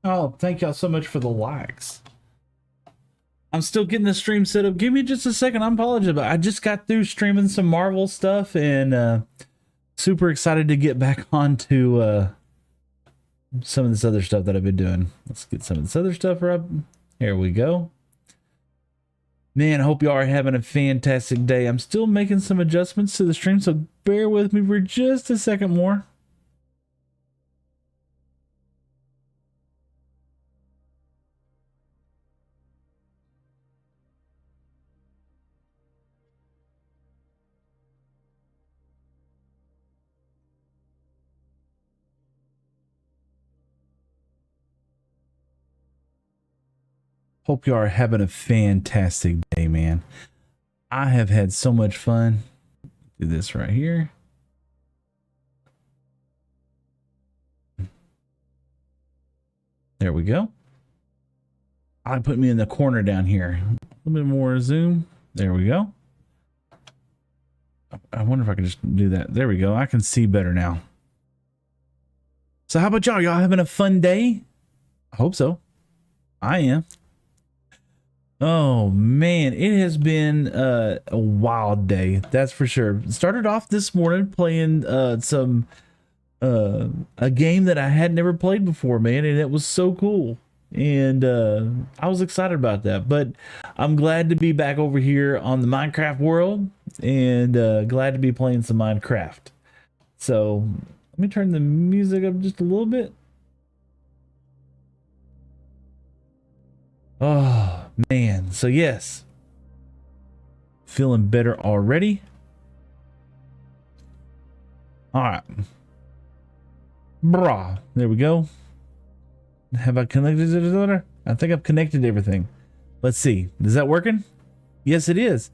Oh, thank y'all so much for the likes. I'm still getting the stream set up. Give me just a second. I apologize, but I just got through streaming some Marvel stuff and super excited to get back onto some of this other stuff that I've been doing. Let's get some of this other stuff up. Here we go. Man, I hope y'all are having a fantastic day. I'm still making some adjustments to the stream, so bear with me for just a second more. Hope you are having a fantastic day, man. I have had so much fun. Do this right here. There we go. I put me in the corner down here. A little bit more zoom. There we go. I wonder if I can just do that. There we go. I can see better now. So how about y'all? Y'all having a fun day? I hope so. I am. Oh man, it has been a wild day, that's for sure. Started off this morning playing a game that I had never played before, man, and it was so cool. And I was excited about that. But I'm glad to be back over here on the Minecraft world and glad to be playing some Minecraft. So let me turn the music up just a little bit. Oh man, so yes, feeling better already. All right, brah, there we go. Have I connected it to it? I think I've connected everything. Let's see, is that working? Yes, it is.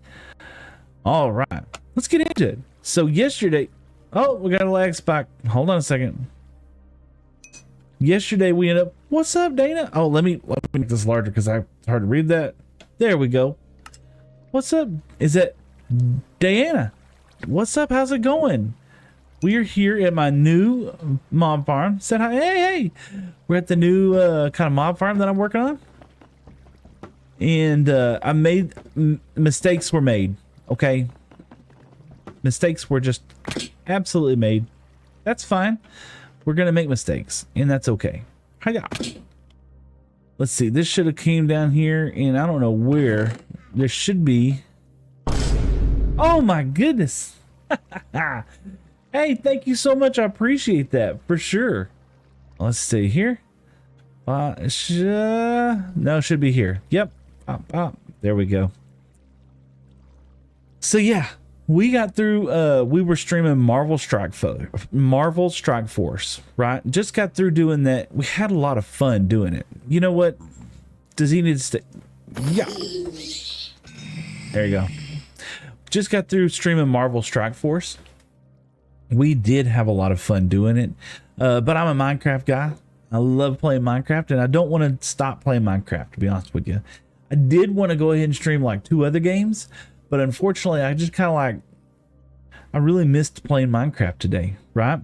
All right, let's get into it. So yesterday, oh, we got a lag spike. Hold on a second. Yesterday we ended up, what's up, Dana? Oh, let me make this larger because it's hard to read that. There we go. What's up? Is that Diana? What's up? How's it going? We are here at my new mob farm. Said hi. Hey. We're at the new kind of mob farm that I'm working on. And I made mistakes were made. Okay. Mistakes were just absolutely made. That's fine. We're going to make mistakes, and that's okay. Hiya. Let's see. This should have came down here, and I don't know where. There should be. Oh, my goodness. Hey, thank you so much. I appreciate that, for sure. Let's see here. No, it should be here. Yep. There we go. So, yeah. We got through, we were streaming Marvel Strike Force, right? Just got through doing that. We had a lot of fun doing it. You know what? Does he need to stay? Yeah. There you go. Just got through streaming Marvel Strike Force. We did have a lot of fun doing it. But I'm a Minecraft guy. I love playing Minecraft, and I don't want to stop playing Minecraft, to be honest with you. I did want to go ahead and stream like 2 other games, but unfortunately, I just kind of like, I really missed playing Minecraft today, right?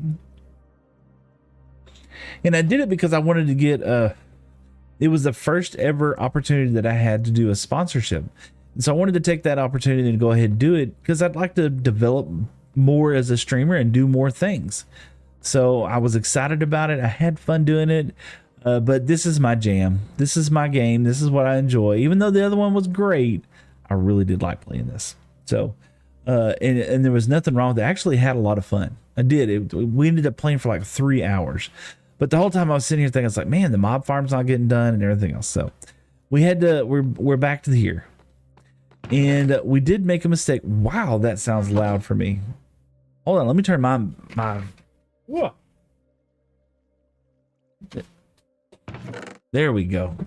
And I did it because I wanted to get it was the first ever opportunity that I had to do a sponsorship. And so I wanted to take that opportunity to go ahead and do it because I'd like to develop more as a streamer and do more things. So I was excited about it. I had fun doing it. But this is my jam. This is my game. This is what I enjoy. Even though the other one was great, I really did like playing this. So, and there was nothing wrong with it. I actually had a lot of fun. I did. We ended up playing for like 3 hours. But the whole time I was sitting here thinking, I was like, man, the mob farm's not getting done and everything else. So we had to, we're back to here. And we did make a mistake. Wow, that sounds loud for me. Hold on, let me turn my whoa. There we go.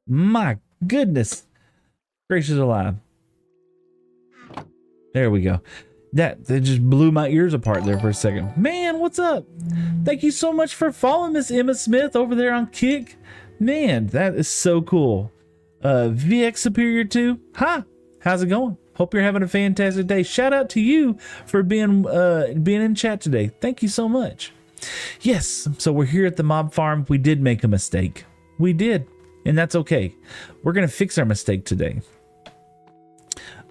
My goodness gracious alive. There we go. That just blew my ears apart there for a second. Man, what's up? Thank you so much for following Miss Emma Smith over there on Kick. Man, that is so cool. VX Superior 2. Hi, how's it going? Hope you're having a fantastic day. Shout out to you for being in chat today. Thank you so much. Yes, so we're here at the mob farm. We did make a mistake. We did, and that's okay. We're gonna fix our mistake today.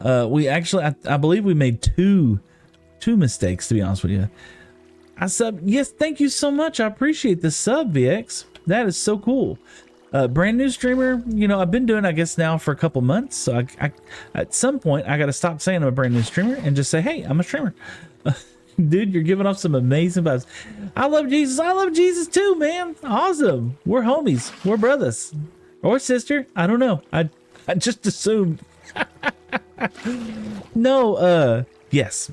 We actually, I believe we made two mistakes, to be honest with you. I sub, yes, thank you so much. I appreciate the sub, VX. That is so cool. Brand new streamer, you know, I've been doing, I guess, now for a couple months. So I at some point, I got to stop saying I'm a brand new streamer and just say, hey, I'm a streamer. Dude, you're giving off some amazing vibes. I love Jesus. I love Jesus too, man. Awesome. We're homies. We're brothers. Or sister. I don't know. I just assumed. No, yes.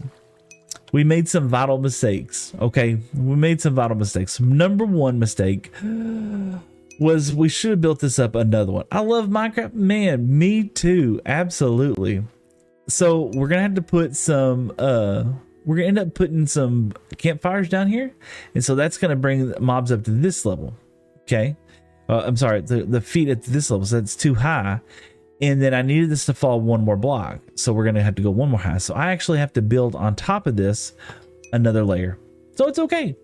We made some vital mistakes. Okay. We made some vital mistakes. Number one mistake was we should have built this up another one. I love Minecraft. Man, me too. Absolutely. So we're going to have to put some, we're gonna end up putting some campfires down here, and so that's gonna bring mobs up to this level. Okay, I'm sorry, the feet at this level, so that's too high, and then I needed this to fall one more block, so we're gonna have to go one more high. So I actually have to build on top of this another layer. So it's okay.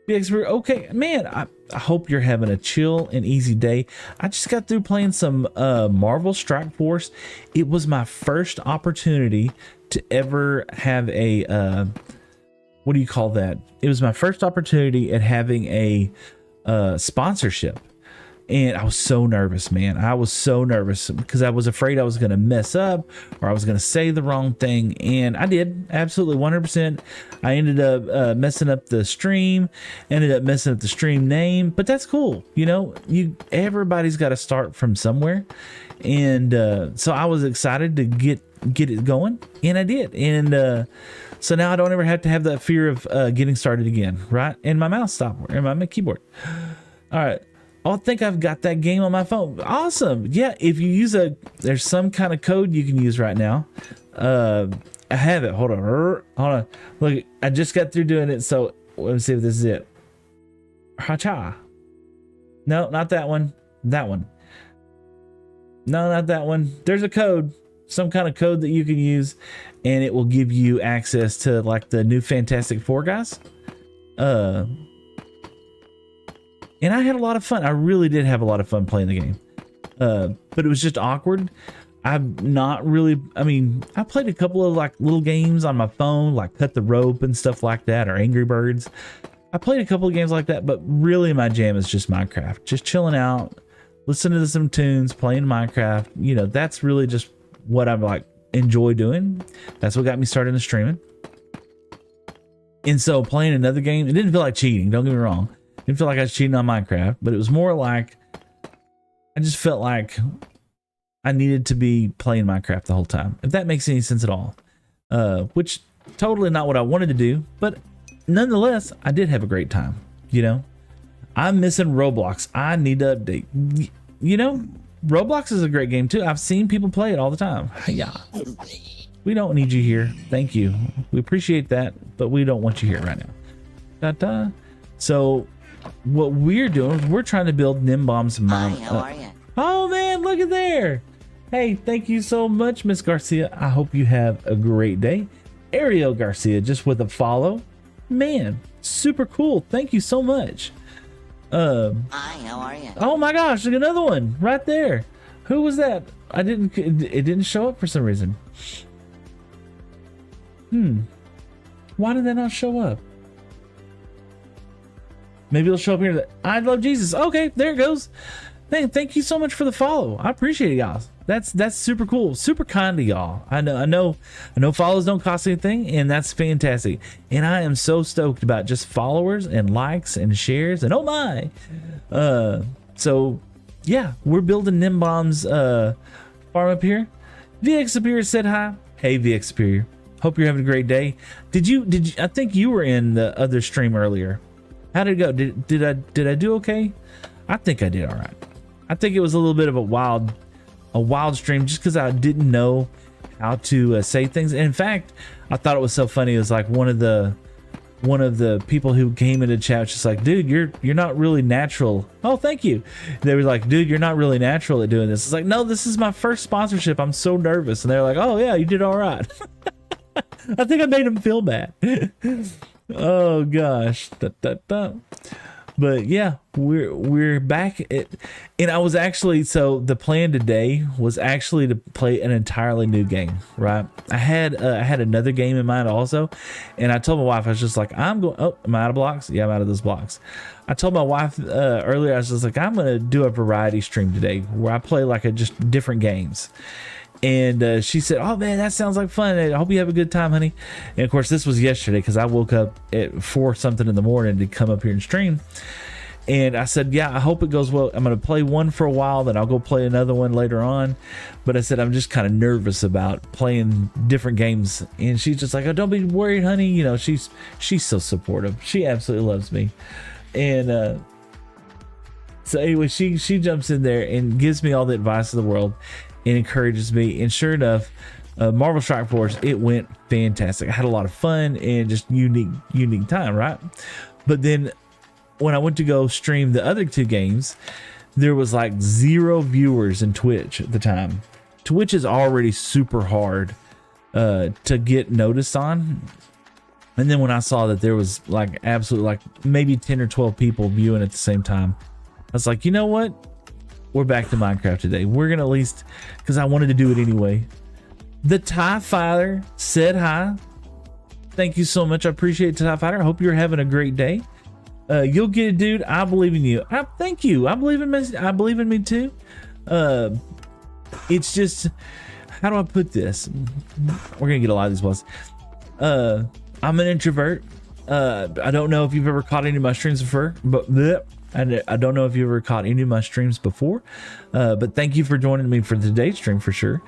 Okay, man. I hope you're having a chill and easy day. I just got through playing some Marvel Strike Force. It was my first opportunity to ever have a what do you call that? It was my first opportunity at having a sponsorship, and I was so nervous, man. I was so nervous because I was afraid I was going to mess up or I was going to say the wrong thing, and I did, absolutely 100%. I ended up messing up the stream, ended up messing up the stream name, but that's cool. You know, everybody's got to start from somewhere, and so I was excited to get it going, and I did, and so now I don't ever have to have that fear of getting started again, right? And my mouse stopped, and my keyboard. All right. I think I've got that game on my phone. Awesome. Yeah, if you use there's some kind of code you can use right now. I have it. Hold on. Look, I just got through doing it, so let me see if this is it. Hacha. No, not that one. That one. No, not that one. There's a code. Some kind of code that you can use, and it will give you access to like the new Fantastic Four guys. And I had a lot of fun. I really did have a lot of fun playing the game. But it was just awkward. I'm not really, I mean, I played a couple of like little games on my phone, like Cut the Rope and stuff like that, or Angry Birds. I played a couple of games like that, but really my jam is just Minecraft. Just chilling out, listening to some tunes, playing Minecraft. You know, that's really just what I like enjoy doing. That's what got me started in streaming. And so playing another game, it didn't feel like cheating, don't get me wrong. It didn't feel like I was cheating on Minecraft, but it was more like I just felt like I needed to be playing Minecraft the whole time, if that makes any sense at all. Which totally not what I wanted to do, but nonetheless, I did have a great time. You know, I'm missing Roblox. I need to update. You know, Roblox is a great game too. I've seen people play it all the time. Yeah. We don't need you here. Thank you. We appreciate that, but we don't want you here right now. So what we're doing is we're trying to build Nimbomb's mom. Hi, how are you? Oh man, look at there. Hey, thank you so much, Miss Garcia. I hope you have a great day. Ariel Garcia, just with a follow. Man, super cool. Thank you so much. Hi, how are you? Oh my gosh, look, another one right there. Who was that? It didn't show up for some reason. Why did that not show up? Maybe it'll show up here. I love Jesus. Okay, there it goes. Thank you so much for the follow. I appreciate it, y'all. That's super cool. Super kind of y'all. I know follows don't cost anything, and that's fantastic. And I am so stoked about just followers and likes and shares and oh my. So yeah, we're building Nimbomb's farm up here. VX Superior said hi. Hey VX Superior. Hope you're having a great day. Did you I think you were in the other stream earlier. How did it go? Did I do okay? I think I did all right. I think it was a little bit of a wild stream just because I didn't know how to say things. And in fact, I thought it was so funny. It was like one of the people who came into chat was just like, dude, you're not really natural. Oh, thank you. They were like, dude, you're not really natural at doing this. It's like, no, this is my first sponsorship. I'm so nervous. And they're like, oh yeah, you did all right. I think I made them feel bad. Oh gosh. But yeah, we're back at, and I was actually, so the plan today was actually to play an entirely new game, right? I had another game in mind also, and I told my wife, I was just like, am I out of blocks? Yeah, I'm out of those blocks. I told my wife earlier, I was just like, I'm gonna do a variety stream today where I play like just different games. And she said, oh man, that sounds like fun. I hope you have a good time, honey. And of course, this was yesterday because I woke up at 4 something in the morning to come up here and stream. And I said, yeah, I hope it goes well. I'm going to play one for a while, then I'll go play another one later on. But I said, I'm just kind of nervous about playing different games. And she's just like, oh, don't be worried, honey. You know, she's so supportive. She absolutely loves me. And so anyway, she jumps in there and gives me all the advice of the world. It encourages me, and sure enough, Marvel Strike Force, it went fantastic. I had a lot of fun and just unique time, right? But then when I went to go stream the other 2 games, there was like 0 viewers in Twitch at the time. Twitch is already super hard to get noticed on. And then when I saw that there was like absolutely like maybe 10 or 12 people viewing at the same time, I was like, you know what? We're back to Minecraft today. We're gonna at least, because I wanted to do it anyway. The TIE Fighter said hi. Thank you so much. I appreciate it, TIE Fighter. I hope you're having a great day. You'll get it, dude. I believe in you. Thank you. I believe in me too. It's just, how do I put this? We're gonna get a lot of these ones. I'm an introvert. I don't know if you've ever caught any of my streams before, but I don't know if you ever caught any of my streams before, but thank you for joining me for today's stream for sure.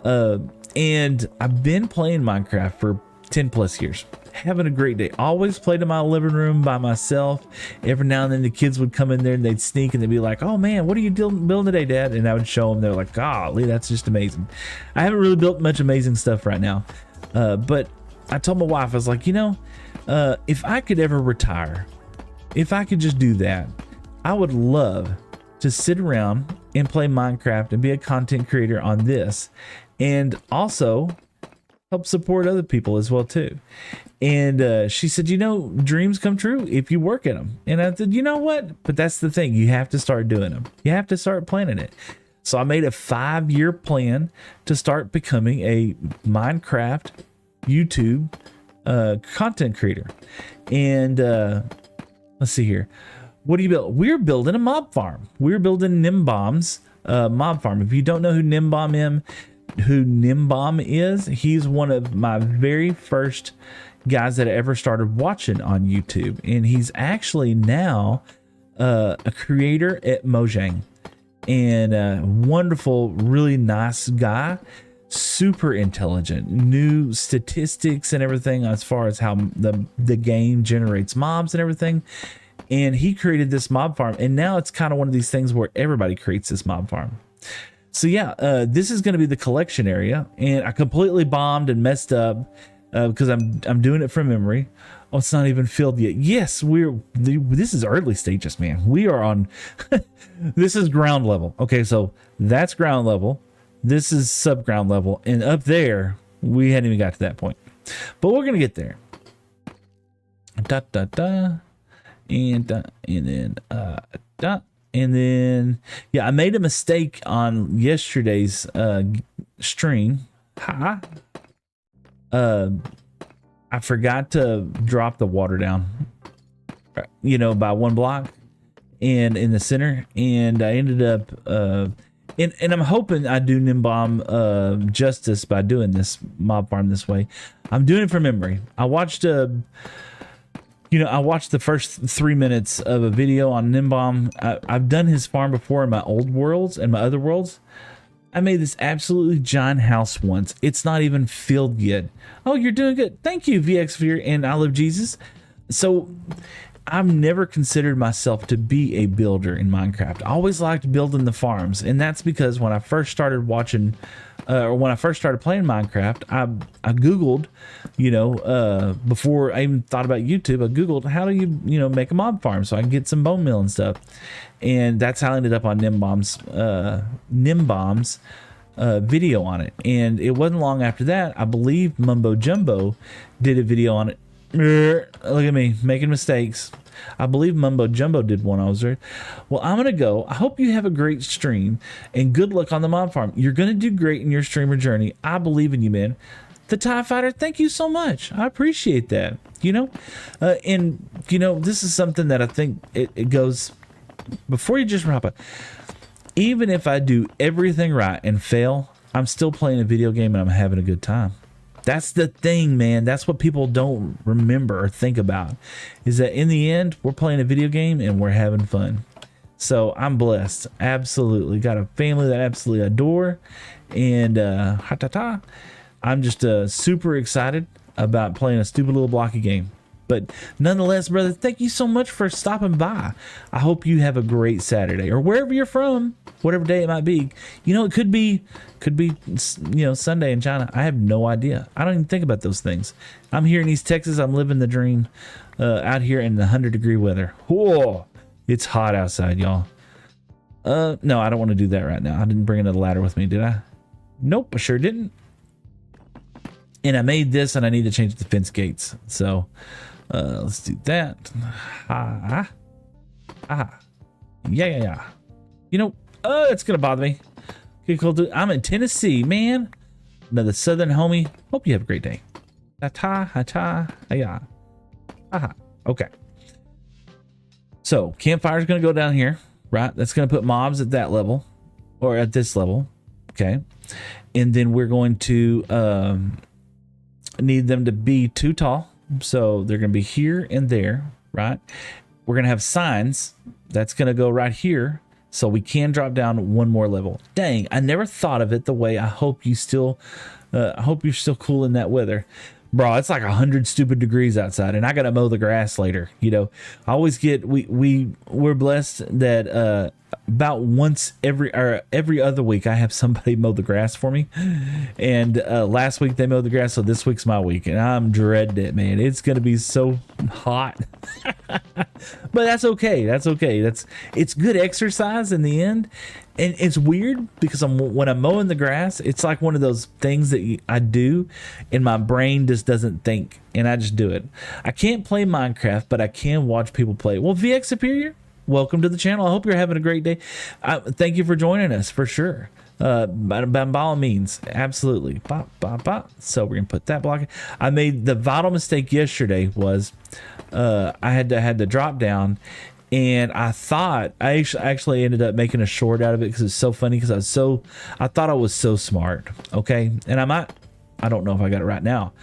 And I've been playing Minecraft for 10 plus years, having a great day. Always played in my living room by myself. Every now and then the kids would come in there and they'd sneak and they'd be like, oh man, what are you building today, Dad? And I would show them. They're like, golly, that's just amazing. I haven't really built much amazing stuff right now, but I told my wife, I was like, you know, if I could ever retire, if I could just do that, I would love to sit around and play Minecraft and be a content creator on this, and also help support other people as well too. And she said, you know, dreams come true if you work at them. And I said, you know what? But that's the thing. You have to start doing them. You have to start planning it. So I made a 5-year plan to start becoming a Minecraft YouTube content creator. And let's see here. What do you build? We're building a mob farm. We're building Nimbomb's mob farm. If you don't know who Nimbomb is, he's one of my very first guys that I ever started watching on YouTube. And he's actually now a creator at Mojang, and a wonderful, really nice guy, super intelligent, new statistics and everything as far as how the game generates mobs and everything. And he created this mob farm, and now it's kind of one of these things where everybody creates this mob farm. So yeah, this is going to be the collection area, and I completely bombed and messed up because I'm doing it from memory. Oh, it's not even filled yet. Yes, this is early stages, man. We are on, this is ground level. Okay, so that's ground level. This is sub-ground level. And up there, we hadn't even got to that point. But we're going to get there. Da, da, da. And then, da. And then, yeah, I made a mistake on yesterday's stream. I forgot to drop the water down, you know, by 1 block and in the center. And I ended up, and I'm hoping I do Nimbomb justice by doing this mob farm this way. I'm doing it from memory. I watched I watched the first 3 minutes of a video on Nimbomb. I've done his farm before in my old worlds and my other worlds. I made this absolutely giant house once. It's not even filled yet. Oh, you're doing good. Thank you, VXVeer and I Love Jesus. So I've never considered myself to be a builder in Minecraft. I always liked building the farms. And that's because when I first started watching, or when I first started playing Minecraft, I Googled, before I even thought about YouTube, I Googled how do you make a mob farm so I can get some bone meal and stuff. And that's how I ended up on Nimbomb's video on it. And it wasn't long after that, I believe Mumbo Jumbo did a video on it. Look at me making mistakes. I believe Mumbo Jumbo did one. I was there. Well, I'm gonna go. I hope you have a great stream and good luck on the mob farm. You're gonna do great in your streamer journey. I believe in you, man. The TIE Fighter, thank you so much. I appreciate that. This is something that I think it goes before you just wrap up. Even if I do everything right and fail, I'm still playing a video game and I'm having a good time. That's the thing, man. That's what people don't remember or think about, is that in the end, we're playing a video game and we're having fun. So I'm blessed. Absolutely. Got a family that I absolutely adore. And I'm just super excited about playing a stupid little blocky game. But nonetheless, brother, thank you so much for stopping by. I hope you have a great Saturday or wherever you're from, whatever day it might be. It could be, Sunday in China. I have no idea. I don't even think about those things. I'm here in East Texas. I'm living the dream out here in the 100-degree weather. Whoa, it's hot outside, y'all. No, I don't want to do that right now. I didn't bring another ladder with me, did I? Nope, I sure didn't. And I made this and I need to change the fence gates. So let's do that. Yeah. It's gonna bother me. Okay, cool, dude. I'm in Tennessee, man. Another southern homie. Hope you have a great day. Okay. So campfire's gonna go down here, right? That's gonna put mobs at that level or at this level. Okay. And then we're going to need them to be too tall. So they're going to be here and there, right? We're going to have signs. That's going to go right here. So we can drop down one more level. Dang, I never thought of it the way. I hope you're still cool in that weather. Bro, it's like 100 stupid degrees outside and I got to mow the grass later. I always get, we're blessed that, about once every other week I have somebody mow the grass for me, and last week they mowed the grass, so this week's my week and I'm dreading it, man. It's gonna be so hot. But that's okay. It's good exercise in the end. And it's weird because when I'm mowing the grass, it's like one of those things that I do and my brain just doesn't think and I just do it. I can't play Minecraft, but I can watch people play. Well, VX Superior, welcome to the channel. I hope you're having a great day. Thank you for joining us for sure. By all means, absolutely. So we're gonna put that block. I made the vital mistake yesterday was I had to drop down, and I thought I actually ended up making a short out of it because it's so funny because I thought I was so smart. Okay, and I don't know if I got it right now.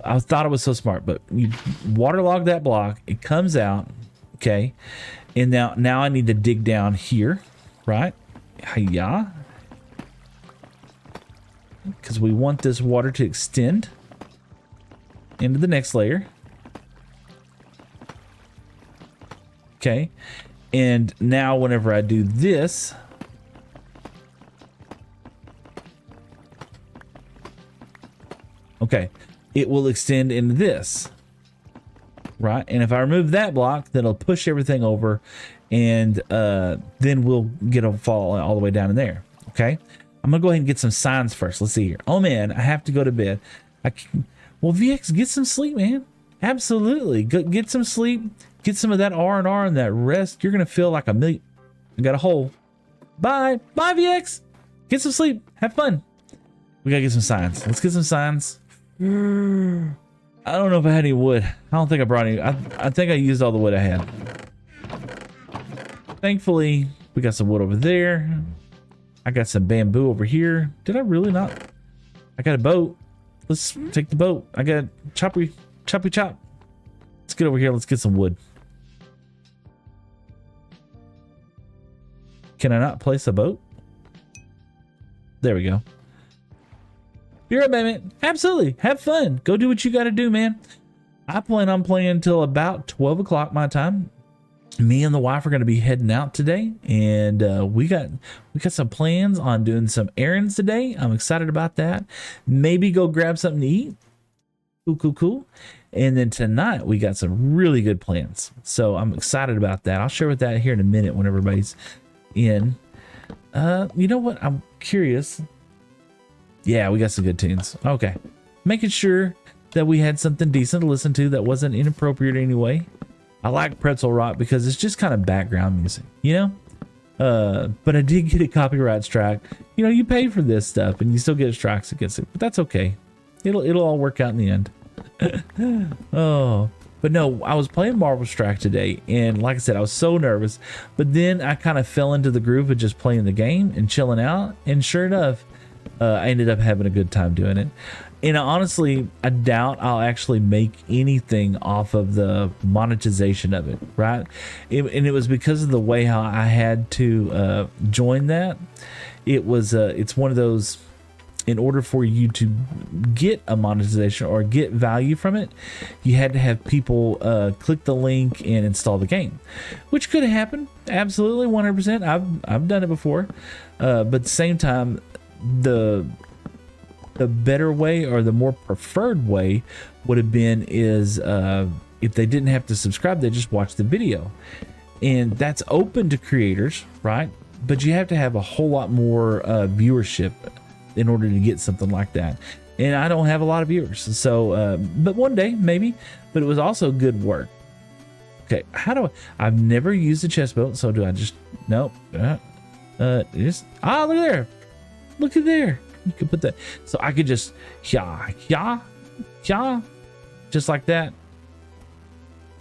I thought I was so smart, but you waterlog that block, it comes out. Okay. And now I need to dig down here, right? Yeah. Because we want this water to extend into the next layer. Okay. And now whenever I do this, okay, it will extend into this, right? And if I remove that block, then it'll push everything over, and then we'll get a fall all the way down in there. Okay, I'm gonna go ahead and get some signs first. Let's see here. Oh man, I have to go to bed. Well, VX, get some sleep, man. Absolutely, get some sleep. Get some of that R&R and that rest. You're gonna feel like a million. I got a hole. Bye, VX. Get some sleep. Have fun. We gotta get some signs. Let's get some signs. I don't know if I had any wood. I don't think I brought any. I think I used all the wood I had. Thankfully, we got some wood over there. I got some bamboo over here. Did I really not? I got a boat. Let's take the boat. I got choppy chop. Let's get over here. Let's get some wood. Can I not place a boat? There we go. You're right, man. Absolutely. Have fun. Go do what you got to do, man. I plan on playing until about 12 o'clock my time. Me and the wife are going to be heading out today, and we got some plans on doing some errands today. I'm excited about that. Maybe go grab something to eat. Cool. And then tonight we got some really good plans. So I'm excited about that. I'll share with that here in a minute when everybody's in. You know what? I'm curious. Yeah, we got some good tunes. Okay. Making sure that we had something decent to listen to that wasn't inappropriate anyway. I like Pretzel Rock because it's just kind of background music, you know? But I did get a copyright strike. You know, you pay for this stuff and you still get strikes against it, but that's okay. It'll all work out in the end. Oh, but no, I was playing Marvel Strike today, and like I said, I was so nervous, but then I kind of fell into the groove of just playing the game and chilling out, and sure enough, I ended up having a good time doing it. And honestly, I doubt I'll actually make anything off of the monetization of it, right? And it was because of the way how I had to join that. It was it's one of those, in order for you to get a monetization or get value from it, you had to have people click the link and install the game, which could have happened. Absolutely, 100%. I've done it before, but at the same time, the better way, or the more preferred way, would have been is if they didn't have to subscribe, they just watch the video, and that's open to creators, right? But you have to have a whole lot more viewership in order to get something like that, and I don't have a lot of viewers, so but one day maybe. But it was also good work. Okay, how do I've never used a chest boat, so do I just nope just look at there, you could put that, so I could just yeah just like that.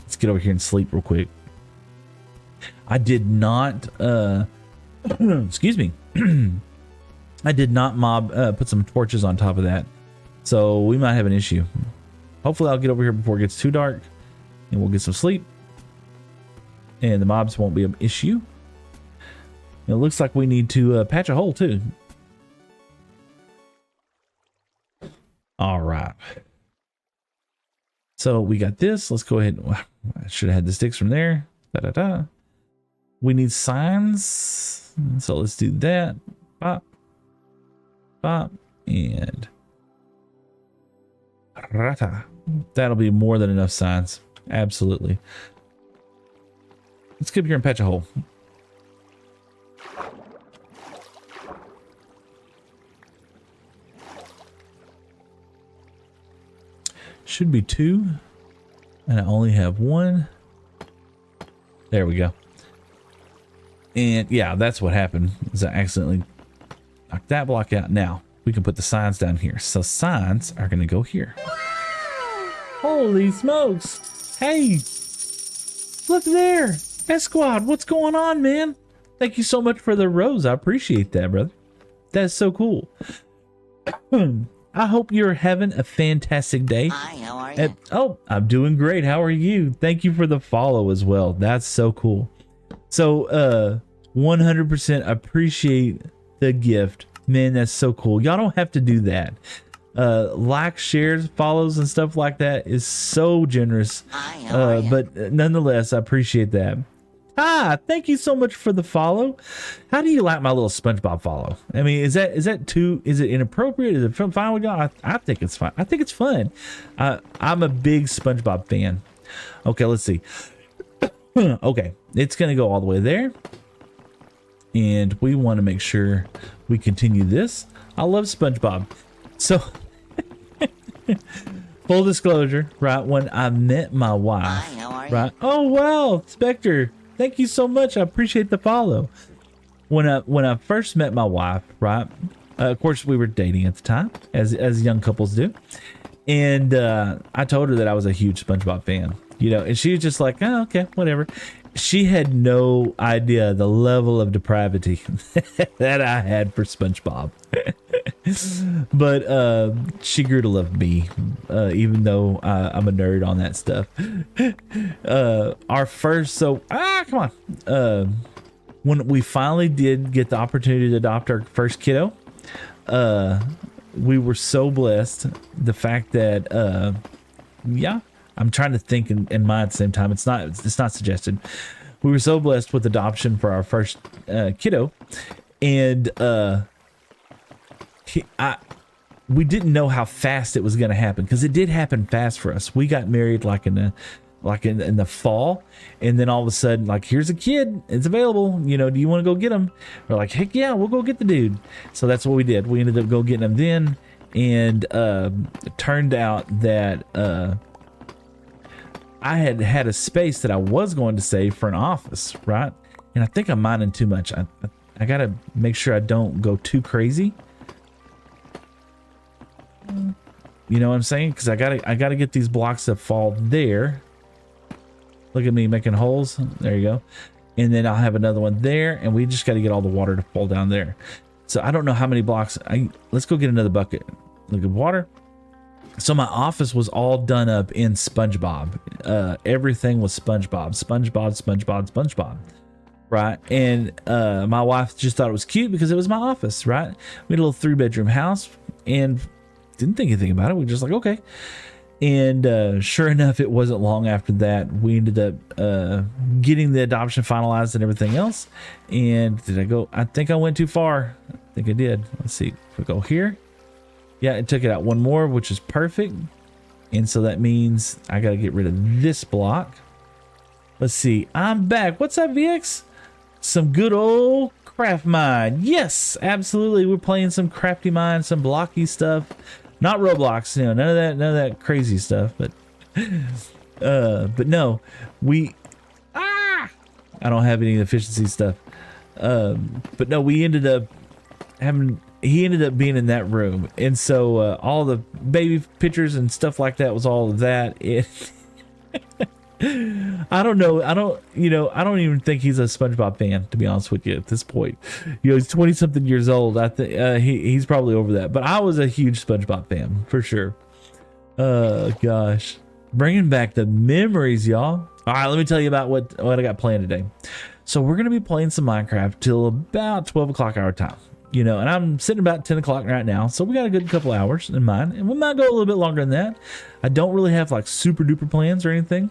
Let's get over here and sleep real quick. I did not excuse me. I did not put some torches on top of that, so we might have an issue. Hopefully I'll get over here before it gets too dark, and we'll get some sleep, and the mobs won't be an issue. It looks like we need to patch a hole too. All right, so we got this. Let's go ahead. I should have had the sticks from there. We need signs, so let's do that. Pop and rata. That'll be more than enough signs. Absolutely. Let's get up here and patch a hole. Should be 2, and I only have 1. There we go. And yeah, that's what happened, is I accidentally knock that block out. Now we can put the signs down here. So signs are going to go here. Holy smokes. Hey, look there. S-Squad, what's going on, man? Thank you so much for the rose. I appreciate that, brother. That's so cool. I hope you're having a fantastic day. Hi, how are you? Oh, I'm doing great. How are you? Thank you for the follow as well. That's so cool. So 100% appreciate the gift, man. That's so cool. Y'all don't have to do that. Like, shares, follows, and stuff like that is so generous. Hi, how are you? But nonetheless, I appreciate that. Thank you so much for the follow. How do you like my little SpongeBob follow? I mean, is it inappropriate? Is it fine with y'all? I think it's fine. I think it's fun. I'm a big SpongeBob fan. Okay, let's see. Okay, it's gonna go all the way there, and we want to make sure we continue this. I love SpongeBob. So, full disclosure, right? When I met my wife, Hi, how are you? right? Oh wow, Spectre, thank you so much. I appreciate the follow. When I first met my wife, right? Of course, we were dating at the time, as young couples do, and I told her that I was a huge SpongeBob fan. You know, and she was just like, oh, okay, whatever. She had no idea the level of depravity that I had for SpongeBob. But she grew to love me, even though I'm a nerd on that stuff. Come on. When we finally did get the opportunity to adopt our first kiddo, we were so blessed. The fact that, I'm trying to think in mind at the same time. It's not suggested. We were so blessed with adoption for our first kiddo, and we didn't know how fast it was going to happen, because it did happen fast for us. We got married in the fall, and then all of a sudden, like, here's a kid, it's available. You know, do you want to go get him? We're like, heck yeah, we'll go get the dude. So that's what we did. We ended up go getting him then, and it turned out that I had a space that I was going to save for an office, right? And I think I'm mining too much. I gotta make sure I don't go too crazy. You know what I'm saying? Because I gotta get these blocks that fall there. Look at me making holes. There you go. And then I'll have another one there, and we just got to get all the water to fall down there. So I don't know how many blocks. Let's go get another bucket. Look at water. So my office was all done up in SpongeBob. Everything was SpongeBob, right? And my wife just thought it was cute because it was my office, right? We had a little 3-bedroom house and didn't think anything about it. We were just like, okay. And sure enough, it wasn't long after that we ended up getting the adoption finalized and everything else. And did I go? I think I went too far. I think I did. Let's see. If we go here. Yeah, it took it out one more, which is perfect. And so that means I got to get rid of this block. Let's see. I'm back. What's up, VX? Some good old craft mine. Yes, absolutely. We're playing some crafty mine, some blocky stuff. Not Roblox, you know, none of that crazy stuff. But no, I don't have any efficiency stuff. But no, we ended up he ended up being in that room, and so all the baby pictures and stuff like that was all of that. I don't know. I don't even think he's a SpongeBob fan, to be honest with you, at this point. You know, he's 20 something years old. I think he's probably over that, but I was a huge SpongeBob fan for sure. Gosh, bringing back the memories, y'all. All right, let me tell you about what I got planned today. So we're gonna be playing some Minecraft till about 12 o'clock our time. You know, and I'm sitting about 10 o'clock right now, so we got a good couple hours in mind, and we might go a little bit longer than that. I don't really have like super duper plans or anything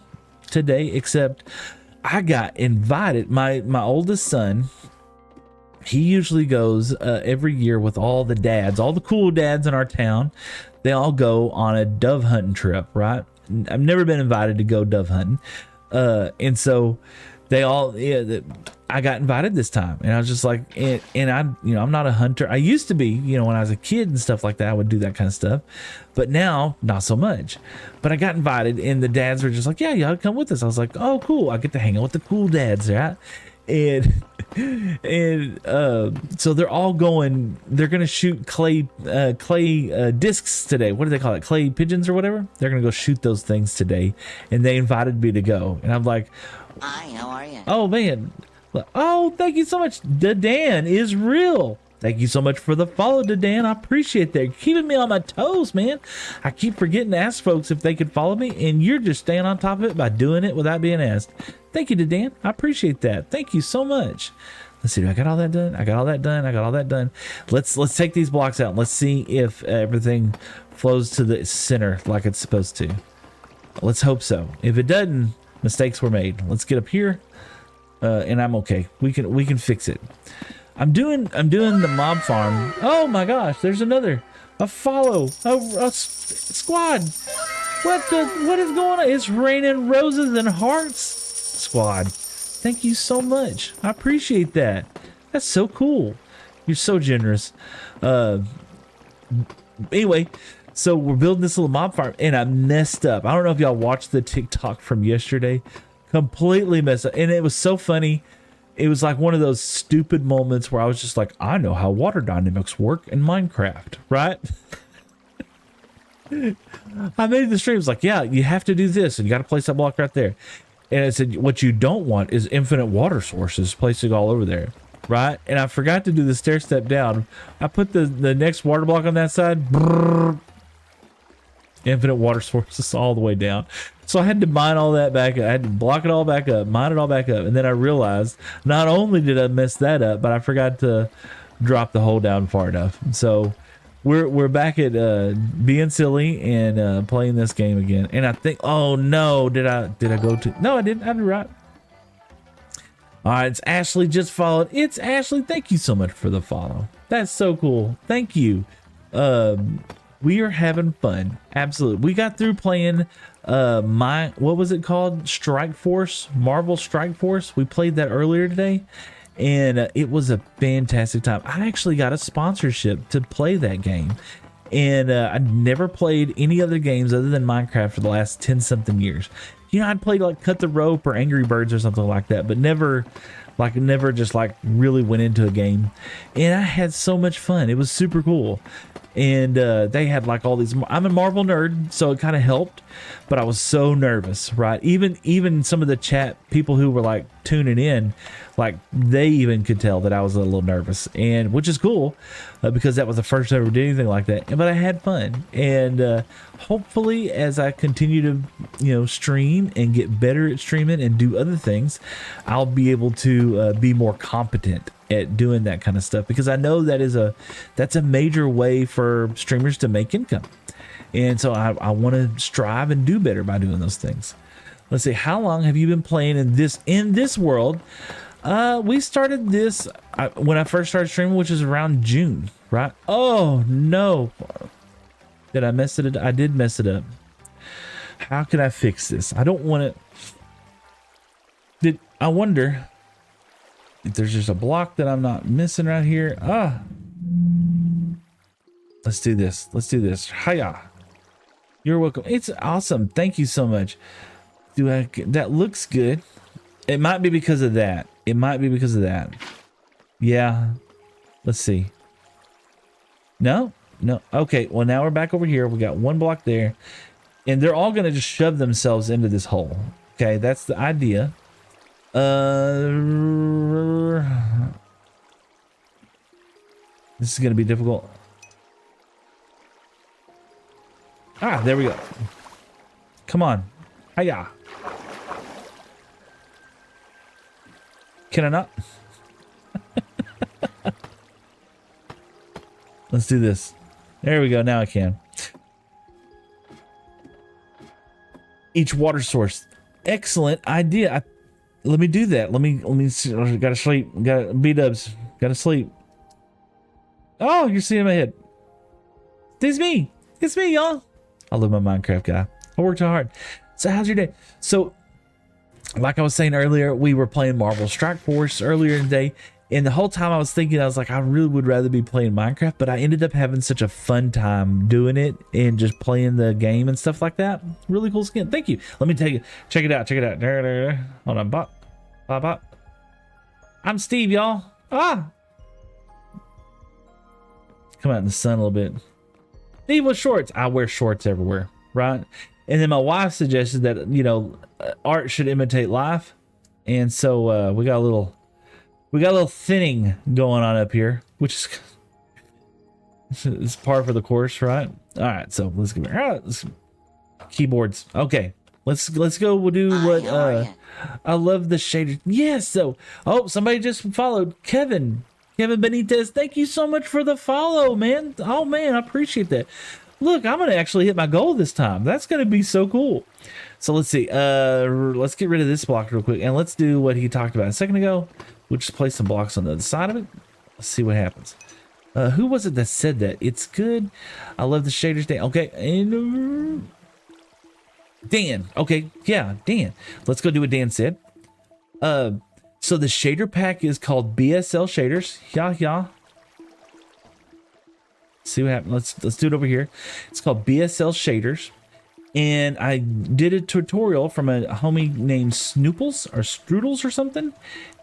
today, except I got invited. My oldest son, he usually goes every year with all the dads, all the cool dads in our town. They all go on a dove hunting trip, right? I've never been invited to go dove hunting, and so they all, I got invited this time, and I was just like, and I, I'm not a hunter. I used to be, when I was a kid and stuff like that, I would do that kind of stuff, but now not so much. But I got invited, and the dads were just like, yeah, y'all come with us. I was like, oh, cool. I get to hang out with the cool dads, right? And so they're all going. They're gonna shoot clay discs today. What do they call it? Clay pigeons or whatever. They're gonna go shoot those things today, and they invited me to go. And I'm like, hi, how are you? oh man. Oh, thank you so much. Dan is real. Thank you so much for the follow, Dan. I appreciate that. You're keeping me on my toes, man. I keep forgetting to ask folks if they could follow me, and you're just staying on top of it by doing it without being asked. Thank you, Dan. I appreciate that. Thank you so much. Let's see. I got all that done. I got all that done. Let's take these blocks out. Let's see if everything flows to the center like it's supposed to. Let's hope so. If it doesn't, mistakes were made. Let's get up here. and I'm okay. We can fix it. I'm doing the mob farm. Oh my gosh, there's a follow, a squad. What is going on? It's raining roses and hearts, squad. Thank you so much. I appreciate that. That's so cool. You're so generous. Anyway, so we're building this little mob farm, and I messed up. I don't know if y'all watched the TikTok from yesterday. Completely messed up, and it was so funny. It was like one of those stupid moments where I was just like, I know how water dynamics work in Minecraft, right? I made the stream. It was like, yeah, you have to do this, and you got to place that block right there. And I said, what you don't want is infinite water sources placing all over there, right? And I forgot to do the stair step down. I put the next water block on that side. Brrr, infinite water sources all the way down. So I had to mine all that back up. I had to block it all back up, mine it all back up. And then I realized not only did I mess that up, but I forgot to drop the hole down far enough. So we're back at being silly and playing this game again. And I think, oh no, did I go to? No, I didn't. I did right. All right, it's Ashley just followed. It's Ashley. Thank you so much for the follow. That's so cool. Thank you. We are having fun. Absolutely. We got through playing what was it called? Strike Force, Marvel Strike Force. We played that earlier today, and it was a fantastic time. I actually got a sponsorship to play that game, and I never played any other games other than Minecraft for the last 10 something years. You know, I'd played like Cut the Rope or Angry Birds or something like that, but never just like really went into a game. And I had so much fun. It was super cool. And they had like all these, I'm a Marvel nerd, so it kind of helped, but I was so nervous, right? Even some of the chat people who were like tuning in, like they even could tell that I was a little nervous, and which is cool because that was the first time I ever did anything like that. But I had fun, and hopefully as I continue to stream and get better at streaming and do other things, I'll be able to be more competent at doing that kind of stuff, because I know that's a major way for streamers to make income. And so I want to strive and do better by doing those things. Let's see, how long have you been playing in this world? We started this when I first started streaming, which is around June, right? Oh no, did I mess it up? I did mess it up. How can I fix this? I don't want to. I wonder if there's just a block that I'm not missing right here. Let's do this. Hiya. You're welcome. It's awesome. Thank you so much. That looks good. It might be because of that. Yeah. Let's see. No. Okay. Well, now we're back over here. We got one block there, and they're all going to just shove themselves into this hole. Okay. That's the idea. This is going to be difficult. There we go. Come on. Hiya. Can I not? Let's do this. There we go. Now I can. Each water source. Excellent idea. Let me do that. Let me see. Gotta sleep. B-dubs. Gotta sleep. Oh, you're seeing my head. It's me, y'all. I love my Minecraft guy. I worked hard. So how's your day? So like I was saying earlier, we were playing Marvel Strike Force earlier in the day, and the whole time I was thinking, I was like, I really would rather be playing Minecraft, but I ended up having such a fun time doing it and just playing the game and stuff like that. Really cool skin. Thank you. Let me take it. Check it out. There. Hold on. Bop. I'm Steve, y'all. Come out in the sun a little bit. Steve with shorts. I wear shorts everywhere, right? And then my wife suggested that art should imitate life, and so we got a little thinning going on up here, which is par for the course, right? All right, so let's go. Let's keyboards. Okay, let's go. We'll do what. I love the shader. Yes. So somebody just followed. Kevin Benitez. Thank you so much for the follow, man. Oh man, I appreciate that. Look, I'm gonna actually hit my goal this time. That's gonna be so cool. So let's see. Let's get rid of this block real quick, and let's do what he talked about a second ago. We'll just place some blocks on the other side of it. Let's see what happens. Who was it that said that? It's good. I love the shaders. Dan. Okay, and Dan. Okay, yeah, Dan. Let's go do what Dan said. So the shader pack is called BSL shaders. Yeah. See what happens. Let's do it over here. It's called BSL shaders, and I did a tutorial from a homie named Snooples or Strudels or something,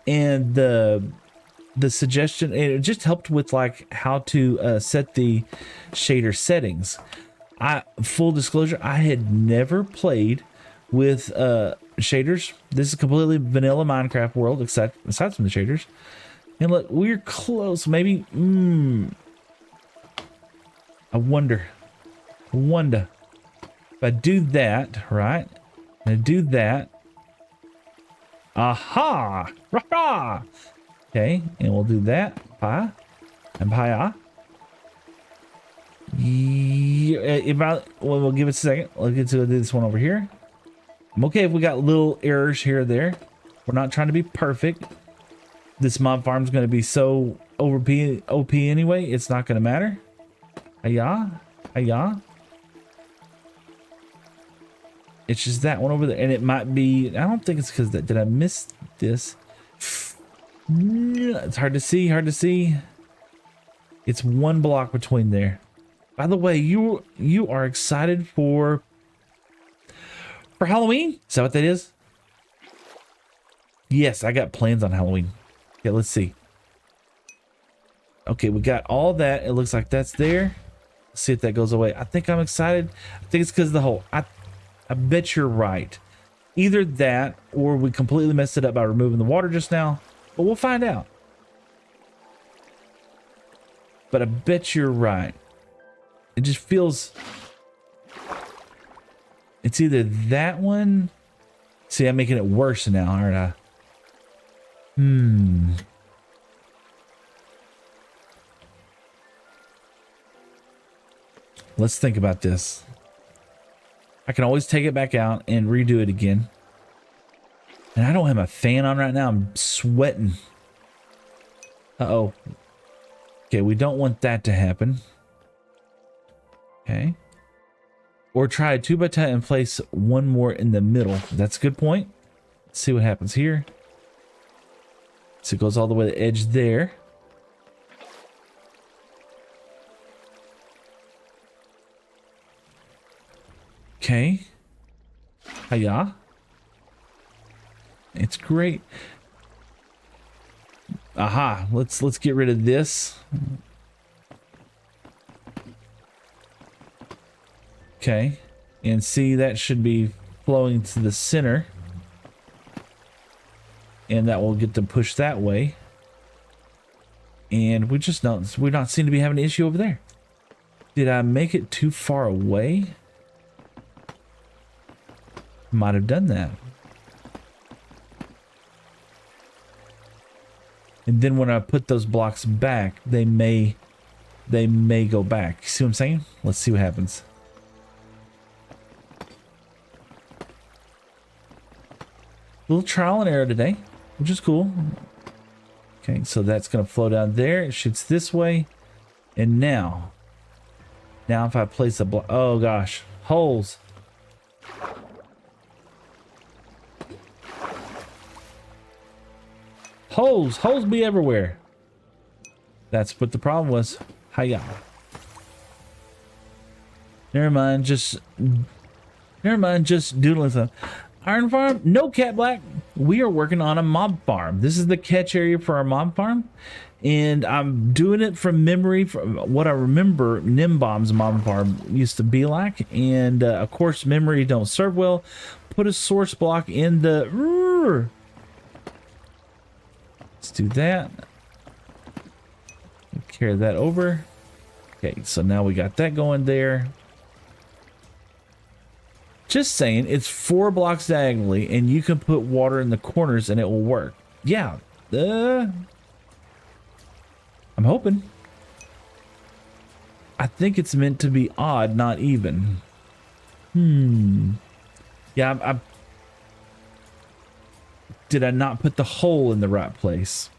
and the suggestion, it just helped with like how to set the shader settings. Full disclosure, I had never played with shaders. This is completely vanilla Minecraft world, aside from the shaders. And look, we're close. Maybe. I wonder if I do that, right? And do that. Aha! Rah! Okay, and we'll do that. Pa and pa. Yeah, we'll give it a second. Let's get to do this one over here. I'm okay if we got little errors here or there. We're not trying to be perfect. This mob farm is going to be so OP anyway. It's not going to matter. Hiya. It's just that one over there, and it might be. I don't think it's because that. Did I miss this? It's hard to see. It's one block between there. By the way, you are excited for Halloween? Is that what that is? Yes, I got plans on Halloween. Okay, let's see. Okay, we got all that. It looks like that's there. Let's see if that goes away. I think I'm excited. I think it's because of the hole. I bet you're right. Either that or we completely messed it up by removing the water just now. But we'll find out. But I bet you're right. It just feels... It's either that one... See, I'm making it worse now, aren't I? Let's think about this. I can always take it back out and redo it again. And I don't have my fan on right now. I'm sweating. Uh-oh. Okay, we don't want that to happen. Okay. Or try a 2x10 and place one more in the middle. That's a good point. Let's see what happens here. So it goes all the way to the edge there. Okay. Hiya. It's great. Aha. Let's get rid of this. Okay. And see, that should be flowing to the center. And that will get them pushed that way. And we not seem to be having an issue over there. Did I make it too far away? Might have done that. And then when I put those blocks back, they may go back. See what I'm saying? Let's see what happens. Little trial and error today, which is cool. Okay, so that's going to flow down there. It shoots this way. And now if I place a block, oh gosh, holes. Holes be everywhere. That's what the problem was. Hiya. Never mind, just doodling some. Iron farm? No, Cat Black. We are working on a mob farm. This is the catch area for our mob farm. And I'm doing it from memory, from what I remember Nimbomb's mob farm used to be like. And of course, memory don't serve well. Put a source block in the... Let's do that. Carry that over. Okay, so now we got that going there. Just saying, it's 4 blocks diagonally, and you can put water in the corners and it will work. Yeah. I'm hoping. I think it's meant to be odd, not even. Yeah, I did I not put the hole in the right place?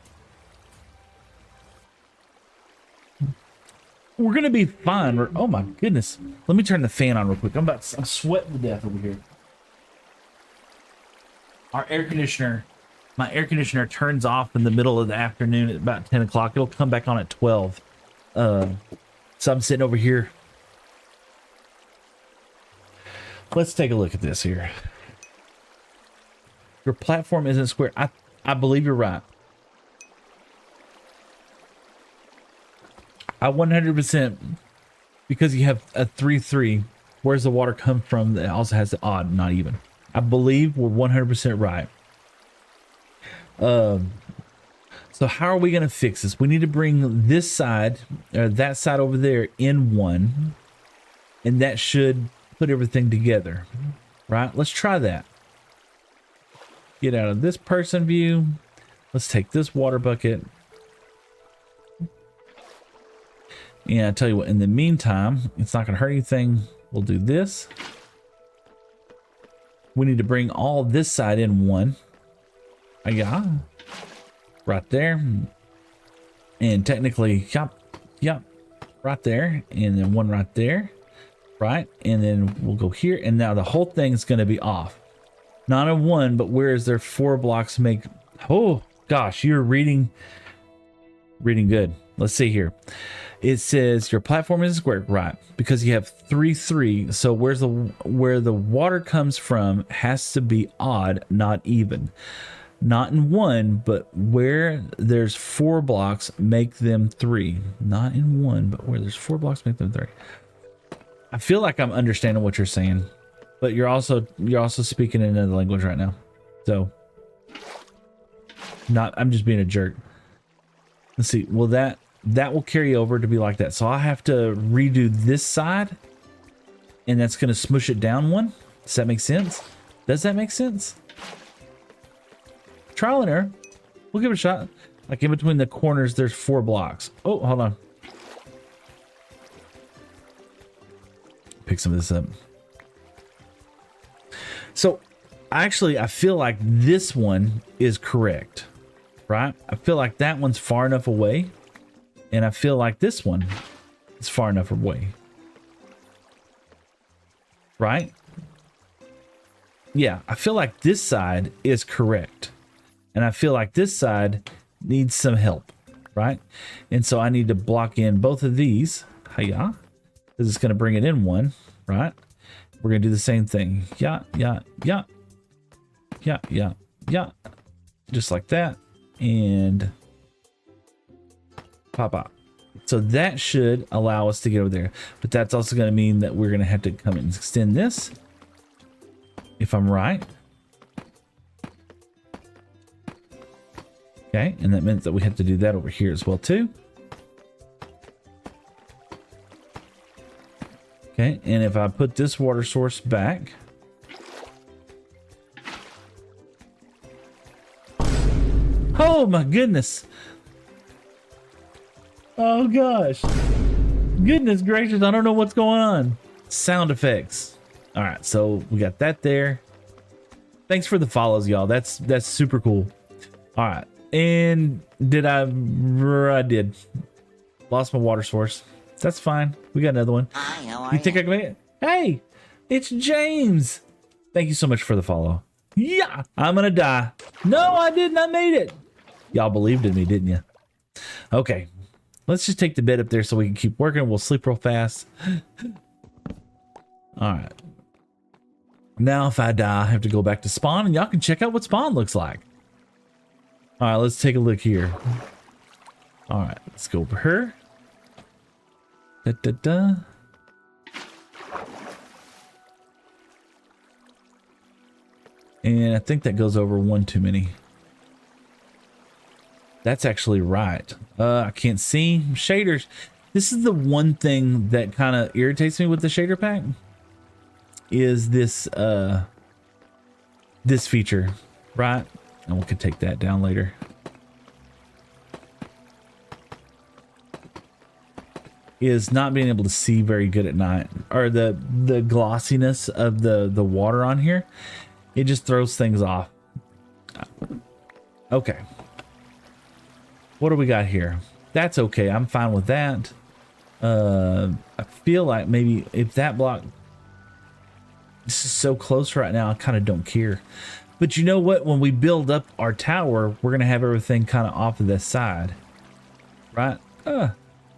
We're gonna be fine. Oh my goodness. Let me turn the fan on real quick. I'm sweating to death over here. Our air conditioner, my air conditioner turns off in the middle of the afternoon at about 10 o'clock. It'll come back on at 12. So I'm sitting over here. Let's take a look at this here. Your platform isn't square. I believe you're right. I 100%, because you have a 3-3. Where's the water come from? That also has the odd, not even. I believe we're 100% right. So how are we going to fix this? We need to bring this side, or that side over there, in one, and that should put everything together, right? Let's try that. Get out of this person view. Let's take this water bucket. And I tell you what, in the meantime, it's not going to hurt anything. We'll do this. We need to bring all this side in one. Yeah. Right there. And technically, yep, right there. And then one right there. Right. And then we'll go here. And now the whole thing is going to be off. Not a one, but where is there 4 blocks make... Oh, gosh, you're reading good. Let's see here. It says your platform is square, right? Because you have 3-3. So where the water comes from has to be odd, not even. Not in one, but where there's 4 blocks, make them 3. Not in one, but where there's 4 blocks, make them 3. I feel like I'm understanding what you're saying, but you're also speaking in another language right now. So I'm just being a jerk. Let's see. Well, that will carry over to be like that. So I have to redo this side, and that's going to smush it down one. Does that make sense? Does that make sense? Trial and error. We'll give it a shot. Like in between the corners, there's 4 blocks. Oh, hold on. Pick some of this up. So actually, I feel like this one is correct, right? I feel like that one's far enough away. And I feel like this one is far enough away. Right? Yeah, I feel like this side is correct. And I feel like this side needs some help. Right? And so I need to block in both of these. Hiya. Because it's going to bring it in one. Right? We're going to do the same thing. Yeah. Just like that. And... pop. So that should allow us to get over there, but that's also going to mean that we're going to have to come and extend this, if I'm right. Okay, and that meant that we have to do that over here as well too. Okay, and if I put this water source back, oh my goodness. Oh gosh. Goodness gracious, I don't know what's going on. Sound effects. All right, so we got that there. Thanks for the follows, y'all. That's super cool. All right. And I did. Lost my water source. That's fine. We got another one. Hi, how are You think I can make it? Hey, it's James. Thank you so much for the follow. Yeah, I'm gonna die. No, I didn't. I made it. Y'all believed in me, didn't you? Okay. Let's just take the bed up there so we can keep working. We'll sleep real fast. All right. Now, if I die, I have to go back to spawn, and y'all can check out what spawn looks like. All right, let's take a look here. All right, let's go over here. And I think that goes over one too many. That's actually right. I can't see shaders. This is the one thing that kind of irritates me with the shader pack is this this feature, right? And we could take that down later. is not being able to see very good at night, or the glossiness of the water on here. It just throws things off. Okay. What do we got here? That's okay. I'm fine with that. I feel like maybe if that block, this is so close right now, I kind of don't care. But you know what? When we build up our tower, we're going to have everything kind of off of this side. Right?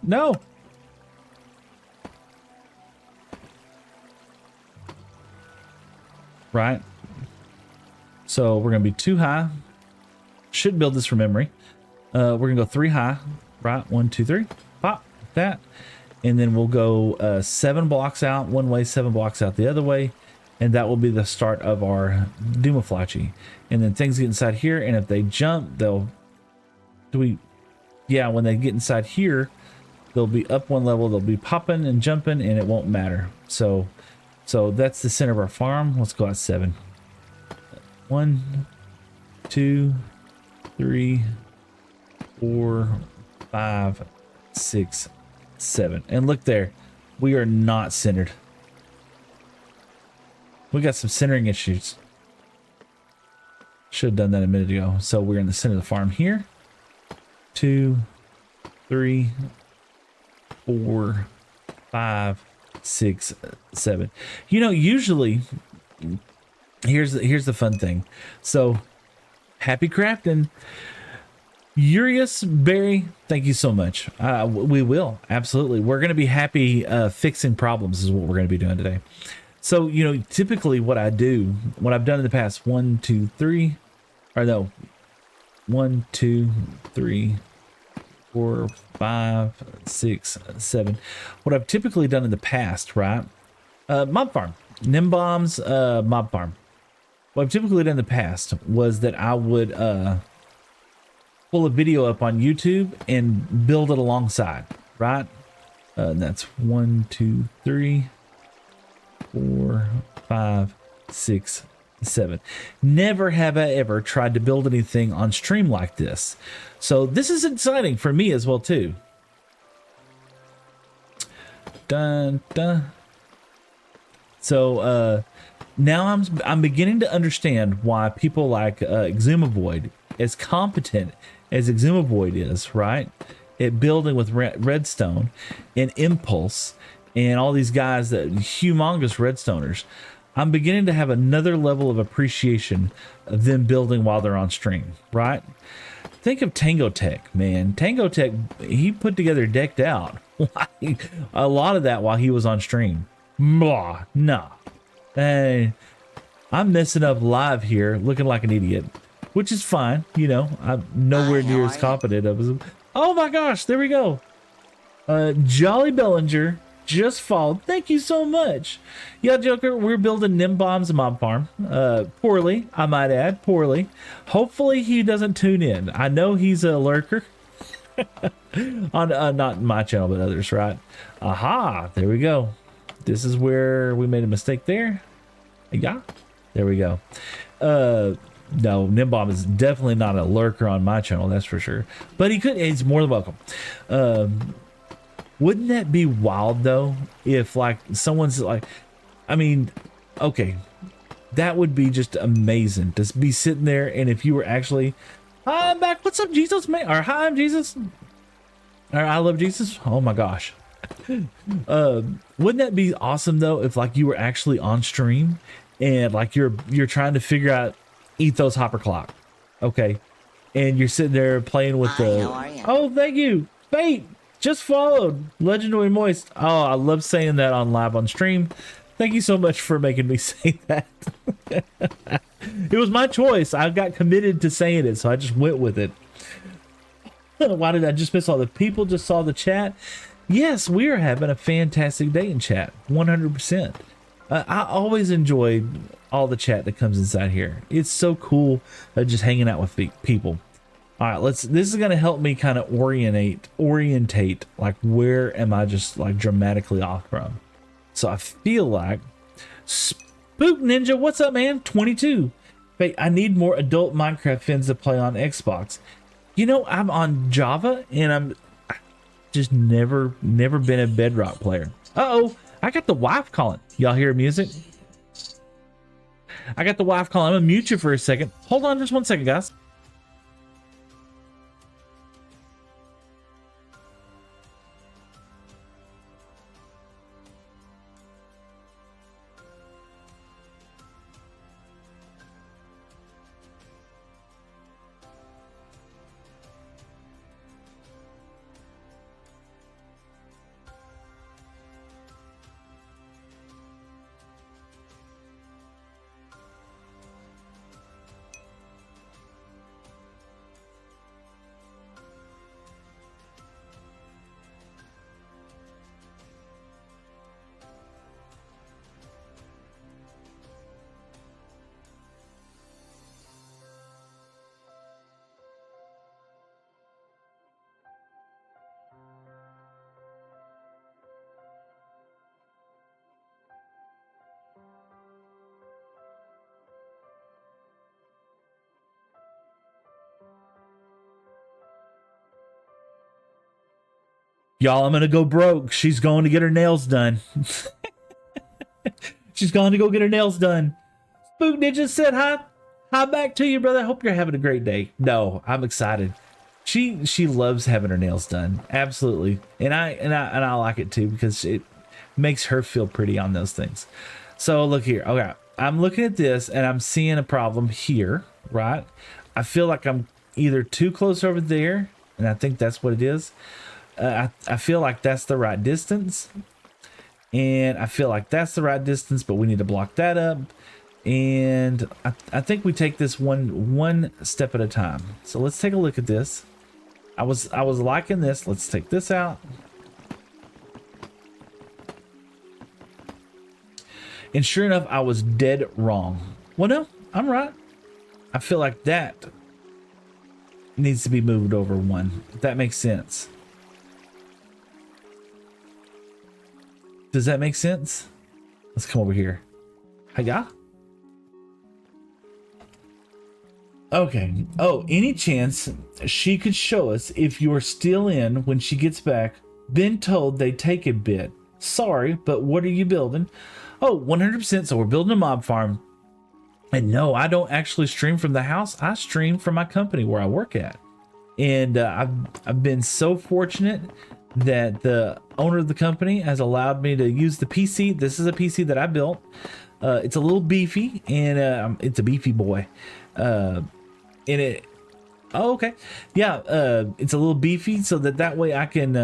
No. Right? So we're going to be 2 high. Should build this from memory. We're going to go 3 high. Right? 1, 2, 3. Pop. Like that. And then we'll go 7 blocks out one way, 7 blocks out the other way. And that will be the start of our Dumaflachi. And then things get inside here, and if they jump, they'll... Yeah, when they get inside here, they'll be up 1 level, they'll be popping and jumping, and it won't matter. So that's the center of our farm. Let's go at 7. 1, 2, 3, 4, 5, 6, 7. And look there, we are not centered. We got some centering issues. Should have done that a minute ago. So we're in the center of the farm here. 2, 3, 4, 5, 6, 7. You know, usually here's the fun thing. So happy crafting. Urius Berry, thank you so much. We will, absolutely. We're going to be happy fixing problems is what we're going to be doing today. So, you know, typically what I do, what I've done in the past, 1, 2, 3, or no, 1, 2, 3, 4, 5, 6, 7. What I've typically done in the past, right? Mob farm, Nimbomb's mob farm. What I've typically done in the past was that I would pull a video up on YouTube and build it alongside, right? And that's 1, 2, 3. 4, 5, 6, 7. Never have I ever tried to build anything on stream like this. So this is exciting for me as well too. Dun, dun. So now I'm beginning to understand why people like Exumavoid, as competent as Exumavoid is, right? At building with redstone and Impulse and all these guys that humongous redstoners, I'm beginning to have another level of appreciation of them building while they're on stream, right? Think of Tango Tech, man. Tango Tech, he put together Decked Out a lot of that while he was on stream. Blah, nah. Hey, I'm messing up live here, looking like an idiot, which is fine. You know, I'm nowhere near as competent as. Oh my gosh, there we go. Jolly Bellinger just followed. Thank you so much. Yeah, Joker, we're building Nimbomb's mob farm. Poorly, I might add, poorly. Hopefully he doesn't tune in. I know he's a lurker. On not my channel, but others, right? Aha, there we go. This is where we made a mistake there. Yeah, there we go. No, Nimbomb is definitely not a lurker on my channel, that's for sure. But he's more than welcome. Wouldn't that be wild though, if like someone's like, I mean, okay, that would be just amazing to be sitting there, and if you were actually, hi, I'm back, what's up, Jesus, man, or hi, I'm Jesus, or I love Jesus, oh my gosh. Wouldn't that be awesome though, if like you were actually on stream, and like you're trying to figure out Ethos Hopper Clock, okay, and you're sitting there playing with the, oh, thank you, Fate. Just followed Legendary Moist. Oh, I love saying that on live on stream. Thank you so much for making me say that. It was my choice. I got committed to saying it, so I just went with it. Why did I just miss all the people? Just saw the chat. Yes, we are having a fantastic day in chat. 100%. I always enjoy all the chat that comes inside here. It's so cool just hanging out with people. All right, this is going to help me kind of orientate, like where am I just like dramatically off from. So I feel like Spook Ninja, what's up, man? 22. Wait, I need more adult Minecraft fins to play on Xbox. You know, I'm on Java and Just never been a Bedrock player. Uh-oh, I got the wife calling. Y'all hear music? I got the wife calling. I'm gonna mute you for a second. Hold on just 1 second, guys. Y'all, I'm gonna go broke. She's going to get her nails done. She's going to go get her nails done. Spook Ninja said hi. Hi back to you, brother. Hope you're having a great day. No, I'm excited. She loves having her nails done. Absolutely. And I like it too, because it makes her feel pretty on those things. So look here. Okay. I'm looking at this and I'm seeing a problem here, right? I feel like I'm either too close over there, and I think that's what it is. I feel like that's the right distance, and I feel like that's the right distance, but we need to block that up. And I think we take this one step at a time. So let's take a look at this. I was liking this. Let's take this out. And sure enough, I was dead wrong. Well, no, I'm right. I feel like that needs to be moved over one, if that makes sense. Does that make sense? Let's come over here. Hiya. Okay. Oh, any chance she could show us if you're still in when she gets back? Been told they take a bit. Sorry, but what are you building? Oh, 100%. So we're building a mob farm. And no, I don't actually stream from the house. I stream from my company where I work at. And I've been so fortunate that the owner of the company has allowed me to use the PC. This is a PC that I built. It's a little beefy, and it's a beefy boy. And it, oh, okay. Yeah, it's a little beefy, so that way I can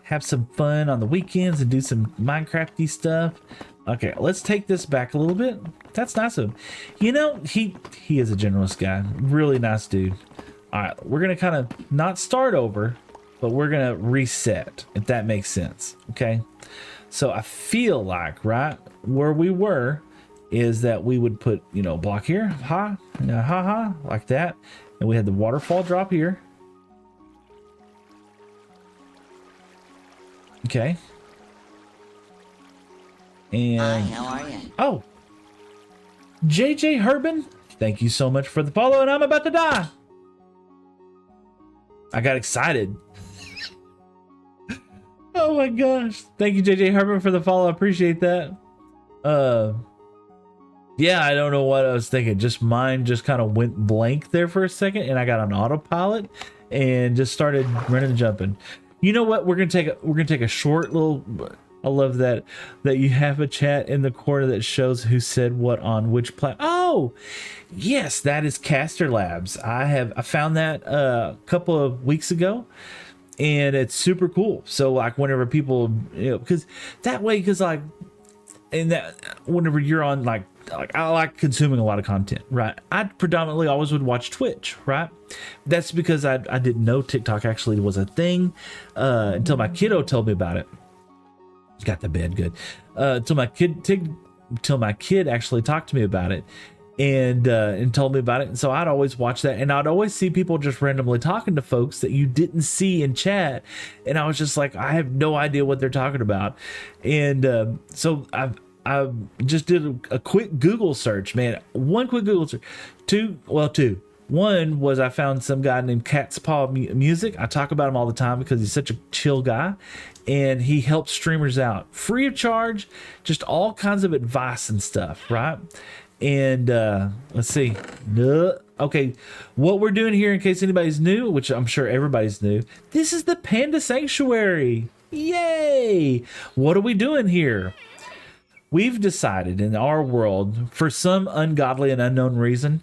have some fun on the weekends and do some Minecrafty stuff. Okay, let's take this back a little bit. That's nice of him. You know, he is a generous guy. Really nice dude. All right, we're gonna kind of not start over, but we're gonna reset, if that makes sense. Okay, so I feel like right where we were is that we would put, you know, block here, like that, and we had the waterfall drop here. Okay. And Hi, how are you? oh, JJ Herbin, thank you so much for the follow, and I'm about to die. I got excited. Oh my gosh. Thank you, JJ Herbin, for the follow. I appreciate that. Yeah, I don't know what I was thinking. Just mine just kind of went blank there for a second, and I got on autopilot and just started running and jumping. You know what? We're gonna take a short little. I love that you have a chat in the corner that shows who said what on which platform. Oh, yes, that is Caster Labs. I found that a couple of weeks ago, and it's super cool. So like whenever people, you know, because that way, because like, and that whenever you're on like I like consuming a lot of content, right? I predominantly always would watch Twitch, right? That's because I didn't know TikTok actually was a thing until my kiddo told me about it. Got the bed good. Till my kid actually talked to me about it and told me about it. And so I'd always watch that, and I'd always see people just randomly talking to folks that you didn't see in chat, and I was just like, I have no idea what they're talking about. And so I just did a quick Google search, man. One quick Google search. Two. One was I found some guy named Cat's Paw Music. I talk about him all the time because he's such a chill guy, and he helps streamers out free of charge, just all kinds of advice and stuff, right? And let's see. Okay, what we're doing here, in case anybody's new, which I'm sure everybody's new, this is the Panda Sanctuary. Yay! What are we doing here? We've decided in our world, for some ungodly and unknown reason,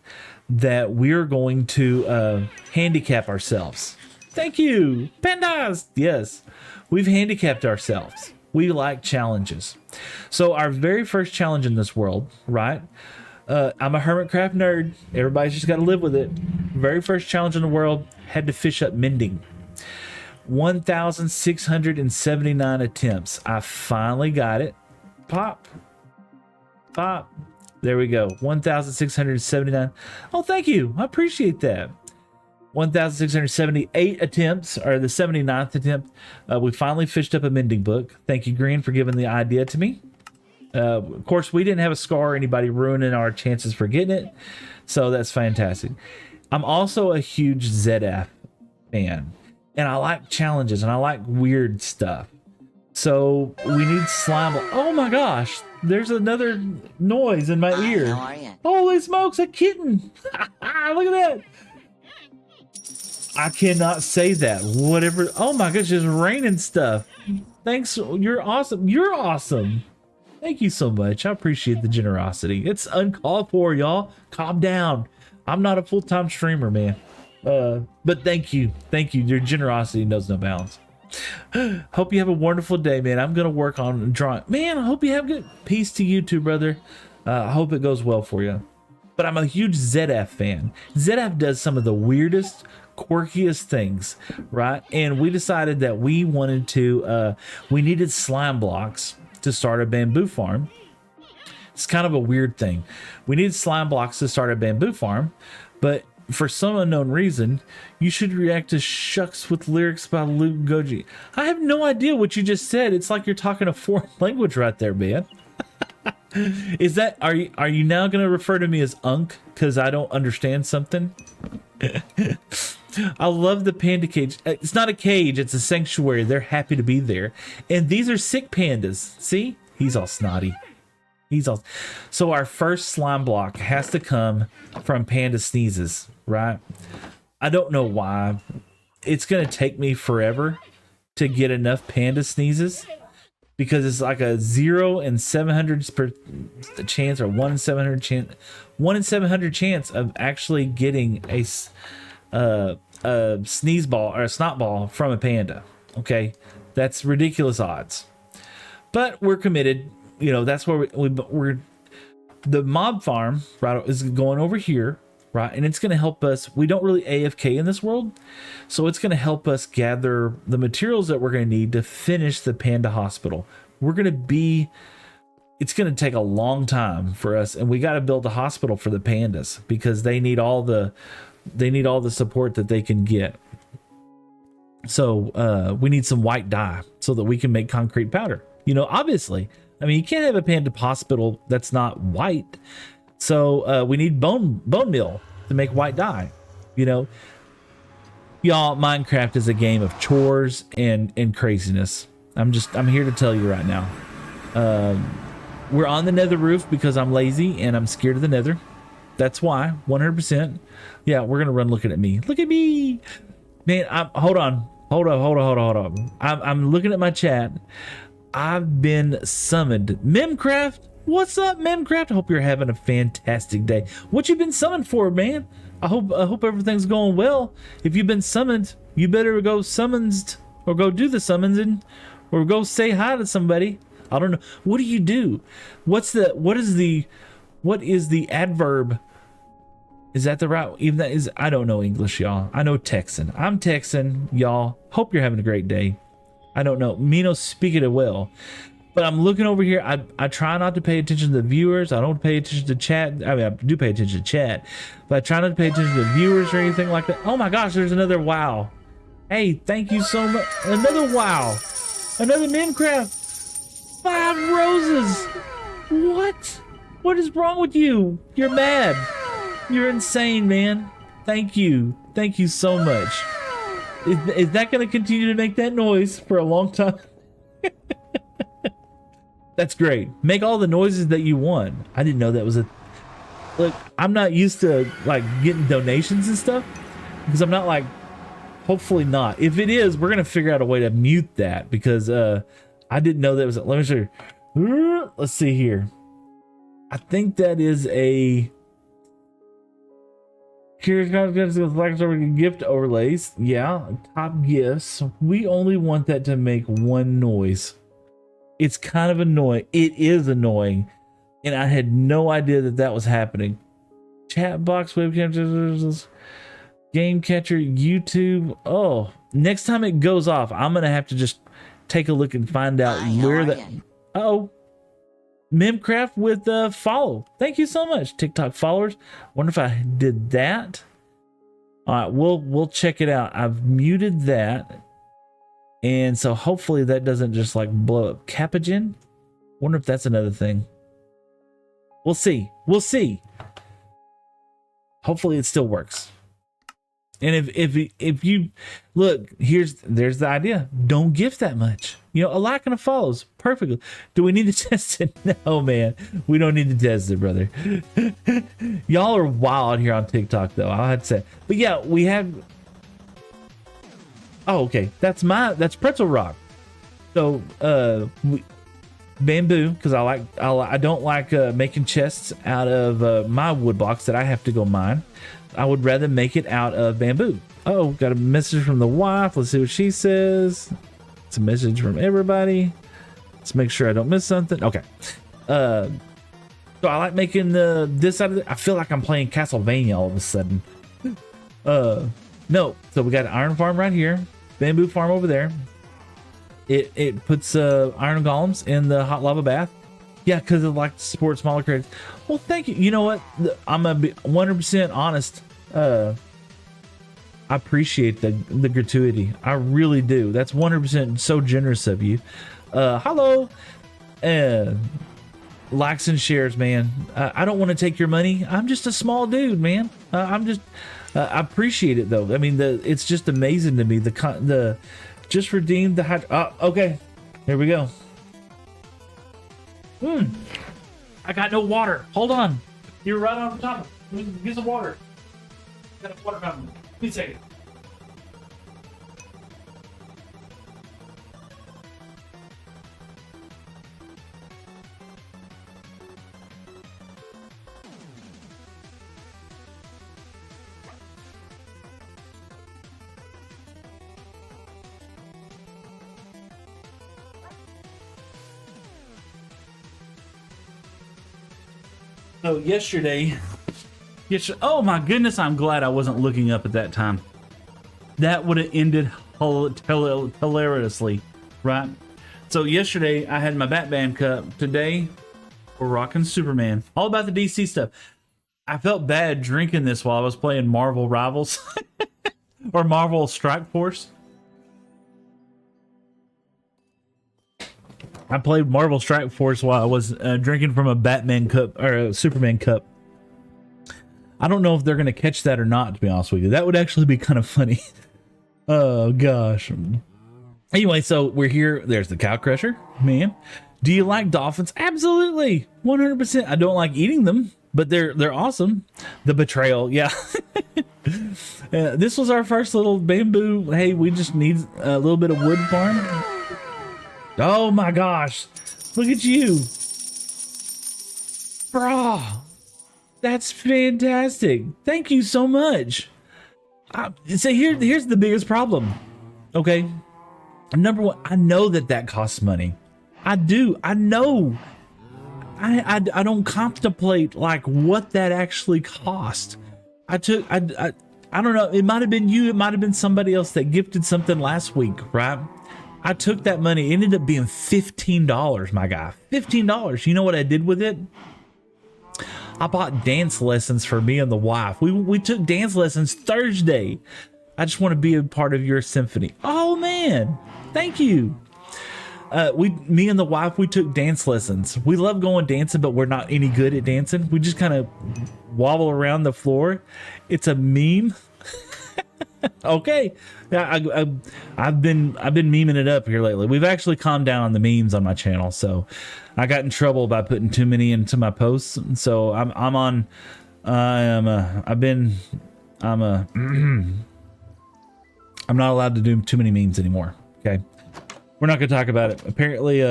that we're going to handicap ourselves. Thank you, pandas. Yes, we've handicapped ourselves. We like challenges. So our very first challenge in this world, right? I'm a Hermitcraft nerd. Everybody's just got to live with it. Very first challenge in the world, had to fish up mending. 1,679 attempts. I finally got it. Pop. There we go. 1,679. Oh, thank you. I appreciate that. 1,678 attempts, or the 79th attempt. We finally fished up a mending book. Thank you, Green, for giving the idea to me. Of course, we didn't have a scar or anybody ruining our chances for getting it. So that's fantastic. I'm also a huge ZF fan. And I like challenges and I like weird stuff. So we need slime. Oh my gosh, there's another noise in my ear. How are you? Holy smokes, a kitten. Look at that. I cannot say that. Whatever. Oh my gosh, it's raining stuff. Thanks. You're awesome. You're awesome. Thank you so much. I appreciate the generosity. It's uncalled for, y'all. Calm down. I'm not a full-time streamer, man. But thank you. Thank you. Your generosity knows no bounds. Hope you have a wonderful day, man. I'm going to work on drawing. Man, I hope you have good peace to you too, brother. I hope it goes well for you. But I'm a huge ZF fan. ZF does some of the weirdest, quirkiest things, right? And we decided that we wanted to, we needed slime blocks to start a bamboo farm. It's kind of a weird thing. We needed slime blocks to start a bamboo farm, but for some unknown reason, you should react to Shucks with lyrics by Luke Goji. I have no idea what you just said. It's like you're talking a foreign language right there, man. Is that, are you now going to refer to me as Unk because I don't understand something? I love the panda cage. It's not a cage, it's a sanctuary. They're happy to be there. And these are sick pandas. See? He's all snotty. So our first slime block has to come from panda sneezes, right? I don't know why. It's going to take me forever to get enough panda sneezes because it's like a 0 in 700 chance, or 1 in 700 chance, 1 in 700 chance of actually getting a sneeze ball or a snot ball from a panda. Okay, that's ridiculous odds, but we're committed. You know, that's where we're the mob farm, right, is going over here, right? And it's going to help us. We don't really AFK in this world, so it's going to help us gather the materials that we're going to need to finish the panda hospital. It's going to take a long time for us, and we got to build a hospital for the pandas because they need all the support that they can get. So we need some white dye so that we can make concrete powder. You know, obviously. I mean, you can't have a panda hospital that's not white. So we need bone meal to make white dye. You know, y'all, Minecraft is a game of chores and craziness. I'm here to tell you right now. We're on the nether roof because I'm lazy and I'm scared of the nether. That's why, 100%. Yeah, we're going to run looking at me. Look at me. Man, hold on. I'm looking at my chat. I've been summoned. Memcraft, what's up, Memcraft? I hope you're having a fantastic day. What you been summoned for, man? I hope everything's going well. If you've been summoned, you better go summonsed, or go do the summonsing, or go say hi to somebody. I don't know. What do you do? What is the adverb? Is that the right? Even that is. I don't know English, y'all. I know Texan. I'm Texan, y'all. Hope you're having a great day. I don't know. Mino speak it well. But I'm looking over here. I try not to pay attention to the viewers. I don't pay attention to chat. I mean, I do pay attention to chat. But I try not to pay attention to the viewers or anything like that. Oh my gosh, there's another wow. Hey, thank you so much. Another wow. Another Minecraft. 5 roses. What? What is wrong with you? You're mad. You're insane, man. Thank you. Thank you so much. Is that going to continue to make that noise for a long time? That's great. Make all the noises that you want. I didn't know that was a... Look, I'm not used to, like, getting donations and stuff. Because I'm not, like... Hopefully not. If it is, we're going to figure out a way to mute that. Because I didn't know that was... Let me show you. Let's see here. I think that is a... gift overlays. Yeah, top gifts. We only want that to make one noise. It's kind of annoying. It is annoying, and I had no idea that that was happening. Chat box, webcam, game catcher, YouTube. Oh, next time it goes off, I'm gonna have to just take a look and find out where that. Oh, Mimcraft with follow. Thank you so much, TikTok followers. Wonder if I did that. All right, we'll check it out. I've muted that, and so hopefully that doesn't just like blow up. Capagen. Wonder if that's another thing. We'll see. We'll see. Hopefully it still works. And if you look, there's the idea. Don't gift that much. You know, a like and a follows perfectly. Do we need to test it? No, man. We don't need to test it, brother. Y'all are wild here on TikTok, though. I'll have to say. But yeah, we have. Oh, okay. That's Pretzel Rock. So bamboo, because I don't like making chests out of my wood blocks that I have to go mine. I would rather make it out of bamboo. Oh, got a message from the wife. Let's see what she says. It's a message from everybody. Let's make sure I don't miss something. Okay. So I like making this out of it. I feel like I'm playing Castlevania all of a sudden. No. So we got an iron farm right here. Bamboo farm over there. It puts iron golems in the hot lava bath. Yeah, because it like to support smaller creators. Well, thank you. You know what? I'm gonna be 100% honest. I appreciate the gratuity. I really do. That's 100% so generous of you. Hello. Likes and shares, man. I don't want to take your money. I'm just a small dude, man. I appreciate it though. I mean, it's just amazing to me. The just redeemed the okay. Here we go. I got no water. Hold on. You're right on top. Get some water. Got a water fountain. Please take it. So yesterday, oh my goodness, I'm glad I wasn't looking up at that time. That would have ended hilariously, right? So yesterday I had my Batman cup. Today we're rocking Superman. All about the DC stuff. I felt bad drinking this while I was playing Marvel Rivals or Marvel Strike Force. I played Marvel Strike Force while I was drinking from a Batman cup or a Superman cup. I don't know if they're going to catch that or not, to be honest with you. That would actually be kind of funny. Oh, gosh. Anyway, so we're here. There's the cow crusher, man. Do you like dolphins? Absolutely. 100%. I don't like eating them, but they're awesome. The betrayal. Yeah. This was our first little bamboo. Hey, we just need a little bit of wood farm. Oh my gosh, look at you. Bro, that's fantastic. Thank you so much. So here's the biggest problem. Okay, number one, I know that costs money. I do. I know. I don't contemplate like what that actually cost. I don't know. It might have been you. It might have been somebody else that gifted something last week, right? I took that money. It ended up being $15, my guy. $15. You know what I did with it? I bought dance lessons for me and the wife. We took dance lessons Thursday. I just want to be a part of your symphony. Oh, man. Thank you. me and the wife, we took dance lessons. We love going dancing, but we're not any good at dancing. We just kind of wobble around the floor. It's a meme. Okay, yeah, I've been memeing it up here lately. We've actually calmed down on the memes on my channel, so I got in trouble by putting too many into my posts. So I'm not allowed to do too many memes anymore. Okay, we're not gonna talk about it. Apparently,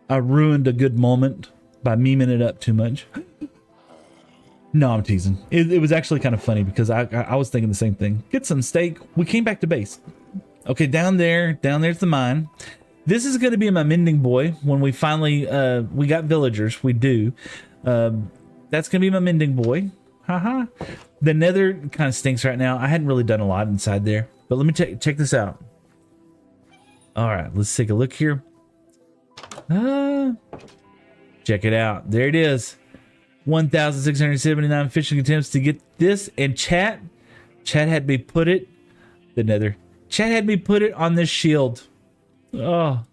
I ruined a good moment by memeing it up too much. No, I'm teasing. It was actually kind of funny because I was thinking the same thing. Get some steak. We came back to base. Okay, down there's the mine. This is going to be my mending boy when we finally, we got villagers. We do. That's going to be my mending boy. Haha. The nether kind of stinks right now. I hadn't really done a lot inside there, but let me check this out. All right, let's take a look here. Check it out. There it is. 1,679 fishing attempts to get this, and chat had me put it, the nether. Chat had me put it on this shield. Oh,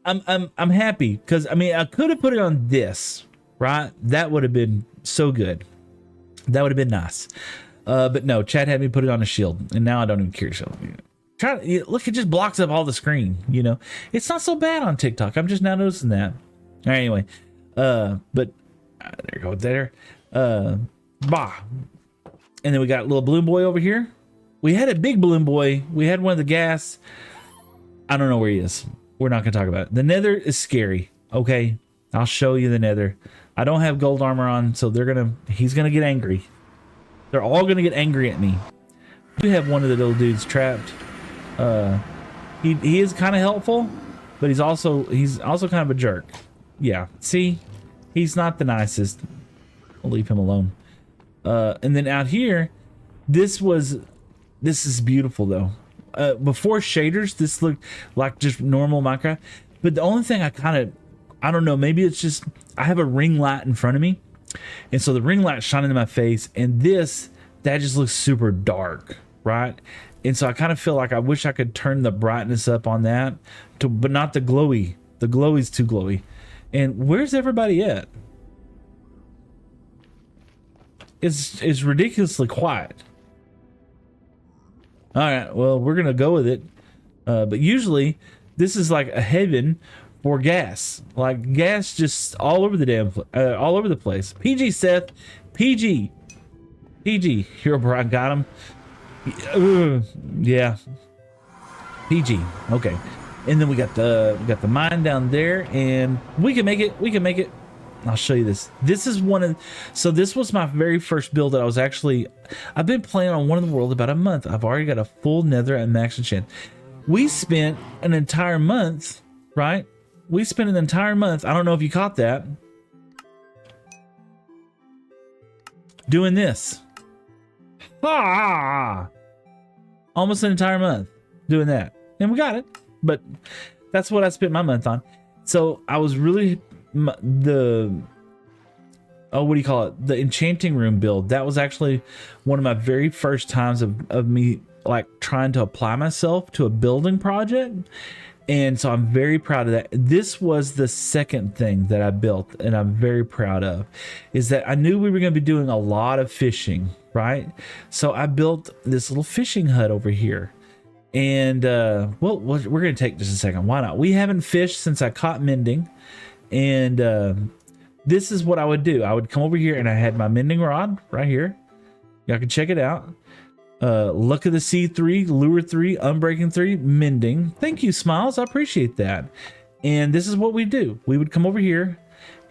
I'm happy because I mean I could have put it on this, right? That would have been so good. That would have been nice. But no, chat had me put it on a shield, and now I don't even care. Look, it just blocks up all the screen. You know, it's not so bad on TikTok. I'm just now noticing that. All right, anyway, but. There you go. There. Bah. And then we got a little balloon boy over here. We had a big balloon boy. We had one of the gas. I don't know where he is. We're not going to talk about it. The nether is scary. Okay. I'll show you the nether. I don't have gold armor on, so he's going to get angry. They're all going to get angry at me. We have one of the little dudes trapped. He is kind of helpful, but he's also kind of a jerk. Yeah. See? He's not the nicest. I'll leave him alone. And then out here, this is beautiful though. Before shaders, this looked like just normal Minecraft. But the only thing I don't know, maybe it's just, I have a ring light in front of me. And so the ring light shining in my face, and that just looks super dark, right? And so I kind of feel like I wish I could turn the brightness up on that, but not the glowy. The glowy's too glowy. And where's everybody at? It's ridiculously quiet. All right, well, we're gonna go with it. But usually, this is like a heaven for gas. Like gas just all over the all over the place. PG Seth, PG, Hero Brian got him. Yeah, PG. Okay. And then we got the mine down there, and we can make it. I'll show you this. This is this was my very first build that I've been playing on One in the World about a month. I've already got a full nether and max enchant. We spent an entire month, right? We spent an entire month. I don't know if you caught that. Doing this. Almost an entire month doing that. And we got it. But that's what I spent my month on. So I was really what do you call it? The enchanting room build. That was actually one of my very first times of me like trying to apply myself to a building project. And so I'm very proud of that. This was the second thing that I built, and I'm very proud of, is that I knew we were going to be doing a lot of fishing, right? So I built this little fishing hut over here. And, well, we're going to take just a second. Why not? We haven't fished since I caught mending. And this is what I would do. I would come over here, and I had my mending rod right here. Y'all can check it out. Luck of the Sea 3, Lure 3, Unbreaking 3, Mending. Thank you, Smiles. I appreciate that. And this is what we do. We would come over here,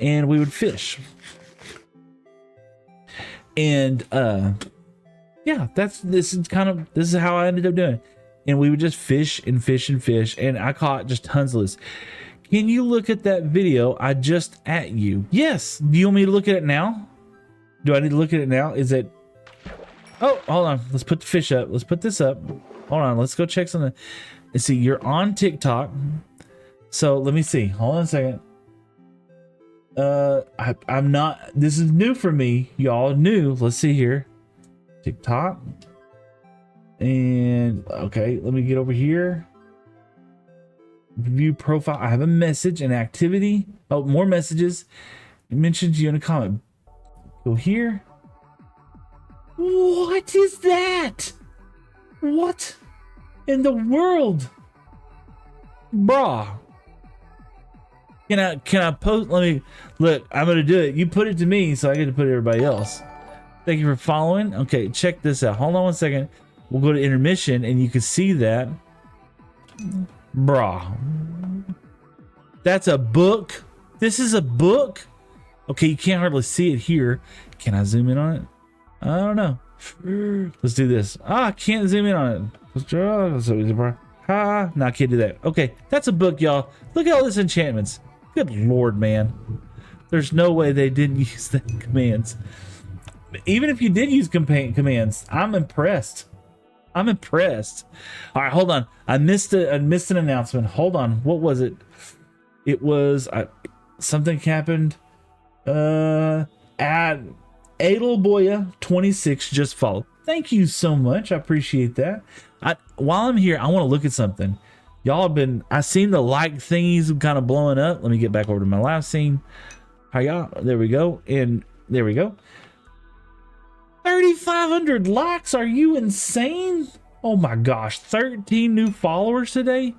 and we would fish. And, yeah, this is how I ended up doing it. And we would just fish and fish and fish. And I caught just tons of this. Can you look at that video I just at you? Yes. Do you want me to look at it now? Do I need to look at it now? Is it... Oh, hold on. Let's put the fish up. Let's put this up. Hold on. Let's go check something. Let's see. You're on TikTok. So let me see. Hold on a second. I'm not... This is new for me. Y'all new. Let's see here. TikTok. And okay, let me get over here. View profile. I have a message, an activity. Oh, more messages. It mentions you in a comment. Go here. What is that? What in the world? Brah. Can I post? Let me look. I'm gonna do it. You put it to me, so I get to put it to everybody else. Thank you for following. Okay, check this out. Hold on one second. We'll go to intermission, and you can see that. Brah. That's a book. This is a book. Okay, you can't hardly see it here. Can I zoom in on it? I don't know. Let's do this. I can't zoom in on it. Let's draw. So easy, bro. No, I can't do that. Okay, that's a book, y'all. Look at all this enchantments. Good lord, man. There's no way they didn't use the commands. Even if you did use commands, I'm impressed. I'm impressed. All right, hold on. I missed an announcement. Hold on. What was it? It was something happened. At Adelboya 26 just followed. Thank you so much. I appreciate that. While I'm here, I want to look at something. Y'all have been, I seen the like thingies kind of blowing up. Let me get back over to my live scene. How y'all? There we go. And there we go. 3,500 likes. Are you insane? Oh my gosh. 13 new followers today.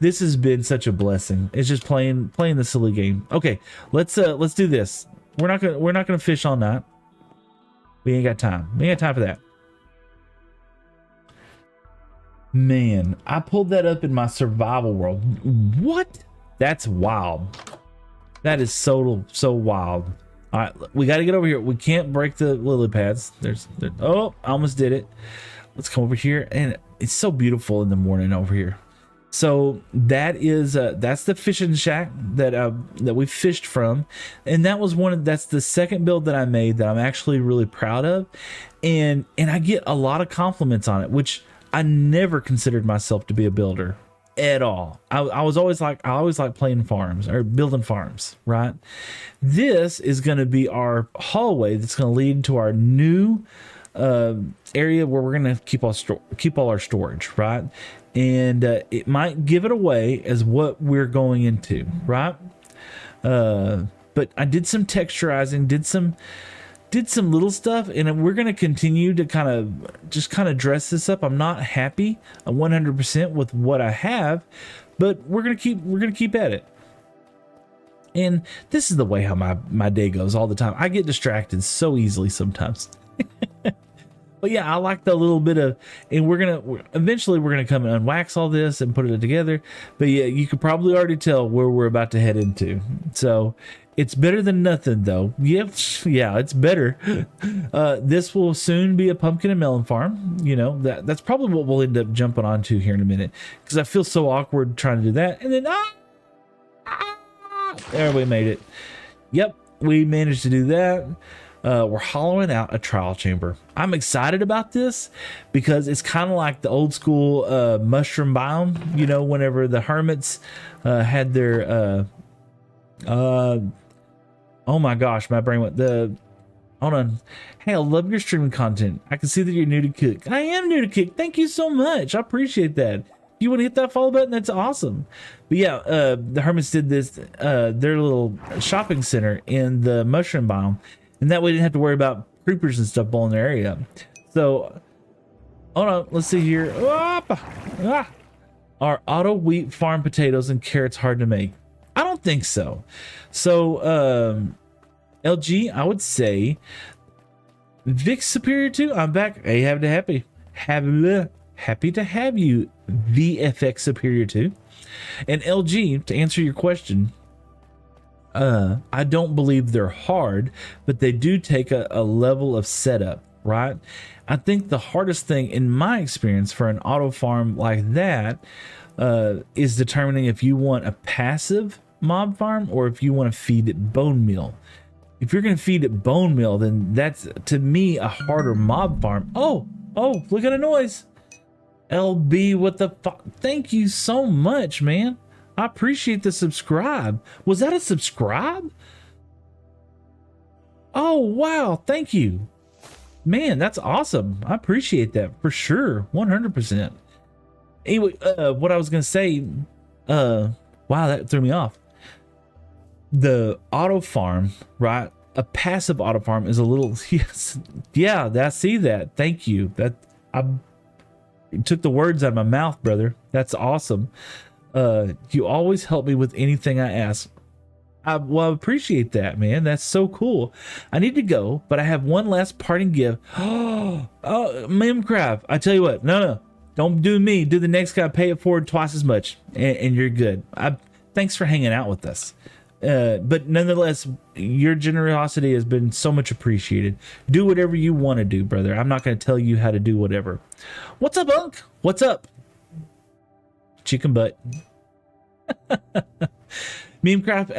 This has been such a blessing. It's just playing the silly game. Okay, let's do this. We're not gonna fish all night. We ain't got time. We ain't got time for that. Man, I pulled that up in my survival world. What? That's wild. That is so wild. All right, we got to get over here. We can't break the lily pads. Oh, I almost did it. Let's come over here, and it's so beautiful in the morning over here. So that is that's the fishing shack that we fished from, and that was that's the second build that I made that I'm actually really proud of, and I get a lot of compliments on it, which I never considered myself to be a builder at all. I always like playing farms or building farms, right? This is going to be our hallway that's going to lead to our new area where we're going to keep all our storage, right? And it might give it away as what we're going into, right? But I did some texturizing, did some little stuff, and we're going to continue to kind of dress this up. I'm not happy 100% with what I have, but we're going to keep at it. And this is the way how my day goes all the time. I get distracted so easily sometimes. But yeah, I like the little bit of, and eventually we're gonna come and unwax all this and put it together. But yeah, you could probably already tell where we're about to head into. So it's better than nothing, though. Yep, yeah, it's better. This will soon be a pumpkin and melon farm. You know, that's probably what we'll end up jumping onto here in a minute, because I feel so awkward trying to do that. And then there, we made it. Yep, we managed to do that. We're hollowing out a trial chamber. I'm excited about this because it's kind of like the old school mushroom biome. You know, whenever the hermits had their oh my gosh, my brain went hold on. Hey, I love your streaming content. I can see that you're new to Kick. I am new to Kick. Thank you so much. I appreciate that. You want to hit that follow button? That's awesome. But yeah, the hermits did this their little shopping center in the mushroom biome. And that way we didn't have to worry about creepers and stuff blowing their area up. So, hold on, let's see here. Are auto wheat farm potatoes and carrots hard to make? I don't think so. So, LG, I would say Vic Superior 2. I'm back. Hey, happy to have you, VFX Superior 2. And LG, to answer your question, I don't believe they're hard, but they do take a level of setup, right? I think the hardest thing in my experience for an auto farm like that is determining if you want a passive mob farm or if you want to feed it bone meal. If you're going to feed it bone meal, then that's, to me, a harder mob farm. Oh, look at the noise. LB, what the fuck? Thank you so much, man. I appreciate the subscribe. Was that a subscribe? Oh, wow. Thank you. Man, that's awesome. I appreciate that for sure. 100%. Anyway, what I was going to say, Wow, that threw me off. The auto farm, right? A passive auto farm is a little, yes, yeah, I see that. Thank you. That I took the words out of my mouth, brother. That's awesome. You always help me with anything I ask. I appreciate that, man. That's so cool. I need to go, but I have one last parting gift. Oh, Mimcraft. I tell you what, no, don't do me. Do the next guy. Pay it forward twice as much, and you're good. Thanks for hanging out with us. But nonetheless, your generosity has been so much appreciated. Do whatever you want to do, brother. I'm not going to tell you how to do whatever. What's up, Unk? What's up? Chicken butt. Memecraft,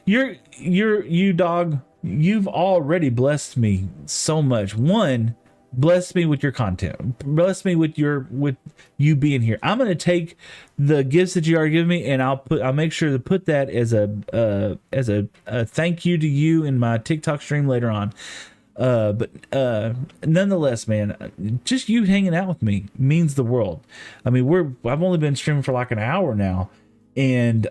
you dog, you've already blessed me so much. One, bless me with your content. Bless me with you being here. I'm gonna take the gifts that you are giving me, and I'll make sure to put that as a thank you to you in my TikTok stream later on. But nonetheless, man, just you hanging out with me means the world. I mean, I've only been streaming for like an hour now, and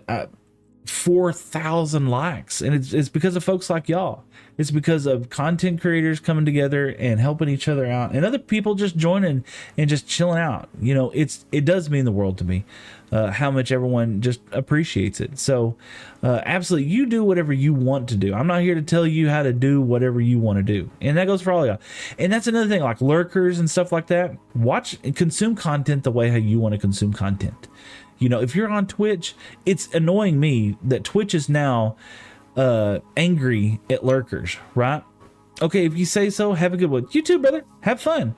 4,000 likes, and it's because of folks like y'all. It's because of content creators coming together and helping each other out, and other people just joining and just chilling out. You know, it does mean the world to me how much everyone just appreciates it. So absolutely, you do whatever you want to do. I'm not here to tell you how to do whatever you want to do, and that goes for all y'all. And that's another thing, like lurkers and stuff like that. Watch and consume content the way how you want to consume content. You know, if you're on Twitch, it's annoying me that Twitch is now angry at lurkers, right? Okay, if you say so, have a good one. You too, brother. Have fun.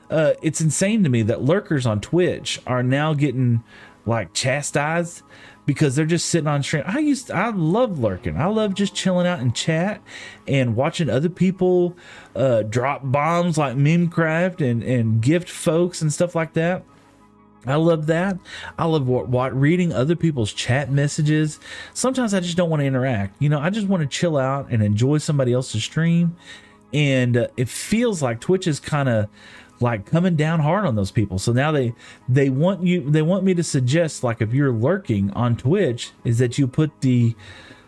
It's insane to me that lurkers on Twitch are now getting like chastised because they're just sitting on stream. I love lurking. I love just chilling out in chat and watching other people drop bombs like Memecraft and gift folks and stuff like that. I love that. I love what reading other people's chat messages. Sometimes I just don't want to interact. You know, I just want to chill out and enjoy somebody else's stream. And it feels like Twitch is kind of like coming down hard on those people. So now they want me to suggest, like, if you're lurking on Twitch, is that you put the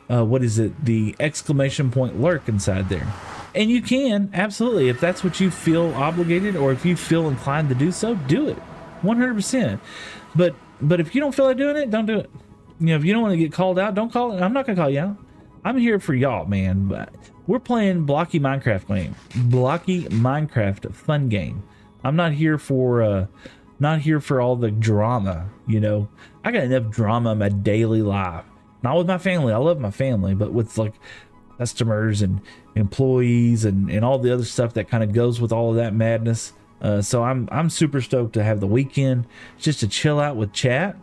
the exclamation point lurk inside there. And you can, absolutely, if that's what you feel obligated, or if you feel inclined to do so, do it. 100%. But if you don't feel like doing it, don't do it. You know, if you don't want to get called out, don't call it. I'm not gonna call you out. I'm here for y'all, man. But we're playing Blocky Minecraft fun game. I'm not here for all the drama. You know, I got enough drama in my daily life. Not with my family. I love my family, but with like customers and employees and all the other stuff that kind of goes with all of that madness. So I'm super stoked to have the weekend just to chill out with chat,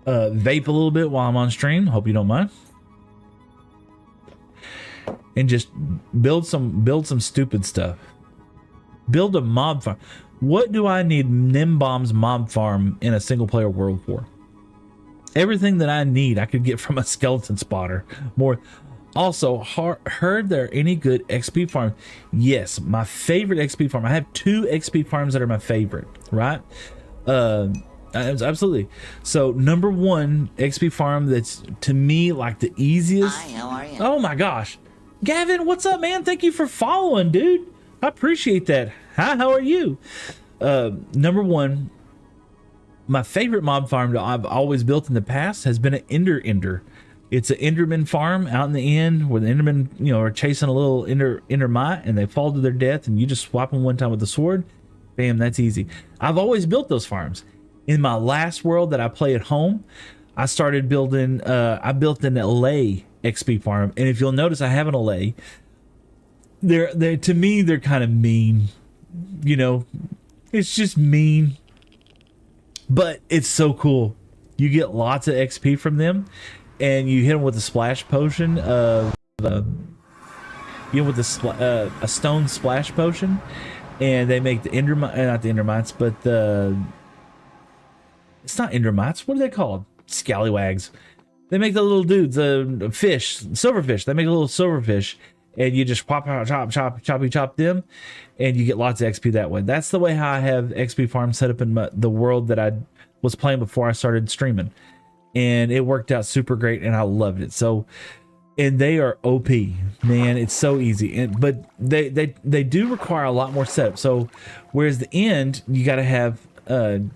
vape a little bit while I'm on stream. Hope you don't mind, and just build some stupid stuff. Build a mob farm. What do I need Nimbomb's mob farm in a single player world for? Everything that I need, I could get from a skeleton spotter. More. Also, heard there are any good XP farms? Yes, my favorite XP farm. I have 2 XP farms that are my favorite, right? Absolutely. So, number 1 XP farm that's, to me, like the easiest. Hi, how are you? Oh my gosh. Gavin, what's up, man? Thank you for following, dude. I appreciate that. Hi, how are you? Number 1, my favorite mob farm that I've always built in the past has been an Ender. It's an Enderman farm out in the end where the Endermen, you know, are chasing a little Endermite and they fall to their death, and you just swap them one time with the sword. Bam, that's easy. I've always built those farms. In my last world that I play at home, I started building, I built an LA XP farm. And if you'll notice, I have an LA. They're to me, they're kind of mean. You know, it's just mean. But it's so cool. You get lots of XP from them. And you hit them with a splash potion of, a stone splash potion, and they make the not the Endermites, but it's not Endermites. What are they called? Scallywags. They make the little dudes, fish, silverfish. They make a little silverfish, and you just chop them, and you get lots of XP that way. That's the way how I have XP farm set up in the world that I was playing before I started streaming, and it worked out super great, and I loved it. So, and they are OP, man. It's so easy, but they do require a lot more setup. So, whereas the end, you got to have, of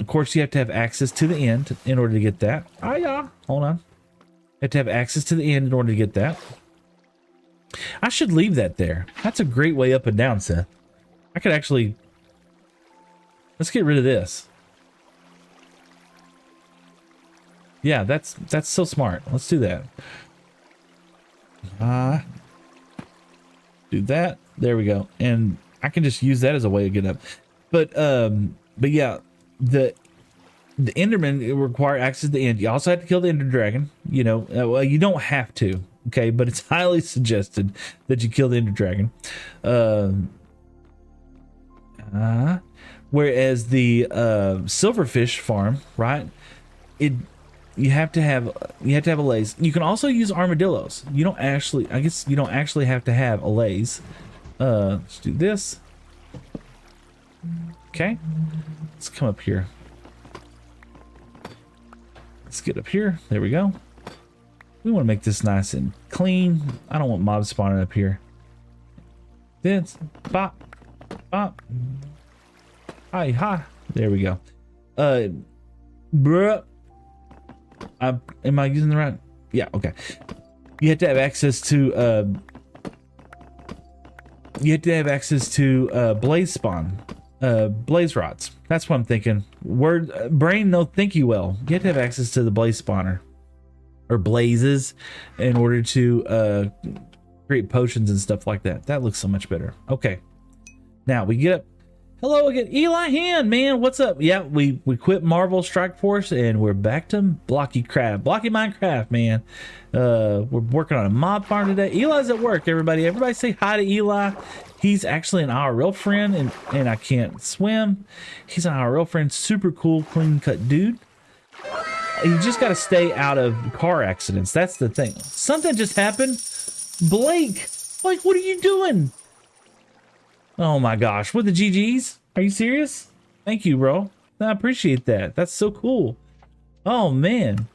course, you have to have access to the end in order to get that. Oh yeah, hold on. You have to have access to the end in order to get that. I should leave that there. That's a great way up and down, Seth. I could actually... Let's get rid of this. Yeah, that's so smart. Let's do that. Do that. There we go. And I can just use that as a way to get up. But yeah, the Enderman require access to the end. You also have to kill the Ender Dragon. You know, well, you don't have to. Okay, but it's highly suggested that you kill the Ender Dragon. Whereas the Silverfish farm, right? You have to have a laze. You can also use armadillos. You don't actually, I guess you don't actually have to have a laze. Let's do this. Okay, let's come up here. Let's get up here. There we go. We want to make this nice and clean. I don't want mobs spawning up here. This, bop, bop. Hi, hi. There we go. Bruh. Am I using the right? Yeah, okay. You have to have access to, blaze spawn. Blaze rods. That's what I'm thinking. Brain, no, thank you well. You have to have access to the blaze spawner. Or blazes in order to create potions and stuff like that. That looks so much better. Okay, now we get up. Hello again, Eli Hand, man. What's up? Yeah, we quit Marvel Strike Force and we're back to Blocky Minecraft, man. We're working on a mob farm today. Eli's at work, everybody. Everybody say hi to Eli. He's actually an IRL friend, and I can't swim. He's an IRL friend, super cool, clean cut dude. You just got to stay out of car accidents. That's the thing. Something just happened. Blake, what are you doing? Oh my gosh, with the GGs? Are you serious? Thank you, bro. I appreciate that. That's so cool. Oh man.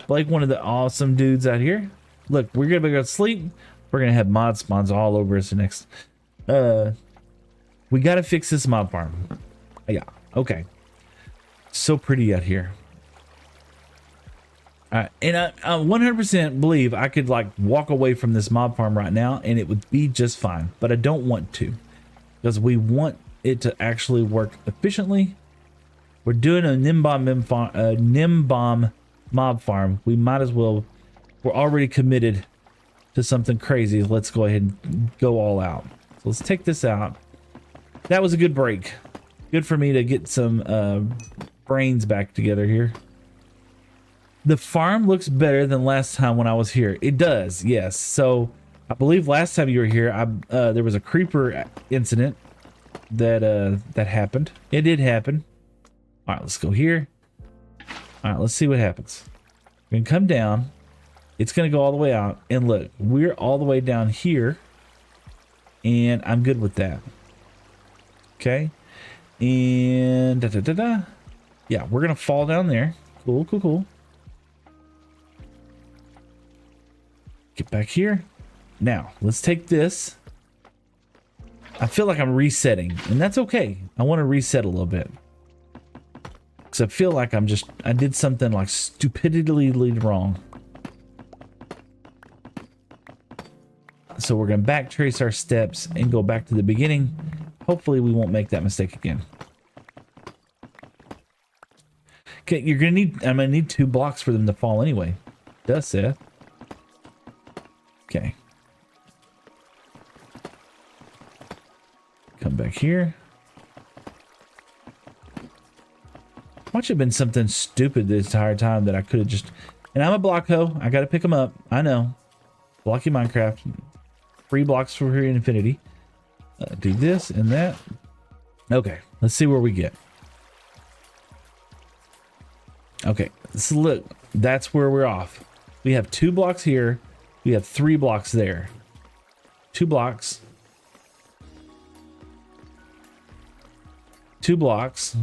Blake, one of the awesome dudes out here. Look, we're gonna go to sleep. We're gonna have mod spawns all over us next. We gotta fix this mob farm. Yeah, okay. So pretty out here. And I 100% believe I could like walk away from this mob farm right now and it would be just fine, but I don't want to because we want it to actually work efficiently. We're doing a Nimbomb mob farm. We might as well, we're already committed to something crazy. Let's go ahead and go all out. So let's take this out. That was a good break. Good for me to get some brains back together here. The farm looks better than last time when I was here. It does, yes. So I believe last time you were here, there was a creeper incident that that happened. It did happen. All right, let's go here. All right, let's see what happens. We're gonna come down. It's gonna go all the way out, and look, we're all the way down here, and I'm good with that. Okay, and yeah, we're gonna fall down there. Cool, cool, cool. Get back here. Now, let's take this. I feel like I'm resetting, and that's okay. I want to reset a little bit. Because I feel like I did something like stupidly wrong. So we're going to backtrace our steps and go back to the beginning. Hopefully we won't make that mistake again. Okay, I'm going to need 2 blocks for them to fall anyway. Duh, Seth. Okay. Come back here. Might have been something stupid this entire time that I could have just... And I'm a block hoe. I got to pick them up. I know. Blocky Minecraft. Free blocks for infinity. Do this and that. Okay. Let's see where we get. Okay. So look. That's where we're off. We have 2 blocks here. We have 3 blocks there. 2 blocks. 2 blocks.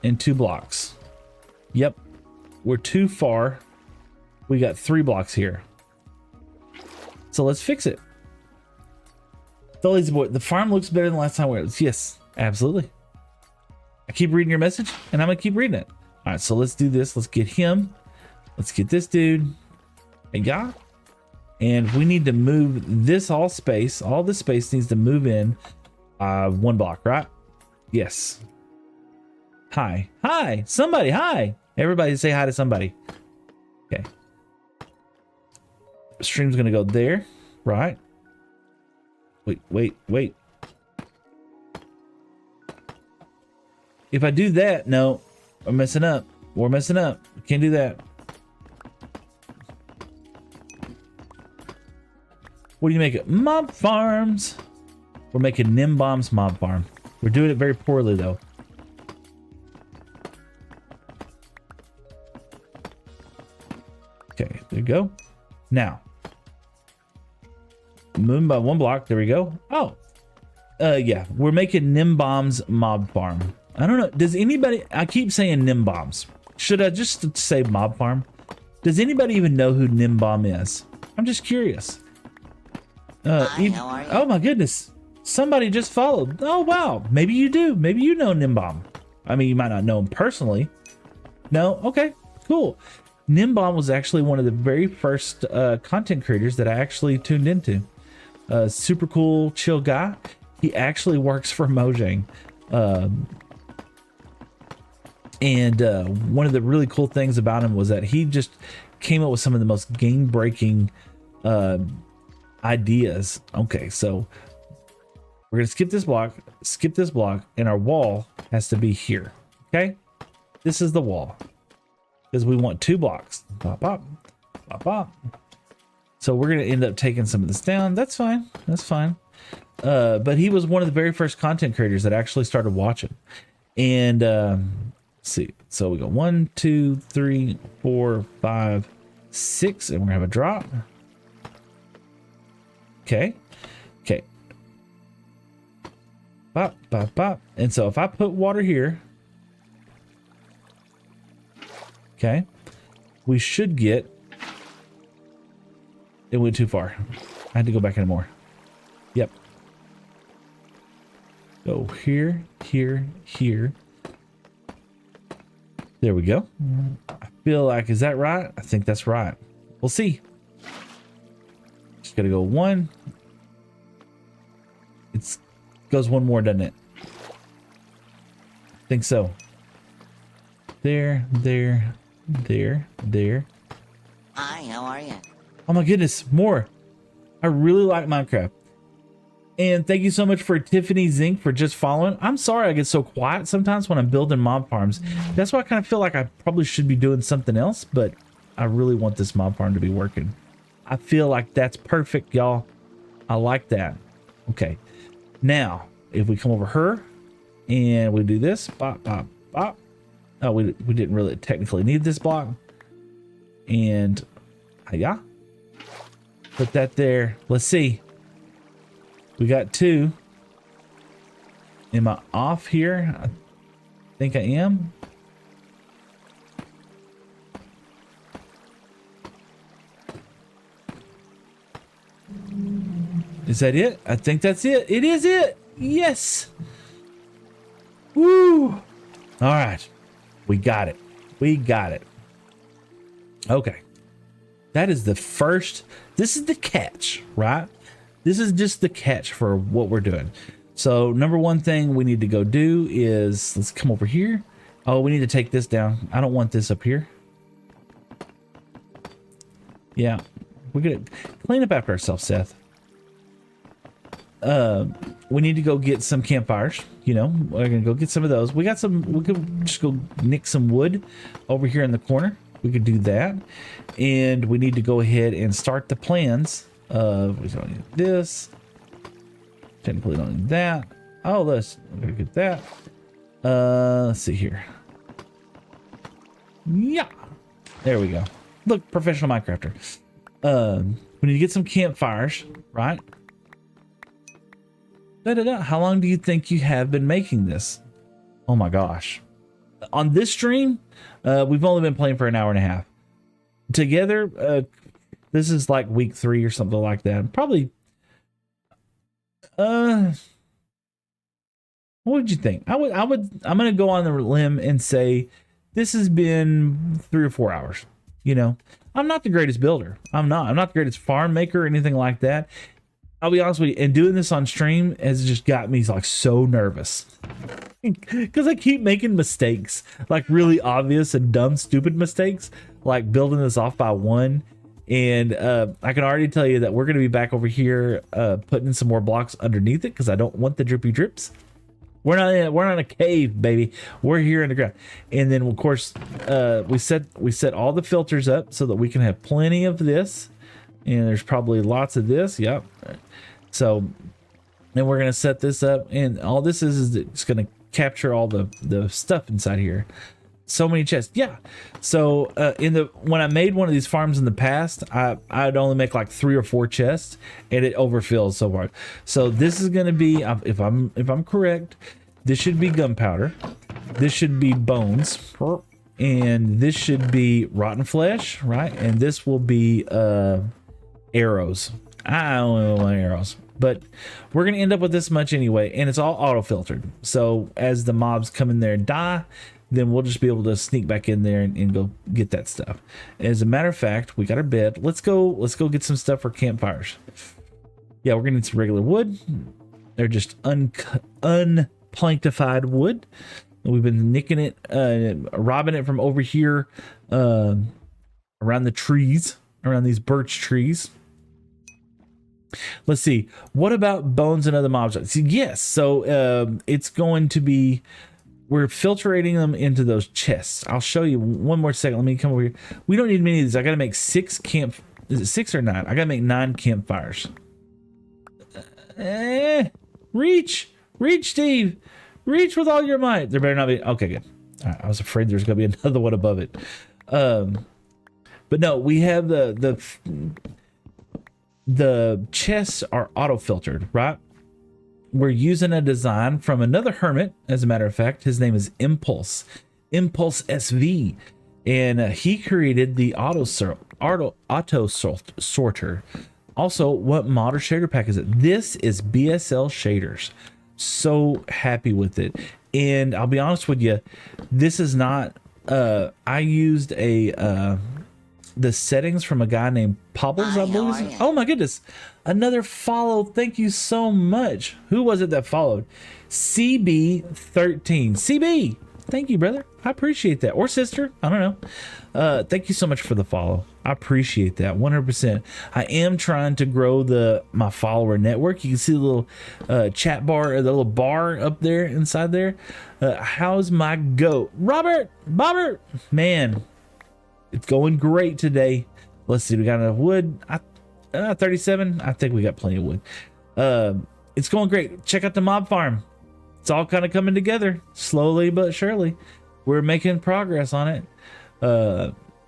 and 2 blocks. Yep. We're too far. We got 3 blocks here. So let's fix it. The lazy boy, the farm looks better than last time we were. Yes, absolutely. I keep reading your message and I'm gonna keep reading it. All right, so let's do this. Let's get him. Let's get this dude. Hey, yeah. And we need to move this all space. All this space needs to move in 1 block, right? Yes. Hi. Hi. Somebody. Hi. Everybody say hi to somebody. Okay. Stream's going to go there, right? Wait. If I do that, no, I'm messing up. We're messing up. Can't do that. What do you make it? Mob farms. We're making Nimbomb's mob farm. We're doing it very poorly though. Okay, there you go. Now, moving by 1 block. There we go. Oh, yeah, we're making Nimbomb's mob farm. I don't know. Does anybody? I keep saying Nimbomb's. Should I just say mob farm? Does anybody even know who Nimbomb is? I'm just curious. Hi, how are you? Oh my goodness. Somebody just followed. Oh wow. Maybe you do. Maybe you know Nimbomb. I mean, you might not know him personally. No? Okay, cool. Nimbomb was actually one of the very first content creators that I actually tuned into. Super cool, chill guy. He actually works for Mojang. And one of the really cool things about him was that he just came up with some of the most game-breaking ideas. Okay, so we're gonna skip this block, and our wall has to be here. Okay, this is the wall because we want 2 blocks. Pop, pop, pop, pop. So we're gonna end up taking some of this down. That's fine. That's fine. But he was one of the very first content creators that actually started watching. And let's see. So we go 1, 2, 3, 4, 5, 6, and we're gonna have a drop. Okay. Okay. Pop, pop, pop. And so if I put water here, okay, we should get, it went too far. I had to go back anymore. Yep. Go here, here, here. There we go. I feel like, is that right? I think that's right. We'll see. Just gotta go 1. It's goes 1 more, doesn't it? I think so. There, there, there, there. Hi, how are you? Oh my goodness, more. I really like Minecraft. And thank you so much for Tiffany Zink for just following. I'm sorry I get so quiet sometimes when I'm building mob farms. That's why I kind of feel like I probably should be doing something else, but I really want this mob farm to be working. I feel like that's perfect, y'all. I like that. Okay. Now, if we come over her and we do this, bop, bop, bop. Oh, we didn't really technically need this block. And yeah, put that there. Let's see. We got 2. Am I off here? I think I am. Is that it? I think that's it. It is it. Yes. Woo. All right. We got it. We got it. Okay. That is the first. This is the catch, right? This is just the catch for what we're doing. So number 1 thing we need to go do is, let's come over here. Oh, we need to take this down. I don't want this up here. Yeah. We're going to clean up after ourselves, Seth. We need to go get some campfires. You know, we're gonna go get some of those. We got some. We could just go nick some wood over here in the corner. We could do that, and we need to go ahead and start the plans. We don't need this. Technically, don't need that. Oh, we're gonna get that. Let's see here. Yeah, there we go. Look, professional Minecrafter. We need to get some campfires, right? How long do you think you have been making this? Oh my gosh. on this stream, we've only been playing for an hour and a half together. This is like week 3 or something like that. Probably. What would you think? I'm gonna go on the limb and say this has been 3 or 4 hours. You know, I'm not the greatest builder. I'm not the greatest farm maker or anything like that. I'll be honest with you, and doing this on stream has just got me like so nervous because I keep making mistakes, like really obvious and dumb, stupid mistakes, like building this off by 1. And I can already tell you that we're going to be back over here putting some more blocks underneath it because I don't want the drippy drips. We're not in a cave, baby. We're here in the ground. And then of course we set all the filters up so that we can have plenty of this. And there's probably lots of this. Yep. So then we're going to set this up, and all this is it's going to capture all the stuff inside here. So many chests. Yeah. So when I made one of these farms in the past, I'd only make like 3 or 4 chests, and it overfills so hard. So this is going to be, if I'm correct, this should be gunpowder, this should be bones, and this should be rotten flesh, right? And this will be arrows. I only want arrows, but we're going to end up with this much anyway, and it's all auto filtered. So as the mobs come in there and die, then we'll just be able to sneak back in there and go get that stuff. As a matter of fact, we got our bed. Let's go get some stuff for campfires. Yeah, we're gonna need some regular wood. They're just unplanktified wood. We've been nicking it, robbing it from over here, around the trees, around these birch trees. Let's see. What about bones and other mobs? See, yes. So it's going to be. We're filtering them into those chests. I'll show you one more second. Let me come over here. We don't need many of these. I got to make 6 camp. Is it 6 or 9? I got to make 9 campfires. Reach, Steve. Reach with all your might. There better not be. Okay, good. All right, I was afraid there's going to be another one above it. But no, we have the chests are auto filtered, right? We're using a design from another hermit, as a matter of fact. His name is Impulse SV, and he created the auto sorter. Also, what mod or shader pack is it? This is BSL shaders. So happy with it, and I'll be honest with you, this is not. I used the settings from a guy named Pobbles, I believe. Oh my goodness. Another follow. Thank you so much. Who was it that followed? CB13. CB. Thank you, brother. I appreciate that. Or sister. I don't know. Thank you so much for the follow. I appreciate that 100%. I am trying to grow my follower network. You can see the little chat bar, or the little bar up there inside there. How's my goat? Bobbert, man. It's going great today. Let's see. We got enough wood. 37. I think we got plenty of wood. It's going great. Check out the mob farm. It's all kind of coming together slowly but surely. We're making progress on it.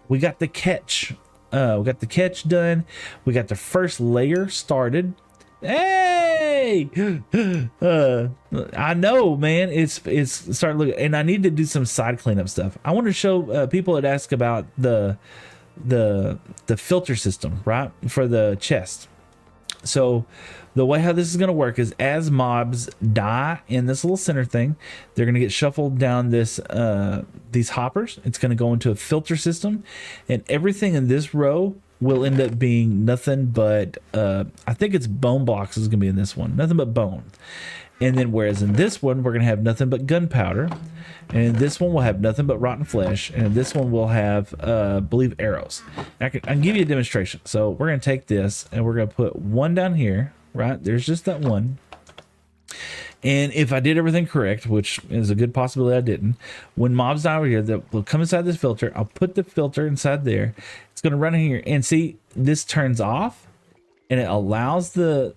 We got the catch. We got the catch done. We got the first layer started. Hey! I know, man. It's starting to look, and I need to do some side cleanup stuff. I want to show people that ask about the filter system, right, for the chest. So the way how this is going to work is, as mobs die in this little center thing, they're going to get shuffled down these hoppers. It's going to go into a filter system, and everything in this row will end up being nothing but I think it's bone blocks is going to be in this one, nothing but bone. And then whereas in this one we're going to have nothing but gunpowder, and in this one we'll have nothing but rotten flesh, and in this one we'll have I believe arrows. I can give you a demonstration. So we're going to take this and we're going to put one down here, right? There's just that one. And if I did everything correct, which is a good possibility I didn't, when mobs die over here, they'll come inside this filter. I'll put the filter inside there. It's going to run in here, and see, this turns off, and it allows the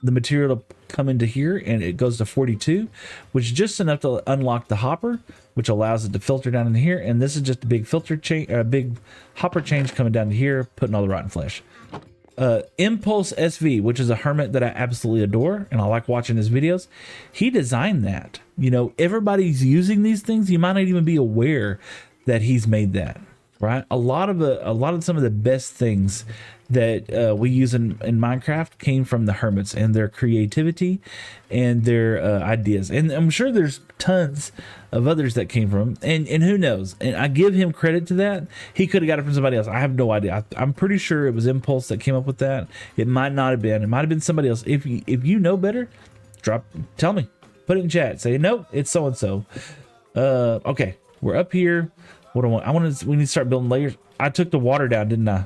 material to come into here, and it goes to 42, which is just enough to unlock the hopper, which allows it to filter down in here. And this is just a big filter change, a big hopper change coming down to here, putting all the rotten flesh. Impulse SV, which is a hermit that I absolutely adore and I like watching his videos. He designed that. You know, everybody's using these things. You might not even be aware that he's made that, right? A lot of some of the best things that we use in Minecraft came from the hermits and their creativity and their ideas. And I'm sure there's tons of others that came from him. And who knows? And I give him credit to that. He could have got it from somebody else. I have no idea. I'm pretty sure it was Impulse that came up with that. It might not have been. It might have been somebody else. If you know better, tell me. Put it in chat. Say, nope, it's so and so. Okay, we're up here. What do I want? We need to start building layers. I took the water down, didn't I?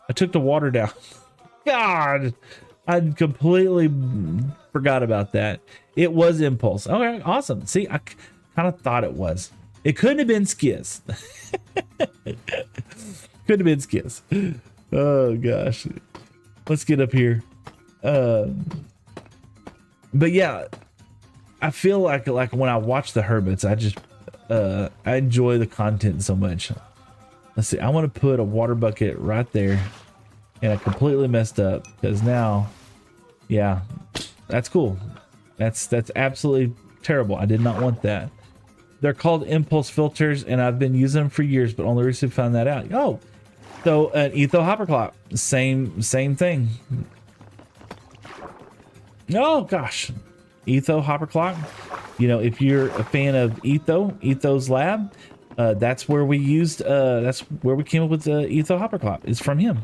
I took the water down. God, I completely forgot about that. It was Impulse. Okay, awesome. See, I kind of thought it was. It couldn't have been Skiz. Could have been Skiz. Oh gosh. Let's get up here. But yeah, I feel like when I watch the hermits, I just I enjoy the content so much. Let's see. I want to put a water bucket right there, and I completely messed up because now, yeah, that's cool. That's absolutely terrible. I did not want that. They're called impulse filters, and I've been using them for years, but only recently found that out. Oh, so an etho hopper clock, same thing. Oh gosh, etho hopper clock. You know, if you're a fan of Etho's Lab, that's where we used. That's where we came up with the etho hopper clock. It's from him,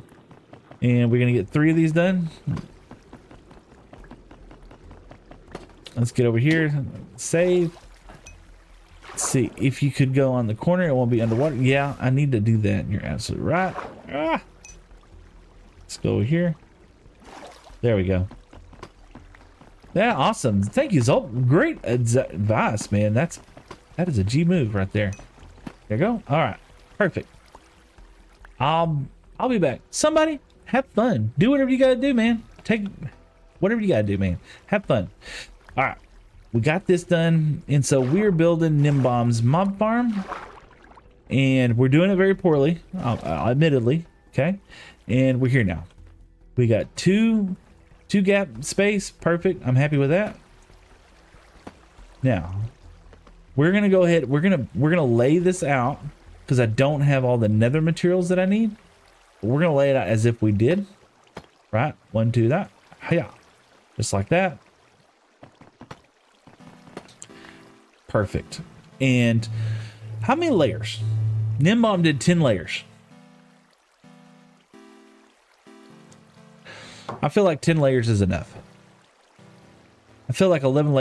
and we're gonna get 3 of these done. Let's get over here. Save. Let's see if you could go on the corner. It won't be underwater. Yeah, I need to do that. You're absolutely right. Ah. Let's go over here. There we go. Yeah, awesome. Thank you, Zolt. Great advice, man. That is a G move right there. There you go. All right, perfect. I'll be back. Somebody have fun. Do whatever you gotta do, man. Take whatever you gotta do, man. Have fun. All right, we got this done, and so we're building Nimbomb's mob farm, and we're doing it very poorly, admittedly. Okay, and we're here now. We got two gap space. Perfect. I'm happy with that. Now we're gonna go ahead. We're gonna lay this out because I don't have all the nether materials that I need. We're gonna lay it out as if we did. Right. 1, 2, that. Yeah. Just like that. Perfect. And how many layers? Nimbomb did 10 layers. I feel like 10 layers is enough. I feel like 11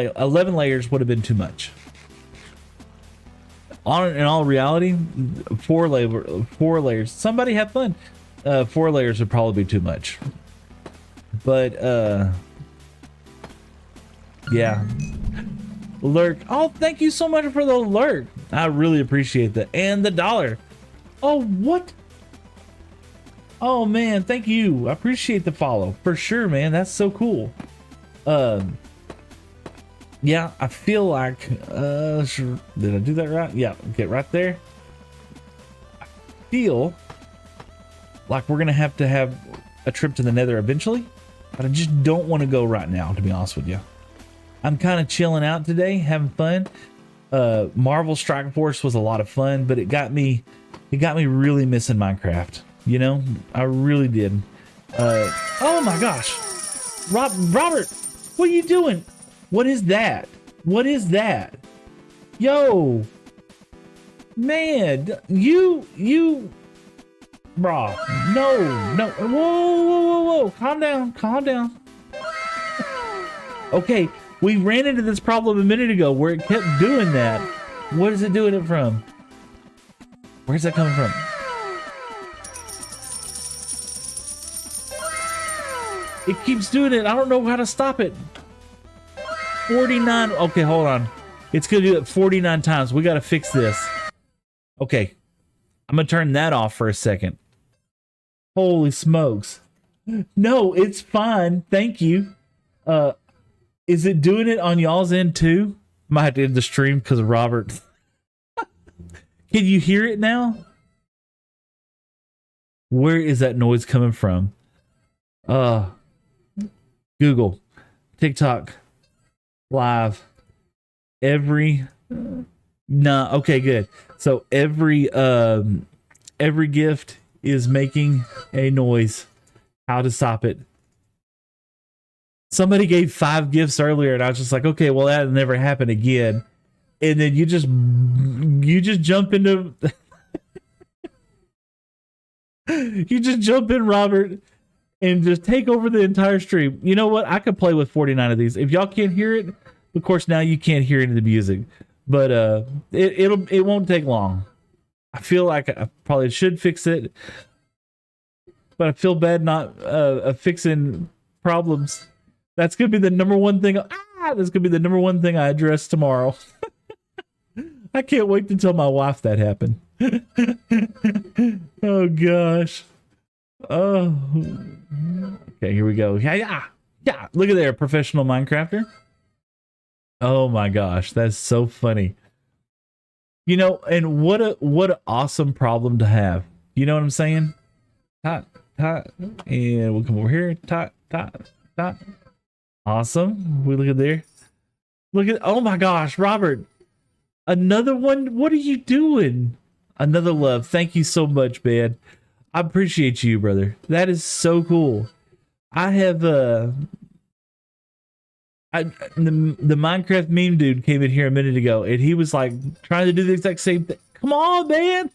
layers would have been too much. In all reality, 4 layers. Somebody have fun. 4 layers would probably be too much. But yeah. Lurk. Oh, thank you so much for the lurk. I really appreciate that. And the $1. Oh, what? Oh man, thank you. I appreciate the follow for sure, man. That's so cool. Yeah, I feel like sure. Did I do that right? Yeah, get right there. I feel like we're gonna have to have a trip to the nether eventually, but I just don't want to go right now, to be honest with you. I'm kind of chilling out today, having fun. Marvel Strike Force was a lot of fun, but it got me really missing Minecraft. You know, I really did. Oh my gosh, Robert, what are you doing? What is that? What is that? Yo, man, you, bro, no, whoa, calm down. Okay, we ran into this problem a minute ago where it kept doing that. What is it doing it from? Where's that coming from? It keeps doing it. I don't know how to stop it. 49. Okay, hold on. It's going to do it 49 times. We got to fix this. Okay. I'm going to turn that off for a second. Holy smokes. No, it's fine. Thank you. Is it doing it on y'all's end too? Might have to end the stream because of Robert. Can you hear it now? Where is that noise coming from? Uh, Google, TikTok, live, every, nah, okay, good. So every gift is making a noise. How to stop it? Somebody gave 5 gifts earlier, and I was just like, okay, well, that'll never happen again. And then you just jump into, you just jump in, Robert, and just take over the entire stream. You know what? I could play with 49 of these. If y'all can't hear it, of course, now you can't hear any of the music, but it won't take long. I feel like I probably should fix it, but I feel bad not fixing problems. That's gonna be the number one thing. That's gonna be the number one thing I address tomorrow. I can't wait to tell my wife that happened. Oh gosh. Oh. Okay, here we go. Yeah. Look at there, professional Minecrafter. Oh my gosh, that's so funny. You know, and what an awesome problem to have. You know what I'm saying? Tot, and we'll come over here. Tot. Awesome. We look at there. Look at, oh my gosh, Robert. Another one? What are you doing? Another love. Thank you so much, man. I appreciate you, brother. That is so cool. I have the Minecraft meme dude came in here a minute ago, and he was like trying to do the exact same thing. Come on, man.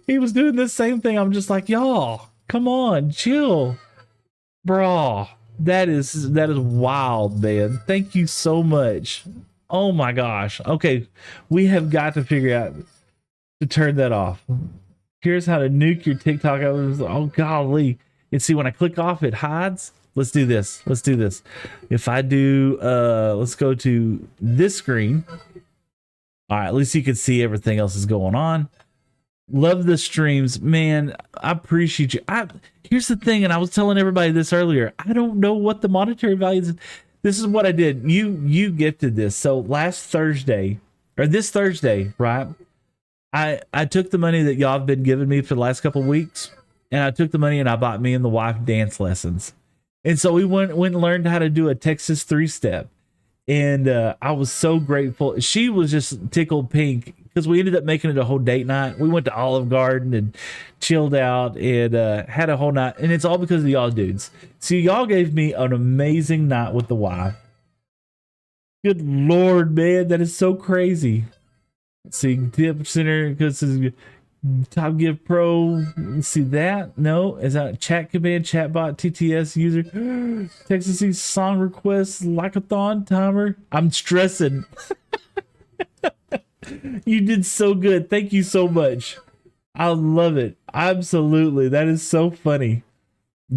He was doing the same thing. I'm just like, y'all, come on, chill, bro. That is wild, man. Thank you so much. Oh my gosh. Okay, we have got to figure out to turn that off. Here's how to nuke your TikTok. Oh golly. And see, when I click off, it hides. Let's do this. If I do, let's go to this screen. All right, at least you can see everything else is going on. Love the streams, man. I appreciate you. Here's the thing, and I was telling everybody this earlier. I don't know what the monetary value is. This is what I did. You gifted this. So this Thursday, right? I took the money that y'all have been giving me for the last couple of weeks, and I took the money and I bought me and the wife dance lessons. And so we went and learned how to do a Texas 3-step. And I was so grateful. She was just tickled pink because we ended up making it a whole date night. We went to Olive Garden and chilled out and had a whole night. And it's all because of y'all dudes. So y'all gave me an amazing night with the wife. Good Lord, man. That is so crazy. Let's see, Tip Center, because Top Gift Pro. Let's see that. No, is that chat command, chatbot, TTS user, Texas song requests, like-a-thon timer. I'm stressing. You did so good. Thank you so much. I love it. Absolutely. That is so funny.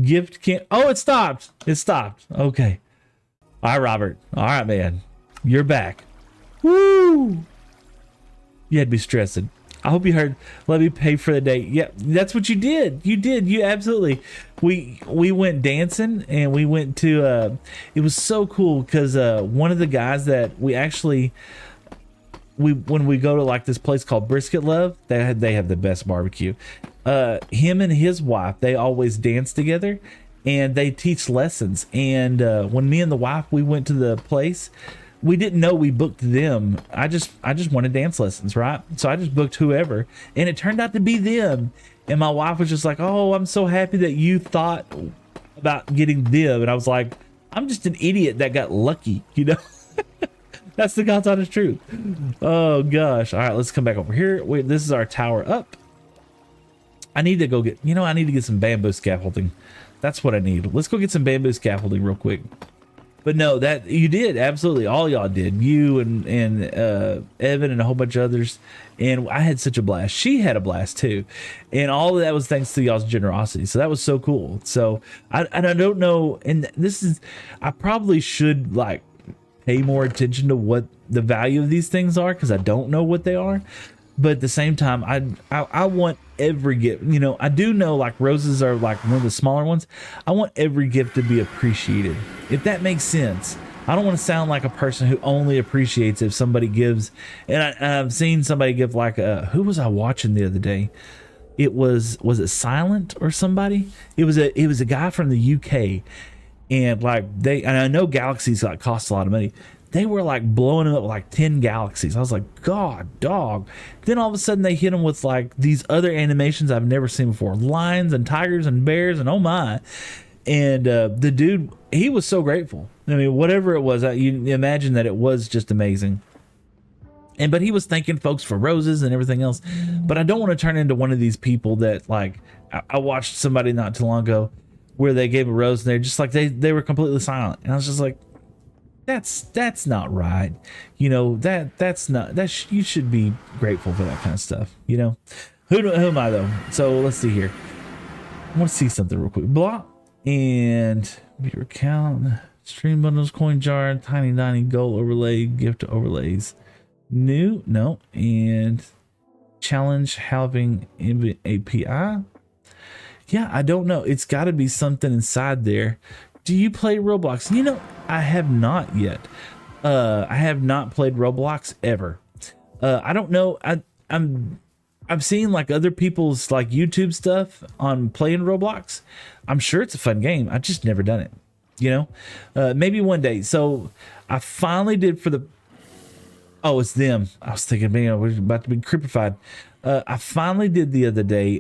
Gift can't. Oh, it stopped. Okay. All right, Robert. All right, man. You're back. Woo! You had me stressing. I hope you heard, let me pay for the date. Yeah, that's what you did. You absolutely. We went dancing and we went to, it was so cool because one of the guys that we actually, when we go to like this place called Brisket Love, they have the best barbecue. Him and his wife, they always dance together and they teach lessons. And when me and the wife, we went to the place, we didn't know we booked them. I just wanted dance lessons, right? So I just booked whoever, and it turned out to be them. And my wife was just like, "Oh, I'm so happy that you thought about getting them." And I was like, "I'm just an idiot that got lucky," you know. That's the God's honest truth. Oh gosh! All right, let's come back over here. Wait, this is our tower up. I need to go get. I need to get some bamboo scaffolding. That's what I need. Let's go get some bamboo scaffolding real quick. But no, that you did absolutely. All y'all did. You and Evan and a whole bunch of others, and I had such a blast. She had a blast too, and all of that was thanks to y'all's generosity. So that was so cool. So I don't know, and this is, I probably should like pay more attention to what the value of these things are because I don't know what they are. But at the same time, I want every gift. I do know like roses are like one of the smaller ones. I want every gift to be appreciated, if that makes sense. I don't want to sound like a person who only appreciates if somebody gives. And I've seen somebody give like who was I watching the other day? It was it Silent or somebody? It was a guy from the UK, and like and I know galaxies like cost a lot of money. They were like blowing them up with like 10 galaxies. I was like, God, dog. Then all of a sudden they hit them with like these other animations I've never seen before. Lions and tigers and bears and oh my. And the dude, he was so grateful. I mean, whatever it was, you imagine that it was just amazing. But he was thanking folks for roses and everything else. But I don't want to turn into one of these people that like, I watched somebody not too long ago where they gave a rose and they're just like, they were completely silent. And I was just like, that's not right. You know, that's not, you should be grateful for that kind of stuff. You know, who am I though? So let's see here. I want to see something real quick. Blah. And your account, stream bundles, coin jar, tiny gold overlay, gift overlays. New, no, and challenge having API. Yeah, I don't know. It's got to be something inside there. Do you play Roblox? You know, I have not yet. I have not played Roblox ever. I don't know. I've seen like other people's like YouTube stuff on playing Roblox. I'm sure it's a fun game. I've just never done it. You know, maybe one day. So I finally did for the. Oh, it's them. I was thinking, man, we're about to be creepified. I finally did the other day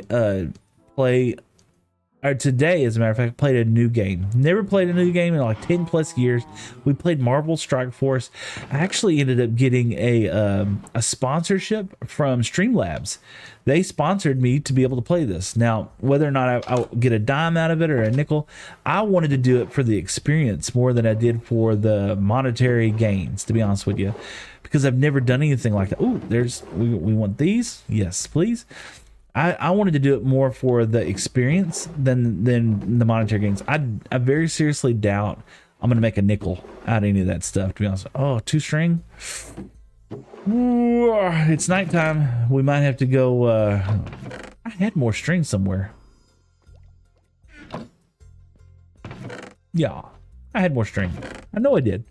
today, as a matter of fact, played a new game. Never played a new game in like 10 plus years. We played Marvel Strike Force. I actually ended up getting a sponsorship from Streamlabs. They sponsored me to be able to play this. Now, whether or not I'll get a dime out of it or a nickel, I wanted to do it for the experience more than I did for the monetary gains, to be honest with you, because I've never done anything like that. Ooh, we want these. Yes, please. I wanted to do it more for the experience than the monetary gains. I very seriously doubt I'm going to make a nickel out of any of that stuff, to be honest. Oh, 2-string. Ooh, it's nighttime. We might have to go. I had more string somewhere. Yeah, I had more string. I know I did.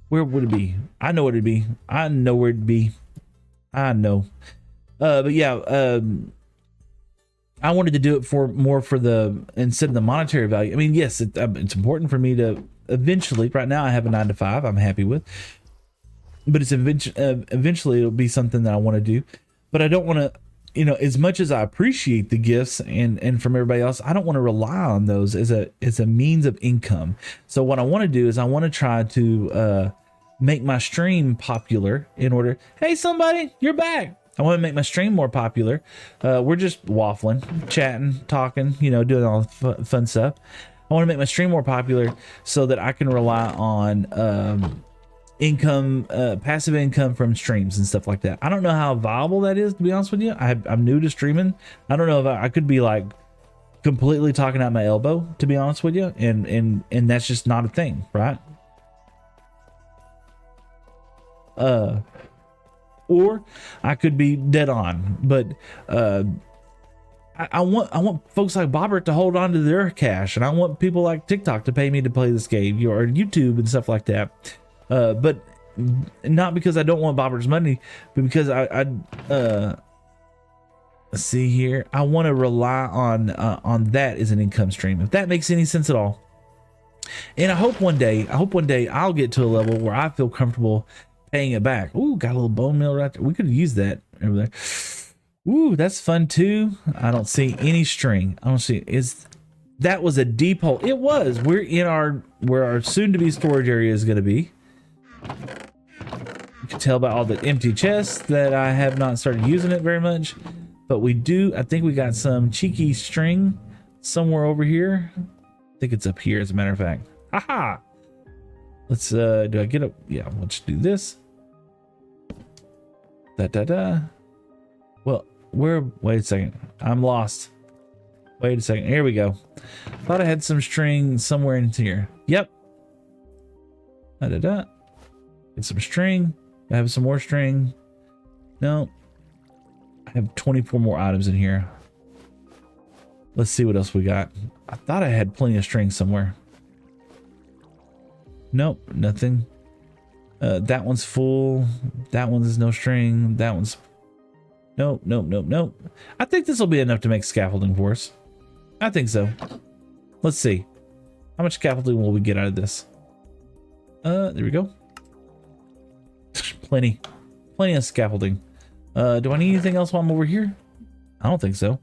Where would it be? I know what it'd be. I know where it'd be. I know. But yeah, I wanted to do it more for the, instead of the monetary value. I mean, yes, it's important for me to eventually, right now I have a 9 to 5 I'm happy with, but it's eventually it'll be something that I want to do. But I don't want to, you know, as much as I appreciate the gifts and from everybody else, I don't want to rely on those as a means of income. So what I want to do is I want to try to make my stream popular in order. Hey, somebody, you're back. I want to make my stream more popular. We're just waffling, chatting, talking, you know, doing all the fun stuff. I want to make my stream more popular so that I can rely on income, passive income from streams and stuff like that. I don't know how viable that is, to be honest with you. I'm new to streaming. I don't know if I could be like completely talking out my elbow, to be honest with you, and that's just not a thing, right? Or I could be dead on, but I want folks like Bobbert to hold on to their cash, and I want people like TikTok to pay me to play this game, or YouTube and stuff like that. But not because I don't want Bobbert's money, but because let's see here, I want to rely on that as an income stream, if that makes any sense at all. And I hope one day I'll get to a level where I feel comfortable paying it back. Ooh, got a little bone meal right there. We could use that over there. Ooh, that's fun too. I don't see any string. I don't see. That was a deep hole? It was. We're in where our soon-to-be storage area is going to be. You can tell by all the empty chests that I have not started using it very much, but we do. I think we got some cheeky string somewhere over here. I think it's up here, as a matter of fact. Haha. Let's do I get up? Yeah, let's do this. Well, wait a second. I'm lost. Wait a second. Here we go. Thought I had some string somewhere in here. Yep. Get some string. I have some more string. No. I have 24 more items in here. Let's see what else we got. I thought I had plenty of string somewhere. Nope, nothing. That one's full. That one is no string. That one's No, no, no, no. I think this will be enough to make scaffolding for us. I think so. Let's see. How much scaffolding will we get out of this? There we go. Plenty of scaffolding. Do I need anything else while I'm over here? I don't think so.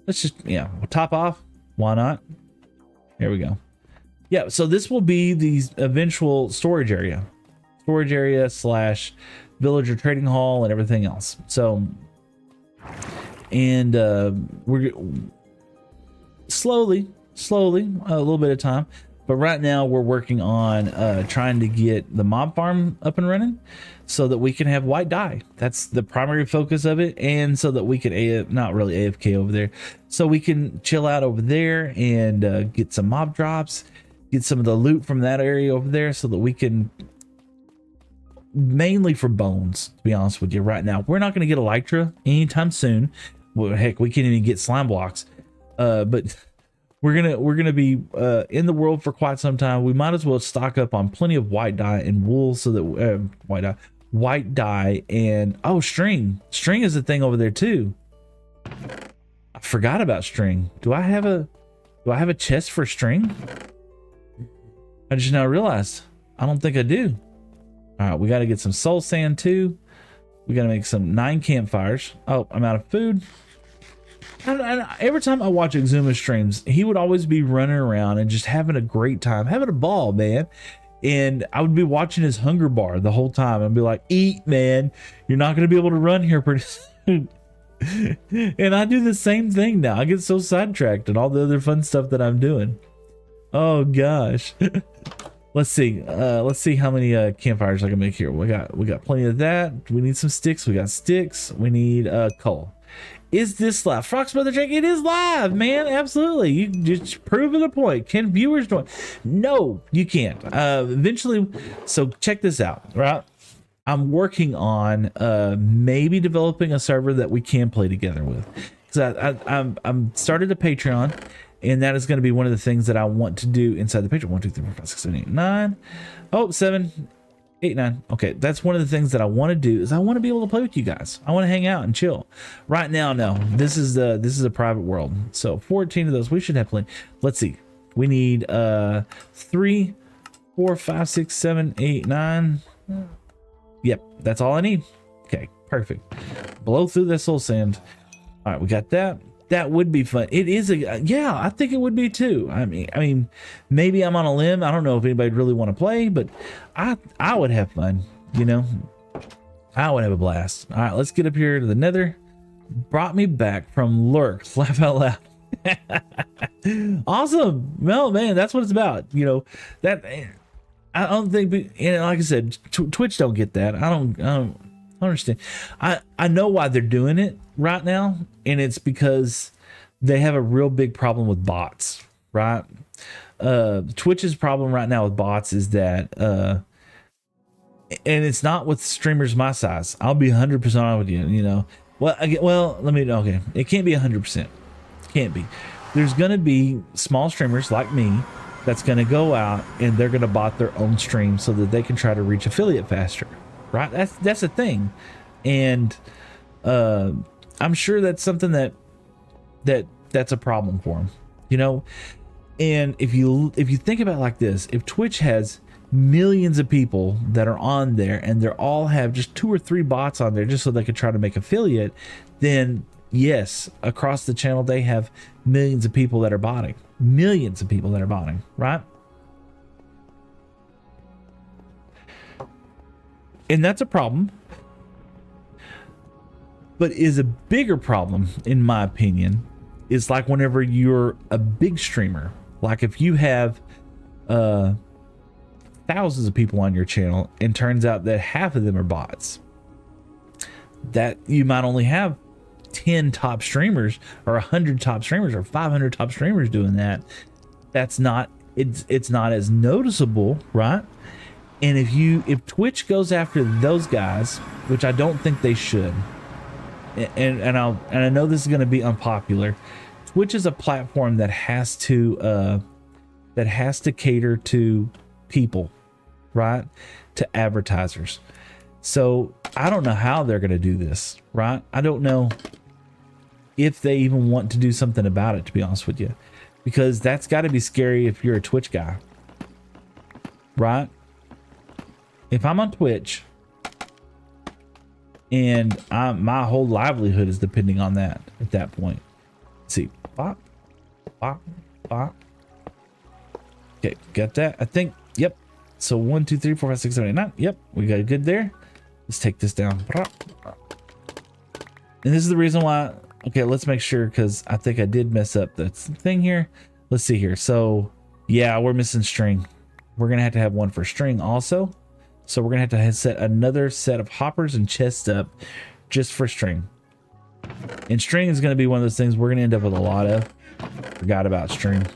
Let's just, yeah, we'll top off. Why not? There we go. Yeah, so this will be the eventual storage area slash villager trading hall and everything else. So, and we're slowly, a little bit of time. But right now we're working on trying to get the mob farm up and running so that we can have white dye. That's the primary focus of it. And so that we can, not really AFK over there, so we can chill out over there and get some mob drops, get some of the loot from that area over there so that we can, mainly for bones, to be honest with you. Right now, we're not going to get Elytra anytime soon. Well, heck, we can't even get slime blocks. But we're gonna be in the world for quite some time. We might as well stock up on plenty of white dye and wool so that white dye and string is a thing over there too. I forgot about string. Do I have a chest for string? I just now realized I don't think I do. All right, we got to get some soul sand too. We got to make some 9 campfires. Oh, I'm out of food. Every time I watch Exuma streams, he would always be running around and just having a great time, having a ball, man. And I would be watching his hunger bar the whole time and be like, eat, man. You're not going to be able to run here pretty soon. And I do the same thing now. I get so sidetracked and all the other fun stuff that I'm doing. Oh, gosh. Let's see. Let's see how many campfires I can make here. We got plenty of that. We need some sticks. We got sticks. We need coal. Is this live? Frox Brother Jake, it is live, man. Absolutely. You just proving the point. Can viewers join? No, you can't. Eventually, so check this out, right? I'm working on maybe developing a server that we can play together with. Because I'm started a Patreon, and that is going to be one of the things that I want to do inside the Patreon. 1, 2, 3, 4, 5, 6, 7, 8, 9. Oh, 7, 8, 9. Okay, that's one of the things that I want to do is I want to be able to play with you guys. I want to hang out and chill. Right now, no. This is a private world. So 14 of those we should have plenty. Let's see. We need 3, 4, 5, 6, 7, 8, 9. Yep, that's all I need. Okay, perfect. Blow through this soul sand. All right, we got that. That would be fun. It is yeah, I think it would be too. I mean, maybe I'm on a limb. I don't know if anybody really want to play, but I would have fun, you know. I would have a blast. All right, let's get up here to the Nether. Brought me back from Lurk. Laugh out loud. Awesome. Well, man, that's what it's about. You know, that I don't think, and like I said, Twitch don't get that. I don't understand. I know why they're doing it right now, and it's because they have a real big problem with bots, right? Twitch's problem right now with bots is that and it's not with streamers my size. I'll be 100% honest with you, you know. Okay, it can't be 100%. Can't be. There's gonna be small streamers like me that's gonna go out and they're gonna bot their own stream so that they can try to reach affiliate faster, right? That's a thing. And I'm sure that's something that's a problem for them, you know. And if you think about it like this, if Twitch has millions of people that are on there and they all have just 2 or 3 bots on there just so they could try to make affiliate, then yes, across the channel they have millions of people that are botting, right? And that's a problem. But is a bigger problem, in my opinion, is like whenever you're a big streamer, like if you have thousands of people on your channel and turns out that half of them are bots, that you might only have 10 top streamers or 100 top streamers or 500 top streamers doing that. That's not, it's not as noticeable, right? And if Twitch goes after those guys, which I don't think they should, and I know this is going to be unpopular, Twitch is a platform that has to cater to people, right? To advertisers. So I don't know how they're going to do this, right? I don't know if they even want to do something about it, to be honest with you, because that's got to be scary if you're a Twitch guy, right? If I'm on Twitch and my whole livelihood is depending on that at that point. Let's see, pop, pop, pop. Okay, got that. I think, yep. So 1, 2, 3, 4, 5, 6, 7, 8, 9. Yep, we got it good there. Let's take this down. And this is the reason why. Okay, let's make sure, because I think I did mess up the thing here. Let's see here. So yeah, we're missing string. We're gonna have to have one for string also. So we're gonna have to set another set of hoppers and chests up just for string. And string is gonna be one of those things we're gonna end up with a lot of. Forgot about string.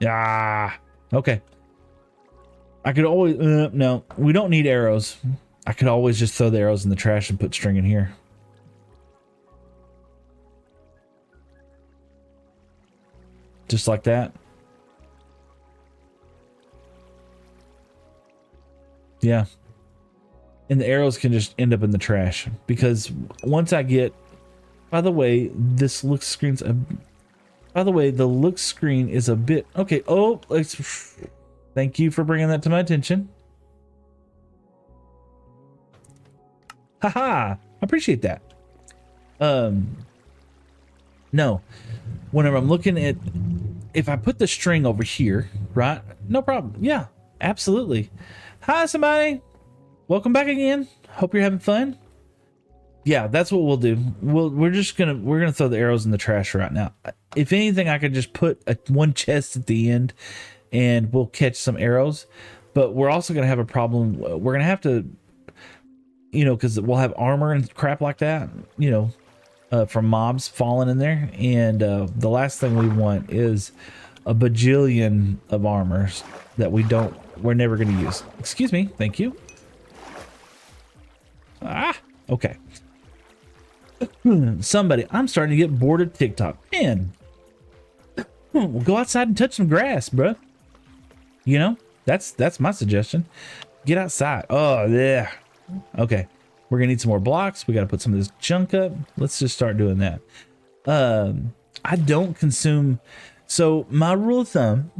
Ah, okay. I could always, no, we don't need arrows. I could always just throw the arrows in the trash and put string in here. Just like that. Yeah. And the arrows can just end up in the trash, because once I get, by the way, this look screen's by the way, the look screen is a bit, okay. Oh, thank you for bringing that to my attention. Haha, I appreciate that. No, whenever I'm looking at, if I put the string over here, right? No problem. Yeah, absolutely. Hi, somebody. Welcome back again. Hope you're having fun. Yeah, that's what we'll do. We're gonna throw the arrows in the trash right now. If anything, I could just put one chest at the end and we'll catch some arrows, but we're also gonna have a problem. We're gonna have to, you know, because we'll have armor and crap like that, you know, from mobs falling in there, and the last thing we want is a bajillion of armors that we're never going to use. Excuse me. Thank you. Ah, okay. Somebody, I'm starting to get bored of TikTok. Man, we'll go outside and touch some grass, bro. You know, that's my suggestion. Get outside. Oh, yeah. Okay. We're gonna need some more blocks. We got to put some of this junk up. Let's just start doing that. I don't consume. So my rule of thumb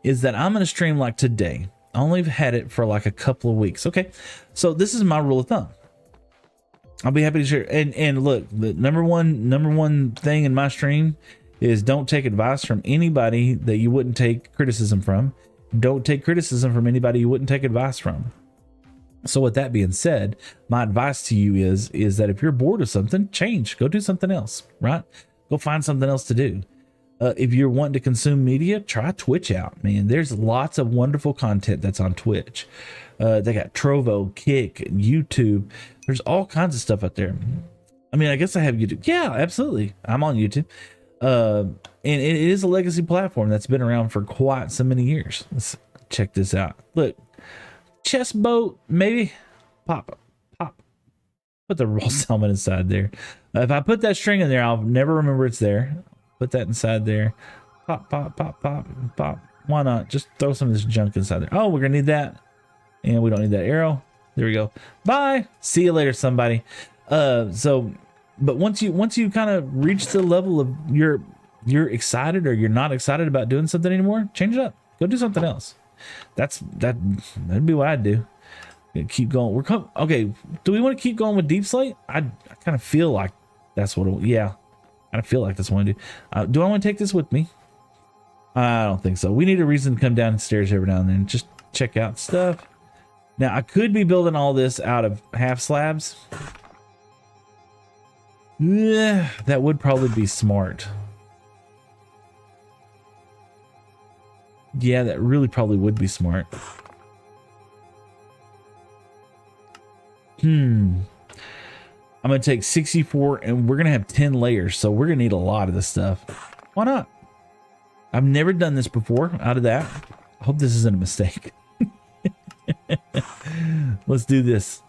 is that I'm gonna stream like today. I only had it for like a couple of weeks. Okay, so this is my rule of thumb. I'll be happy to share. And look, the number one thing in my stream is don't take advice from anybody that you wouldn't take criticism from. Don't take criticism from anybody you wouldn't take advice from. So with that being said, my advice to you is that if you're bored of something, change, go do something else, right? Go find something else to do. If you're wanting to consume media, try Twitch out, man. There's lots of wonderful content that's on Twitch. They got Trovo, Kick, YouTube. There's all kinds of stuff out there. I mean, I guess I have YouTube. Yeah, absolutely. I'm on YouTube. And it is a legacy platform that's been around for quite so many years. Let's check this out. Look. Chest boat, maybe. Pop. Put the raw salmon inside there. If I put that string in there, I'll never remember it's there. Put that inside there. Pop. Why not? Just throw some of this junk inside there. Oh, we're gonna need that, and we don't need that arrow. There we go. Bye. See you later, somebody. So, but once you kind of reach the level of you're excited or you're not excited about doing something anymore, change it up. Go do something else. That'd be what I'd do. Keep going. Okay. Do we want to keep going with Deep Slate? I kind of feel like that's what. Yeah, I feel like that's what I do. Do I want to take this with me? I don't think so. We need a reason to come downstairs every now and then and just check out stuff. Now I could be building all this out of half slabs. Yeah, that would probably be smart. Yeah, that really probably would be smart. I'm gonna take 64 and we're gonna have 10 layers, so we're gonna need a lot of this stuff. Why not? I've never done this before out of that. I hope this isn't a mistake. Let's do this.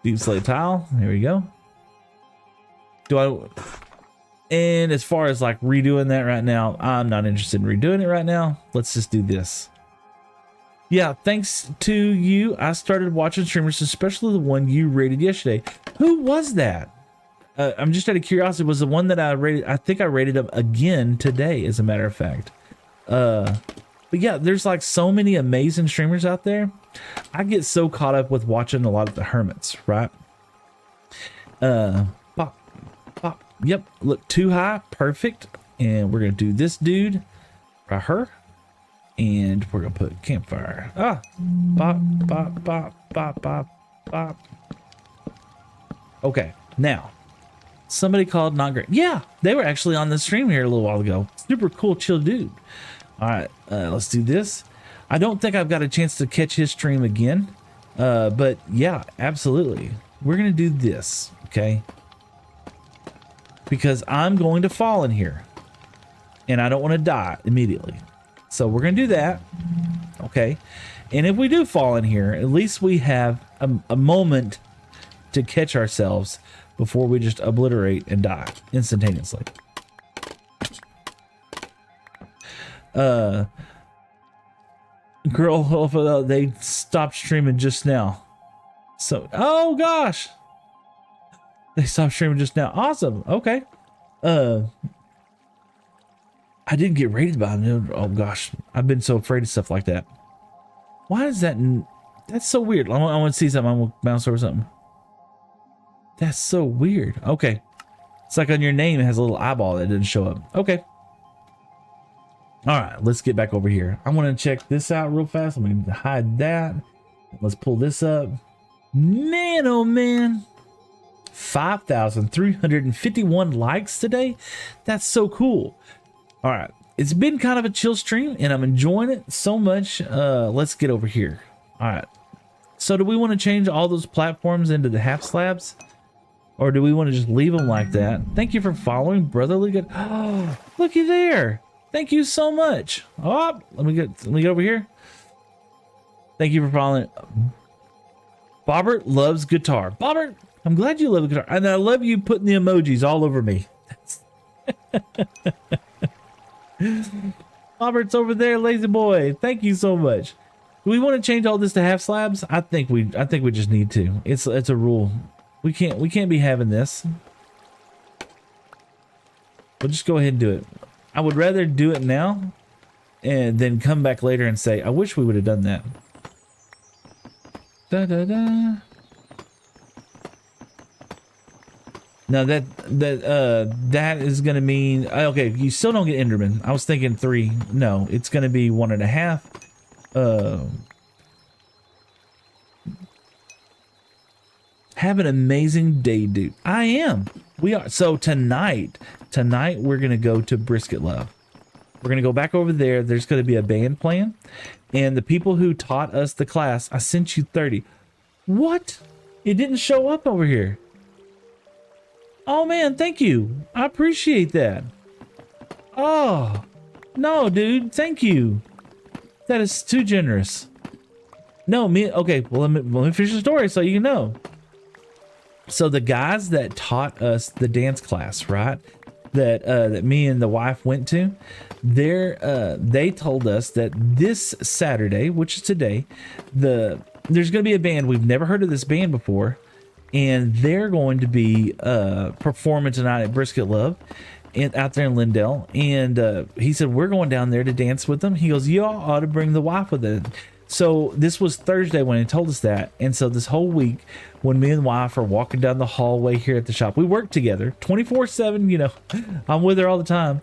Deep slate tile. There we go. And as far as like redoing that right now, I'm not interested in redoing it right now. Let's just do this. Yeah, thanks to you, I started watching streamers, especially the one you rated yesterday. Who was that? I'm just out of curiosity. Was the one that I rated? I think I rated him again today, as a matter of fact. But yeah, there's like so many amazing streamers out there. I get so caught up with watching a lot of the hermits, right? Pop, pop. Yep, look, too high, perfect. And we're gonna do this dude right here. And we're gonna put campfire. Ah, bop, bop, bop, bop, bop, bop. Okay, now somebody called Not Great. Yeah, they were actually on the stream here a little while ago. Super cool, chill dude. All right, let's do this. I don't think I've got a chance to catch his stream again, but yeah, absolutely. We're gonna do this, okay? Because I'm going to fall in here, and I don't want to die immediately. So we're gonna do that, okay? And if we do fall in here, at least we have a moment to catch ourselves before we just obliterate and die instantaneously. Girl, they stopped streaming just now. So, oh gosh, they stopped streaming just now. Awesome. Okay. I didn't get rated by them. Oh gosh, I've been so afraid of stuff like that. Why is that? That's so weird. I want to see something. I'm gonna bounce over something. That's so weird. Okay, it's like on your name it has a little eyeball that didn't show up. Okay. All right, let's get back over here. I want to check this out real fast. Let me hide that. Let's pull this up. Man, oh man. 5,351 likes today. That's so cool. All right, it's been kind of a chill stream and I'm enjoying it so much. Let's get over here. All right, so do we want to change all those platforms into the half slabs, or do we want to just leave them like that? Thank you for following Brotherly Good. Oh, looky there. Thank you so much. Oh, let me get over here. Thank you for following. Bobbert loves guitar. Bobbert, I'm glad you love guitar, and I love you putting the emojis all over me. Robert's over there, lazy boy. Thank you so much. Do we want to change all this to half slabs? I think we just need to. It's a rule. We can't be having this. We'll just go ahead and do it. I would rather do it now and then come back later and say, I wish we would have done that. Da da da. Now that is gonna mean okay. You still don't get Enderman. I was thinking 3. No, it's gonna be 1.5. Have an amazing day, dude. I am. We are. So tonight we're gonna go to Brisket Love. We're gonna go back over there. There's gonna be a band playing, and the people who taught us the class. I sent you 30. What? It didn't show up over here. Oh man, thank you. I appreciate that. Oh, no, dude, thank you. That is too generous. No, okay, well, let me finish the story so you know. So the guys that taught us the dance class, right, that me and the wife went to, they told us that this Saturday, which is today, there's going to be a band. We've never heard of this band before. And they're going to be performing tonight at Brisket Love out there in Lindell. And he said, we're going down there to dance with them. He goes, y'all ought to bring the wife with it. So this was Thursday when he told us that. And so this whole week, when me and the wife are walking down the hallway here at the shop, we work together 24/7. You know, I'm with her all the time.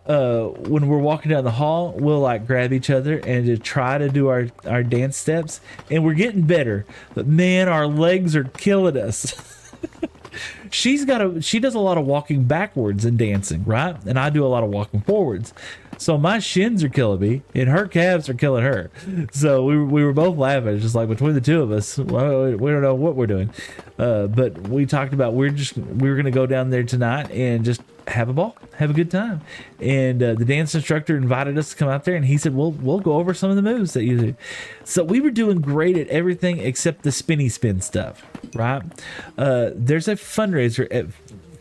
When we're walking down the hall, we'll like grab each other and to try to do our dance steps, and we're getting better, but man, our legs are killing us. She does a lot of walking backwards and dancing, right? And I do a lot of walking forwards. So my shins are killing me and her calves are killing her. So we were both laughing. It's just like between the two of us, we don't know what we're doing. But we talked about we were going to go down there tonight and just have a ball, have a good time. And the dance instructor invited us to come out there, and he said, we'll go over some of the moves that you do. So we were doing great at everything except the spinny spin stuff, right? There's a fundraiser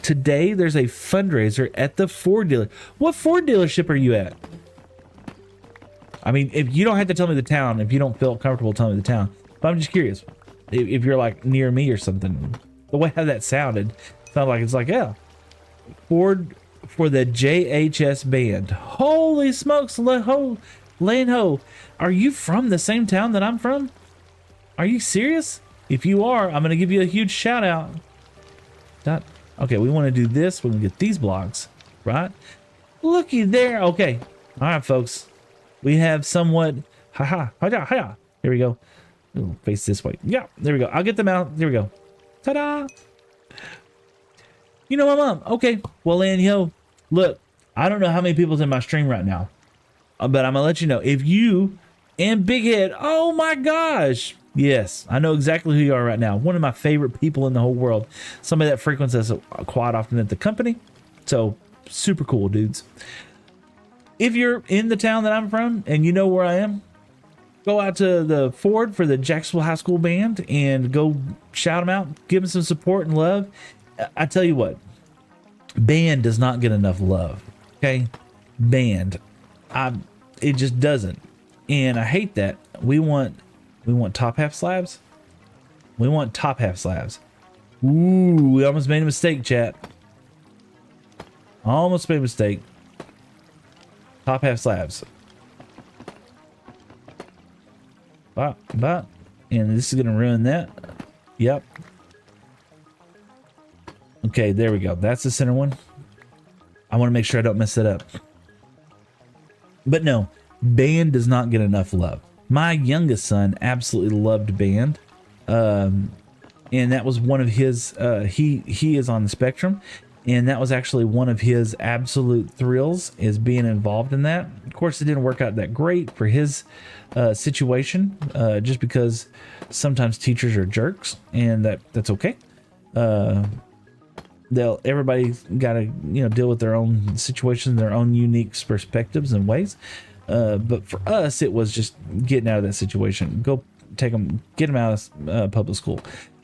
today. There's a fundraiser at the Ford dealer. What Ford dealership are you at? I mean, if you don't have to tell me the town, if you don't feel comfortable telling me the town, but I'm just curious if you're like near me or something. The way how that sounded like it's like, yeah, Ford for the JHS band. Holy smokes, Lane Ho, are you from the same town that I'm from? Are you serious? If you are, I'm gonna give you a huge shout out. Okay, we want to do this. We're gonna get these blocks, right? Looky there. Okay, all right, folks. We have somewhat. Haha, hiya. Here we go. We'll face this way. Yeah, there we go. I'll get them out. There we go. Ta-da! You know my mom. Okay. Well, and yo, look, I don't know how many people's in my stream right now, but I'm gonna let you know if you and Big Head. Oh my gosh. Yes, I know exactly who you are right now. One of my favorite people in the whole world. Somebody that frequents us quite often at the company. So super cool, dudes. If you're in the town that I'm from and you know where I am, go out to the Ford for the Jacksonville High School band and go shout them out, give them some support and love. I tell you what, band does not get enough love. Okay, band, it just doesn't, and I hate that. We want top half slabs. We want top half slabs. Ooh, we almost made a mistake, chat. Almost made a mistake. Top half slabs. But, and this is gonna ruin that. Yep. Okay, there we go. That's the center one. I want to make sure I don't mess it up. But no, band does not get enough love. My youngest son absolutely loved band. And that was one of his, he is on the spectrum. And that was actually one of his absolute thrills, is being involved in that. Of course, it didn't work out that great for his situation, just because sometimes teachers are jerks, and that's okay. Everybody's got to deal with their own situations, their own unique perspectives and ways. But for us, it was just getting out of that situation. Go take them, get them out of public school.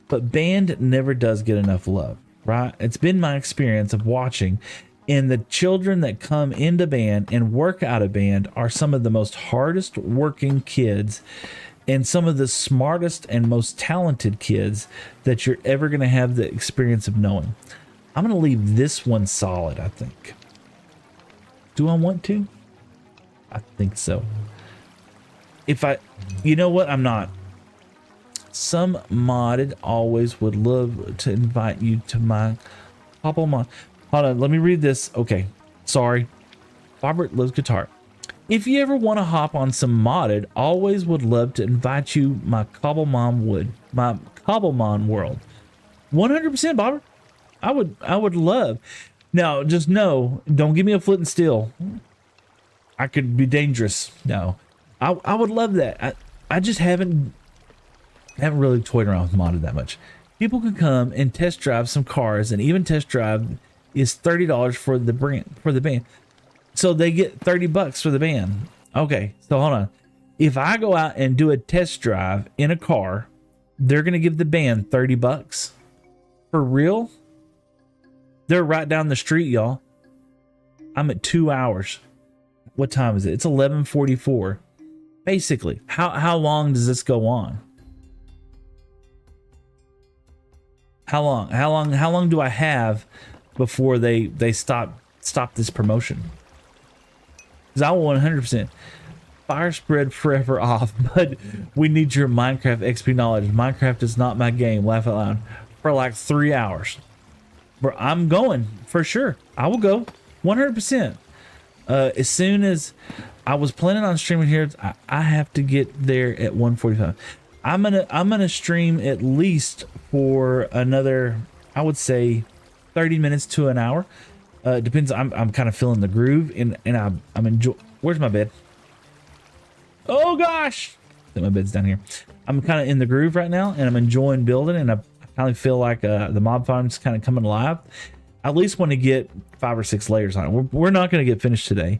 But band never does get enough love. Right? It's been my experience of watching, and the children that come into band and work out of band are some of the most hardest working kids and some of the smartest and most talented kids that you're ever going to have the experience of knowing. I'm going to leave this one solid, I think. Do I want to? I think so. You know what? I'm not. Some modded always would love to invite you to my couple mod. Hold on, let me read this. Okay, sorry. Robert loves guitar. If you ever want to hop on some modded, always would love to invite you my Cobblemon world. 100%, Bobber. I would love. Now, just know, don't give me a flint and steel. I could be dangerous. No, I would love that. I just haven't really toyed around with modded that much. People can come and test drive some cars, and even test drive is $30 for the band. So they get $30 for the band. Okay, so hold on. If I go out and do a test drive in a car, they're gonna give the band $30 for real. They're right down the street, y'all. I'm at 2 hours. What time is it? It's 11:44. Basically, how long does this go on? How long do I have before they stop this promotion? Because I will 100% fire spread forever off, but we need your Minecraft XP knowledge. Minecraft is not my game. Laugh out loud. For like 3 hours. Bro, I'm going for sure. I will go 100%. As soon as I was planning on streaming here, I have to get there at 1:45. I'm gonna stream at least for another, I would say, 30 minutes to an hour. Depends. I'm kind of feeling the groove, and I'm enjoy. Where's my bed? Oh gosh, I think my bed's down here. I'm kind of in the groove right now, and I'm enjoying building, and I kind of feel like the mob farm's kind of coming alive. I at least want to get 5 or 6 layers on it. We're not going to get finished today,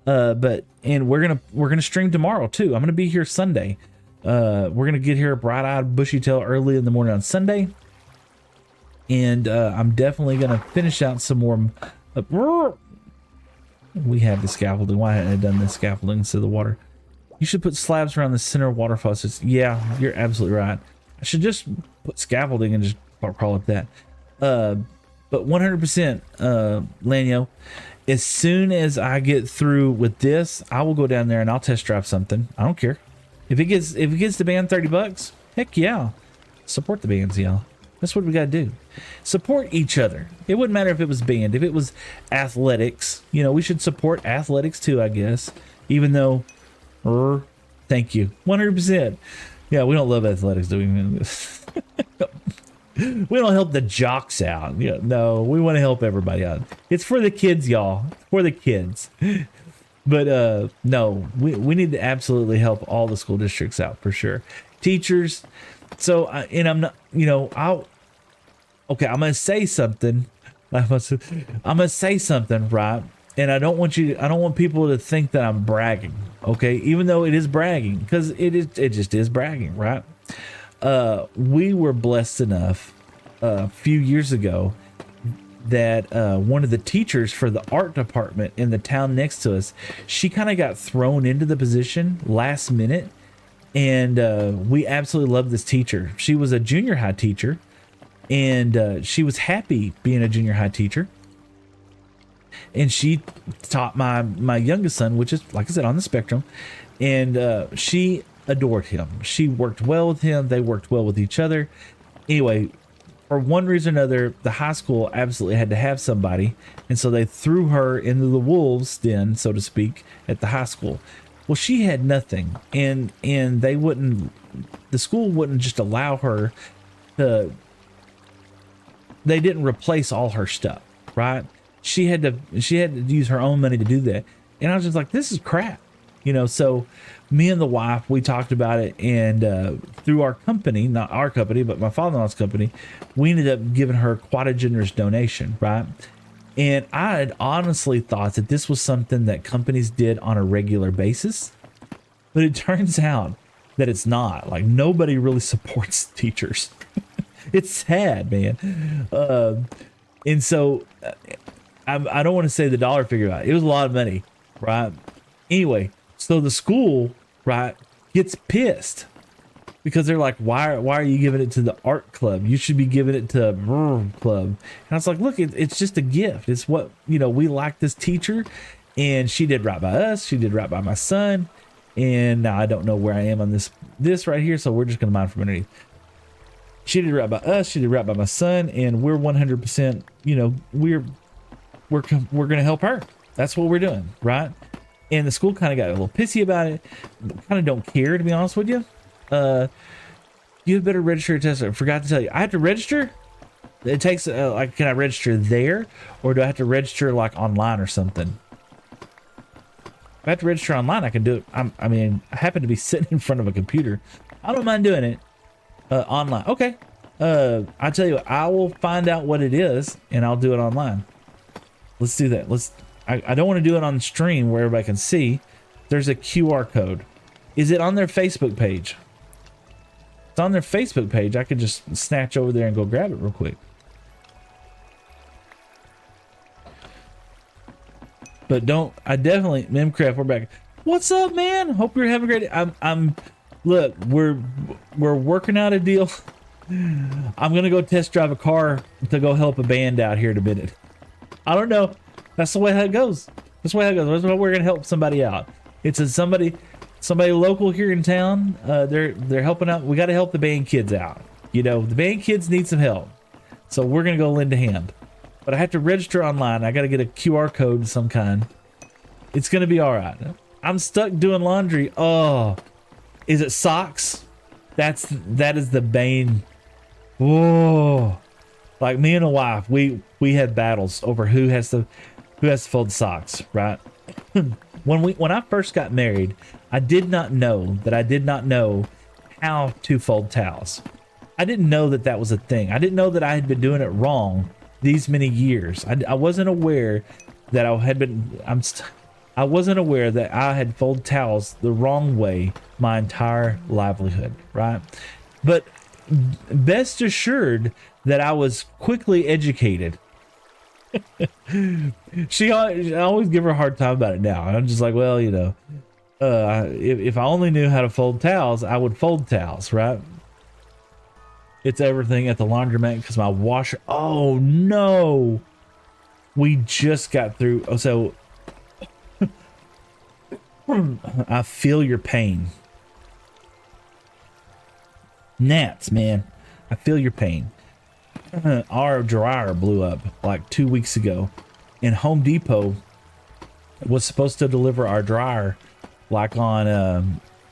but we're gonna stream tomorrow too. I'm gonna be here Sunday. We're gonna get here bright-eyed, bushy-tail early in the morning on Sunday, and I'm definitely gonna finish out some more. We have the scaffolding. Why hadn't I done the scaffolding instead of the water? You should put slabs around the center water faucets. Yeah, you're absolutely right. I should just put scaffolding and just crawl up that. But 100%, Lanyo, as soon as I get through with this, I will go down there and I'll test drive something. I don't care. If it gets the band $30, heck yeah. Support the bands, y'all. That's what we gotta do. Support each other. It wouldn't matter if it was band, if it was athletics. You know, we should support athletics too, I guess. Even though, thank you, 100%. Yeah, we don't love athletics, do we? We don't help the jocks out. Yeah, no, we want to help everybody out. It's for the kids, y'all. For the kids. But no, we need to absolutely help all the school districts out for sure. Teachers. So, and I'm not, you know, I'm going to say something. I'm going to say something, right? And I don't want people to think that I'm bragging. Okay. Even though it is bragging, because it just is bragging, right? We were blessed enough a few years ago that one of the teachers for the art department in the town next to us, she kind of got thrown into the position last minute. And we absolutely loved this teacher. She was a junior high teacher, and she was happy being a junior high teacher. And she taught my youngest son, which is, like I said, on the spectrum. And she adored him. She worked well with him. They worked well with each other. Anyway, for one reason or another, the high school absolutely had to have somebody. And so they threw her into the wolves' den, so to speak, at the high school. Well, she had nothing. And the school wouldn't just allow her to, they didn't replace all her stuff, right? She had to use her own money to do that. And I was just like, this is crap. You know, so me and the wife, we talked about it, and through our company, not our company, but my father-in-law's company, we ended up giving her quite a generous donation, right? And I had honestly thought that this was something that companies did on a regular basis, but it turns out that it's not. Like, nobody really supports teachers. It's sad, man. And so I don't want to say the dollar figure about it. It was a lot of money, right? Anyway, so the school, right, gets pissed because they're like, why are you giving it to the art club? You should be giving it to club. And I was like, look, it's just a gift. It's what, you know, we like this teacher, and she did right by us. She did right by my son. And now I don't know where I am on this right here. So we're just going to mine from underneath. She did right by us. She did right by my son. And we're 100%, you know, we're going to help her. That's what we're doing. Right. And the school kind of got a little pissy about it. Kind of don't care, to be honest with you. You had better register a test. I forgot to tell you. I have to register. It takes like, can I register there, or do I have to register like online or something? If I have to register online, I can do it. I mean, I happen to be sitting in front of a computer. I don't mind doing it online. Okay. I tell you what, I will find out what it is, and I'll do it online. Let's do that. I don't want to do it on stream where everybody can see. There's a QR code. Is it on their Facebook page? It's on their Facebook page. I could just snatch over there and go grab it real quick. But don't, I definitely, Memcraft, we're back. What's up, man? Hope you're having a great day. Look, we're working out a deal. I'm gonna go test drive a car to go help a band out here in a minute. I don't know. That's the way it goes. That's the way it goes. That's why we're gonna help somebody out. It's somebody local here in town. They're helping out. We got to help the band kids out. You know, the band kids need some help, so we're gonna go lend a hand. But I have to register online. I got to get a QR code of some kind. It's gonna be all right. I'm stuck doing laundry. Oh, is it socks? That is the bane. Whoa. Like, me and a wife, we had battles over who has to fold socks, right? When I first got married, I did not know how to fold towels. I didn't know that was a thing. I didn't know that I had been doing it wrong these many years. I wasn't aware that I wasn't aware that I had folded towels the wrong way my entire livelihood, right? But best assured that I was quickly educated. I always give her a hard time about it now. I'm just like, well, you know, If I only knew how to fold towels, I would fold towels, right? It's everything at the laundromat because my washer. Oh no, we just got through. Oh, so I feel your pain, Nats, man. I feel your pain. Our dryer blew up like 2 weeks ago, and Home Depot was supposed to deliver our dryer like on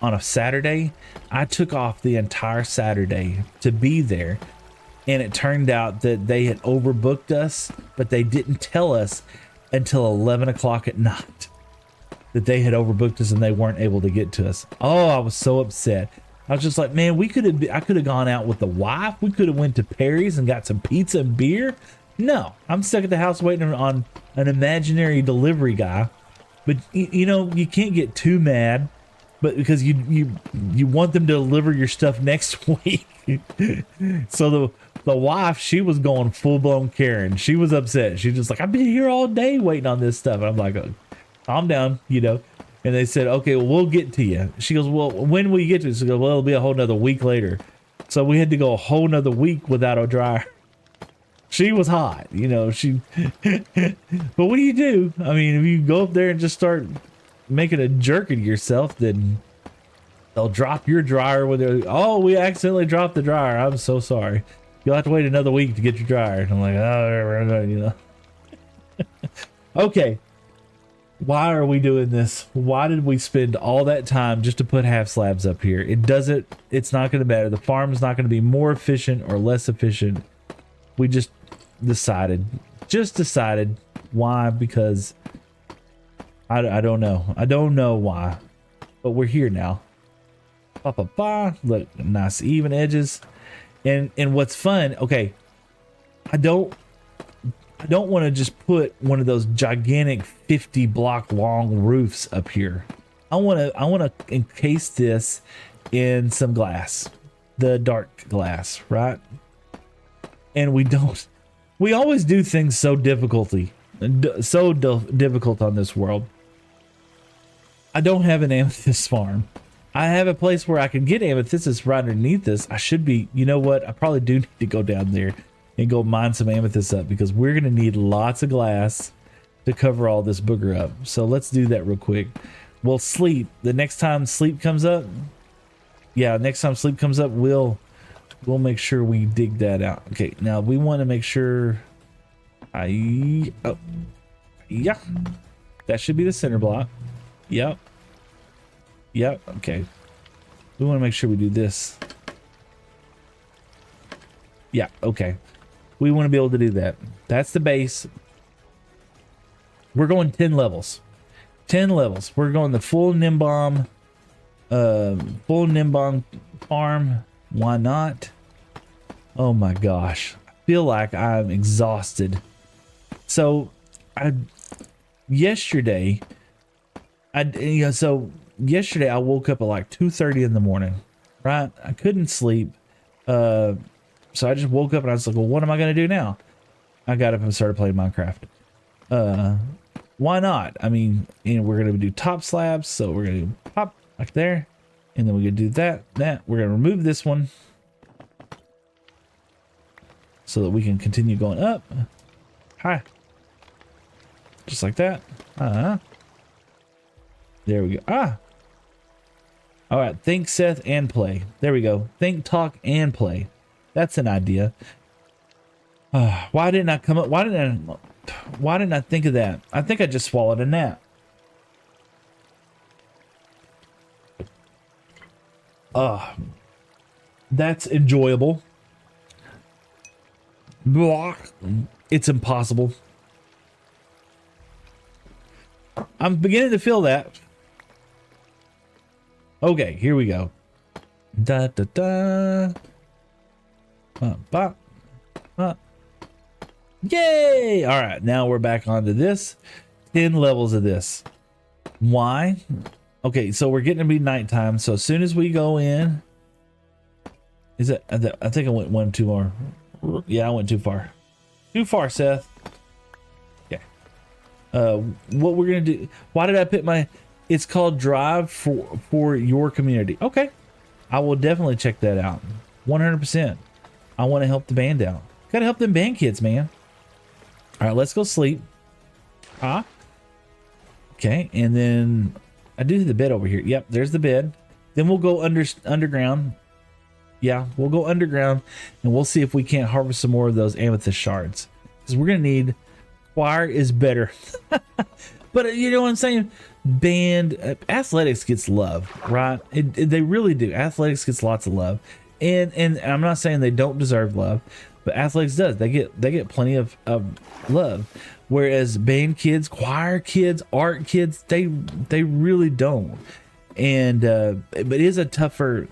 a Saturday. I took off the entire Saturday to be there, and it turned out that they had overbooked us, but they didn't tell us until 11 o'clock at night that they had overbooked us and they weren't able to get to us. Oh, I was so upset. I was just like, man, I could have gone out with the wife. We could have went to Perry's and got some pizza and beer. No, I'm stuck at the house waiting on an imaginary delivery guy. But you know, you can't get too mad, but because you want them to deliver your stuff next week. So the wife, she was going full blown Karen. She was upset. She's just like, I've been here all day waiting on this stuff. And I'm like, oh, calm down, you know. And they said, okay, well, we'll get to you. She goes, well, when will you get to it? She goes, well, it'll be a whole nother week later. So we had to go a whole nother week without a dryer. She was hot, you know, but what do you do? I mean, if you go up there and just start making a jerk of yourself, then they'll drop your dryer when they're, oh, we accidentally dropped the dryer. I'm so sorry. You'll have to wait another week to get your dryer. And I'm like, oh, you know. Okay. Why are we doing this? Why did we spend all that time just to put half slabs up here? It's not going to matter. The farm is not going to be more efficient or less efficient. We just decided why, because I don't know. I don't know why, but we're here now. Look, nice even edges. And what's fun, okay, I don't want to just put one of those gigantic 50 block long roofs up here. I want to encase this in some glass, the dark glass, right? And we always do things so difficult on this world. I don't have an amethyst farm. I have a place where I can get amethysts right underneath this. I should be, you know what? I probably do need to go down there and go mine some amethysts up, because we're going to need lots of glass to cover all this booger up. So let's do that real quick. We'll sleep. The next time sleep comes up, we'll make sure we dig that out. Okay, now we want to make sure yeah, that should be the center block. Yep, okay. We want to make sure we do this. Yeah, okay. We want to be able to do that. That's the base. We're going 10 levels. 10 levels. We're going the full Nimbom farm. Why not? Oh my gosh. I feel like I'm exhausted. So yesterday I woke up at like 2:30 in the morning, right? I couldn't sleep. So I just woke up and I was like, well, what am I going to do now? I got up and started playing Minecraft. Why not? I mean, you know, we're going to do top slabs. So we're going to pop like there. And then we're going to do that. We're going to remove this one so that we can continue going up. Hi. Just like that. There we go. All right. Think, Seth, and play. There we go. Think, talk, and play. That's an idea. Why didn't I come up? Why didn't I think of that? I think I just swallowed a nap. That's enjoyable. It's impossible. I'm beginning to feel that. Okay, here we go. Da da da. Yay! All right, now we're back onto this. 10 levels of this. Why? Okay, so we're getting to be nighttime. So as soon as we go in, is it? I think I went one too far. Yeah, I went too far. Too far, Seth. Okay. What we're gonna do? Why did I put my It's called Drive for Your Community. Okay. I will definitely check that out. 100%. I want to help the band out. Gotta help them band kids, man. All right, let's go sleep. Ah. Okay, and then I do the bed over here. Yep, there's the bed. Then we'll go underground. Yeah, we'll go underground and we'll see if we can't harvest some more of those amethyst shards. Because we're gonna need choir is better. But you know what I'm saying? Band athletics gets love, right? They really do. Athletics gets lots of love. And I'm not saying they don't deserve love, but athletics does. They get plenty of love. Whereas band kids, choir kids, art kids, they really don't. And but it is a tougher,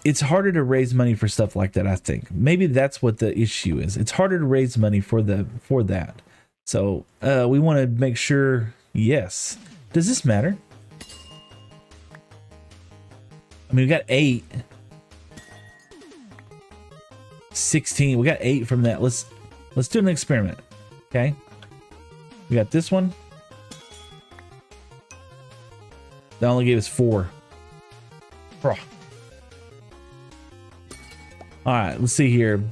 it's harder to raise money for stuff like that, I think. Maybe that's what the issue is. It's harder to raise money for that. So we want to make sure, yes. Does this matter? I mean, we got 8. 16. We got 8 from that. Let's do an experiment. Okay. We got this one. That only gave us 4. All right, let's see here.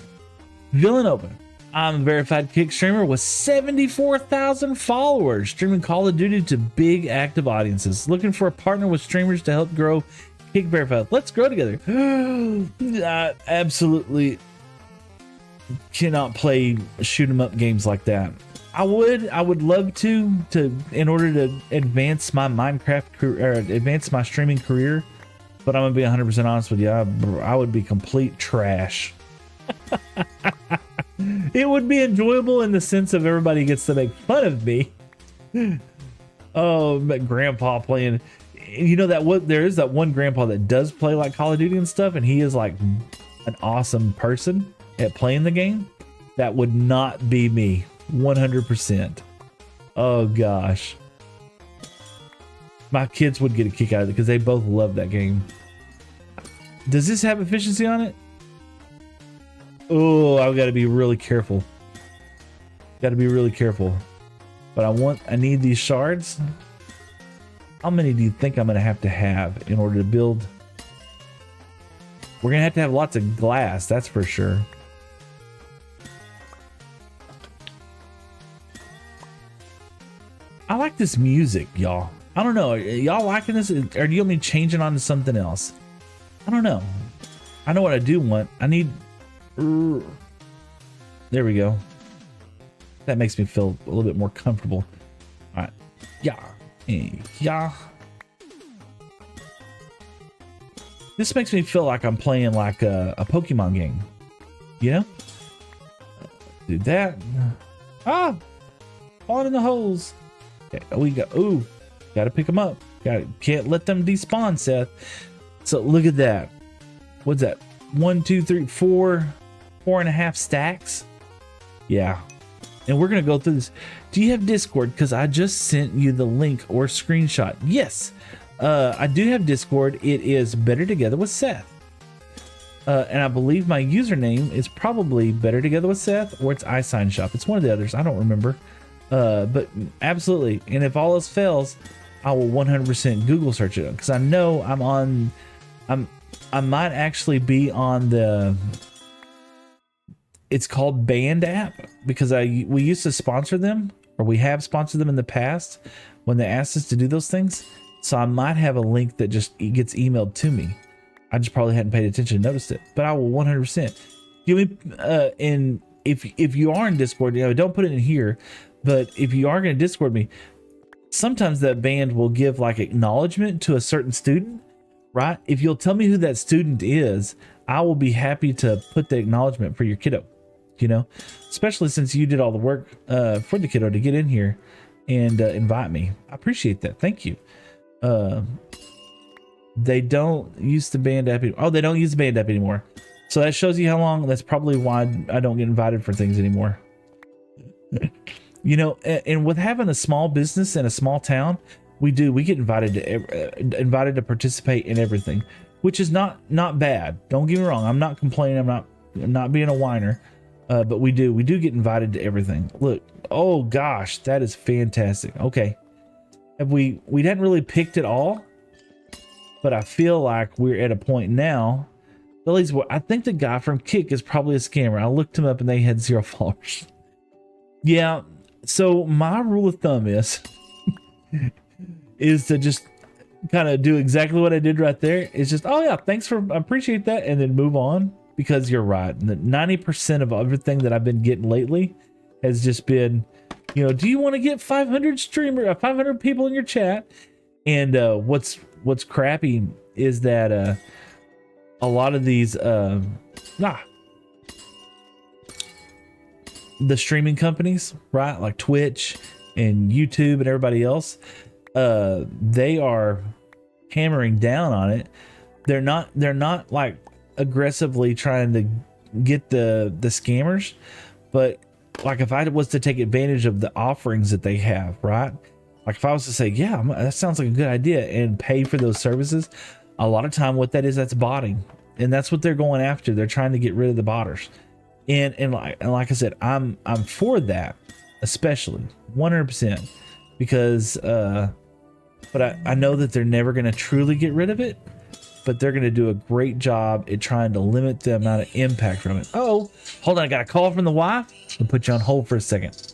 Villanova. I'm a verified Kick streamer with 74,000 followers, streaming Call of Duty to big active audiences. Looking for a partner with streamers to help grow Kick verified. Let's grow together. I absolutely cannot play shoot 'em up games like that. I would love to in order to advance my Minecraft career, or advance my streaming career, but I'm gonna be 100% honest with you. I would be complete trash. It would be enjoyable in the sense of everybody gets to make fun of me. Oh, but grandpa playing, you know, there is that one grandpa that does play like Call of Duty and stuff, and he is like an awesome person at playing the game. That would not be me. 100%. Oh gosh, my kids would get a kick out of it because they both love that game. Does this have efficiency on it? Oh, I've got to be really careful. Got to be really careful. But I need these shards. How many do you think I'm going to have in order to build? We're going to have lots of glass, that's for sure. I like this music, y'all. I don't know. Y'all liking this? Or do you want me changing on to something else? I don't know. I know what I do want. I need... There we go. That makes me feel a little bit more comfortable. All right. Yeah. This makes me feel like I'm playing like a Pokemon game. You know? Do that. Ah! Falling in the holes. Okay, we got... Ooh. Gotta pick them up. Can't let them despawn, Seth. So look at that. What's that? 1, 2, 3, 4... 4.5 stacks. Yeah. And we're gonna go through this. Do you have Discord? Because I just sent you the link or screenshot. Yes, I do have Discord. It is Better Together with Seth, and I believe my username is probably Better Together with Seth, or it's iSign Shop. It's one of the others. I don't remember, but absolutely. And if all else fails, I will 100% Google search it, because I know I might actually be on the... It's called Band app, because we used to sponsor them, or we have sponsored them in the past when they asked us to do those things. So I might have a link that just gets emailed to me. I just probably hadn't paid attention and noticed it, but I will 100% give me. And if you are in Discord, don't put it in here, but if you are going to Discord me, sometimes that band will give like acknowledgement to a certain student, right? If you'll tell me who that student is, I will be happy to put the acknowledgement for your kiddo. Especially since you did all the work for the kiddo to get in here and invite me. I appreciate that. Thank you. They don't use the band app. Oh, they don't use the band app anymore. So that shows you how long. That's probably why I don't get invited for things anymore. And with having a small business in a small town, we get invited to participate in everything, which is not bad. Don't get me wrong. I'm not complaining. I'm not being a whiner. But we do get invited to everything. Look, oh gosh, that is fantastic. Okay, we hadn't really picked it all, but I feel like we're at a point now. At least I think the guy from Kick is probably a scammer. I looked him up and they had 0 followers. Yeah. So my rule of thumb is to just kind of do exactly what I did right there. It's just, oh yeah, thanks for, I appreciate that, and then move on. Because you're right, 90% of everything that I've been getting lately has just been, you know, do you want to get 500 people in your chat? And what's crappy is that a lot of these the streaming companies, right, like Twitch and YouTube and everybody else, they are hammering down on it. They're not like aggressively trying to get the scammers, but like if I was to take advantage of the offerings that they have, right, like if I was to say, yeah, that sounds like a good idea, and pay for those services, a lot of time what that is, that's botting, and that's what they're going after. They're trying to get rid of the botters, and like I said, I'm for that, especially 100%, because but I know that they're never going to truly get rid of it, but they're going to do a great job at trying to limit the amount of impact from it. Oh, hold on. I got a call from the wife. I'll put you on hold for a second.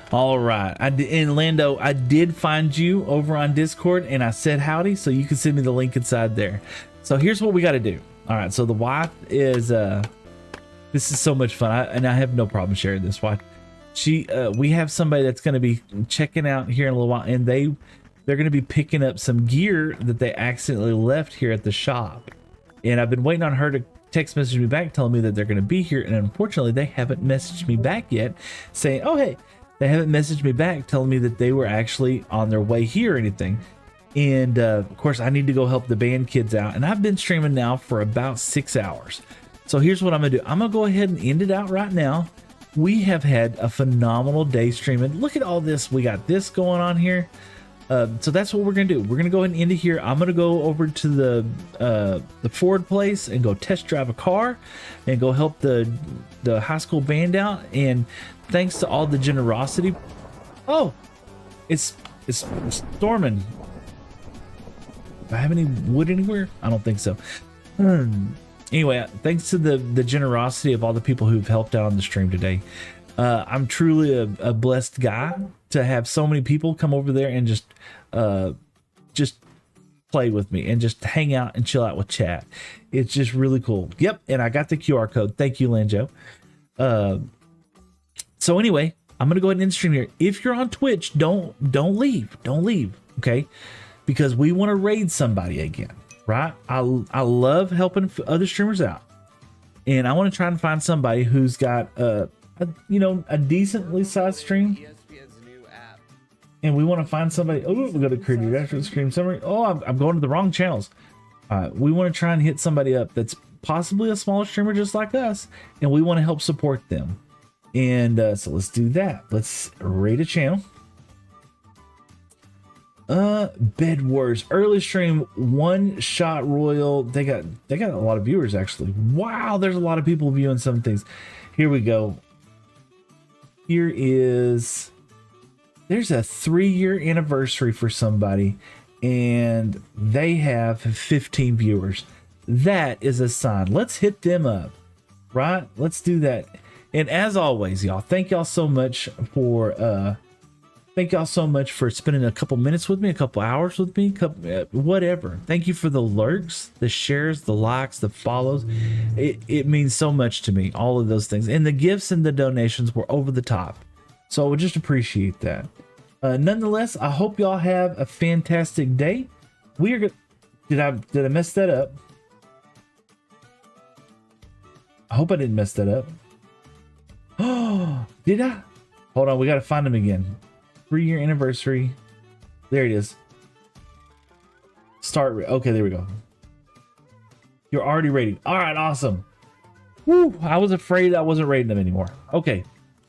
All right, and Lando, I did find you over on Discord, and I said howdy, so you can send me the link inside there. So here's what we got to do. All right, so the wife is this is so much fun, and I have no problem sharing this. Wife, we have somebody that's going to be checking out here in a little while, and they're going to be picking up some gear that they accidentally left here at the shop, and I've been waiting on her to text message me back telling me that they're going to be here, and unfortunately they haven't messaged me back yet saying, oh hey. They haven't messaged me back telling me that they were actually on their way here or anything. And of course, I need to go help the band kids out. And I've been streaming now for about 6 hours. So here's what I'm going to do. I'm going to go ahead and end it out right now. We have had a phenomenal day streaming. Look at all this. We got this going on here. So that's what we're going to do. We're going to go ahead and end it here. I'm going to go over to the Ford place and go test drive a car and go help the high school band out. And thanks to all the generosity. Oh, it's storming. Do I have any wood anywhere? I don't think so. Anyway, thanks to the generosity of all the people who've helped out on the stream today. I'm truly a blessed guy to have so many people come over there and just play with me and just hang out and chill out with chat. It's just really cool. Yep, and I got the QR code. Thank you, Lanjo. So anyway, I'm gonna go ahead and end stream here. If you're on Twitch, don't leave. Don't leave, okay? Because we want to raid somebody again, right? I love helping other streamers out, and I want to try and find somebody who's got a decently sized stream. And we want to find somebody. Oh, we got to create a after the stream summary. Oh, I'm going to the wrong channels. We want to try and hit somebody up that's possibly a smaller streamer just like us, and we want to help support them. And so let's do that. Let's raid a channel. Bed Wars early stream, one shot royal. They got a lot of viewers actually. Wow, there's a lot of people viewing some things. Here we go. Here is there's a 3-year anniversary for somebody and they have 15 viewers. That is a sign. Let's hit them up, right? Let's do that. And as always, y'all, thank y'all so much for spending a couple minutes with me, a couple hours with me, whatever. Thank you for the lurks, the shares, the likes, the follows. It means so much to me, all of those things. And the gifts and the donations were over the top. So I would just appreciate that. Nonetheless, I hope y'all have a fantastic day. We are did I mess that up? I hope I didn't mess that up. Oh, did I? Hold on, we got to find him again. 3-year anniversary. There it is. Okay, there we go. You're already rating. All right, awesome. Woo, I was afraid I wasn't rating them anymore. Okay,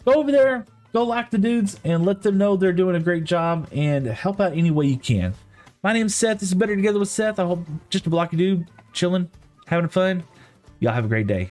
go over there, go like the dudes, and let them know they're doing a great job, and help out any way you can. My name's Seth. This is Better Together with Seth. I hope just a blocky dude, chilling, having fun. Y'all have a great day.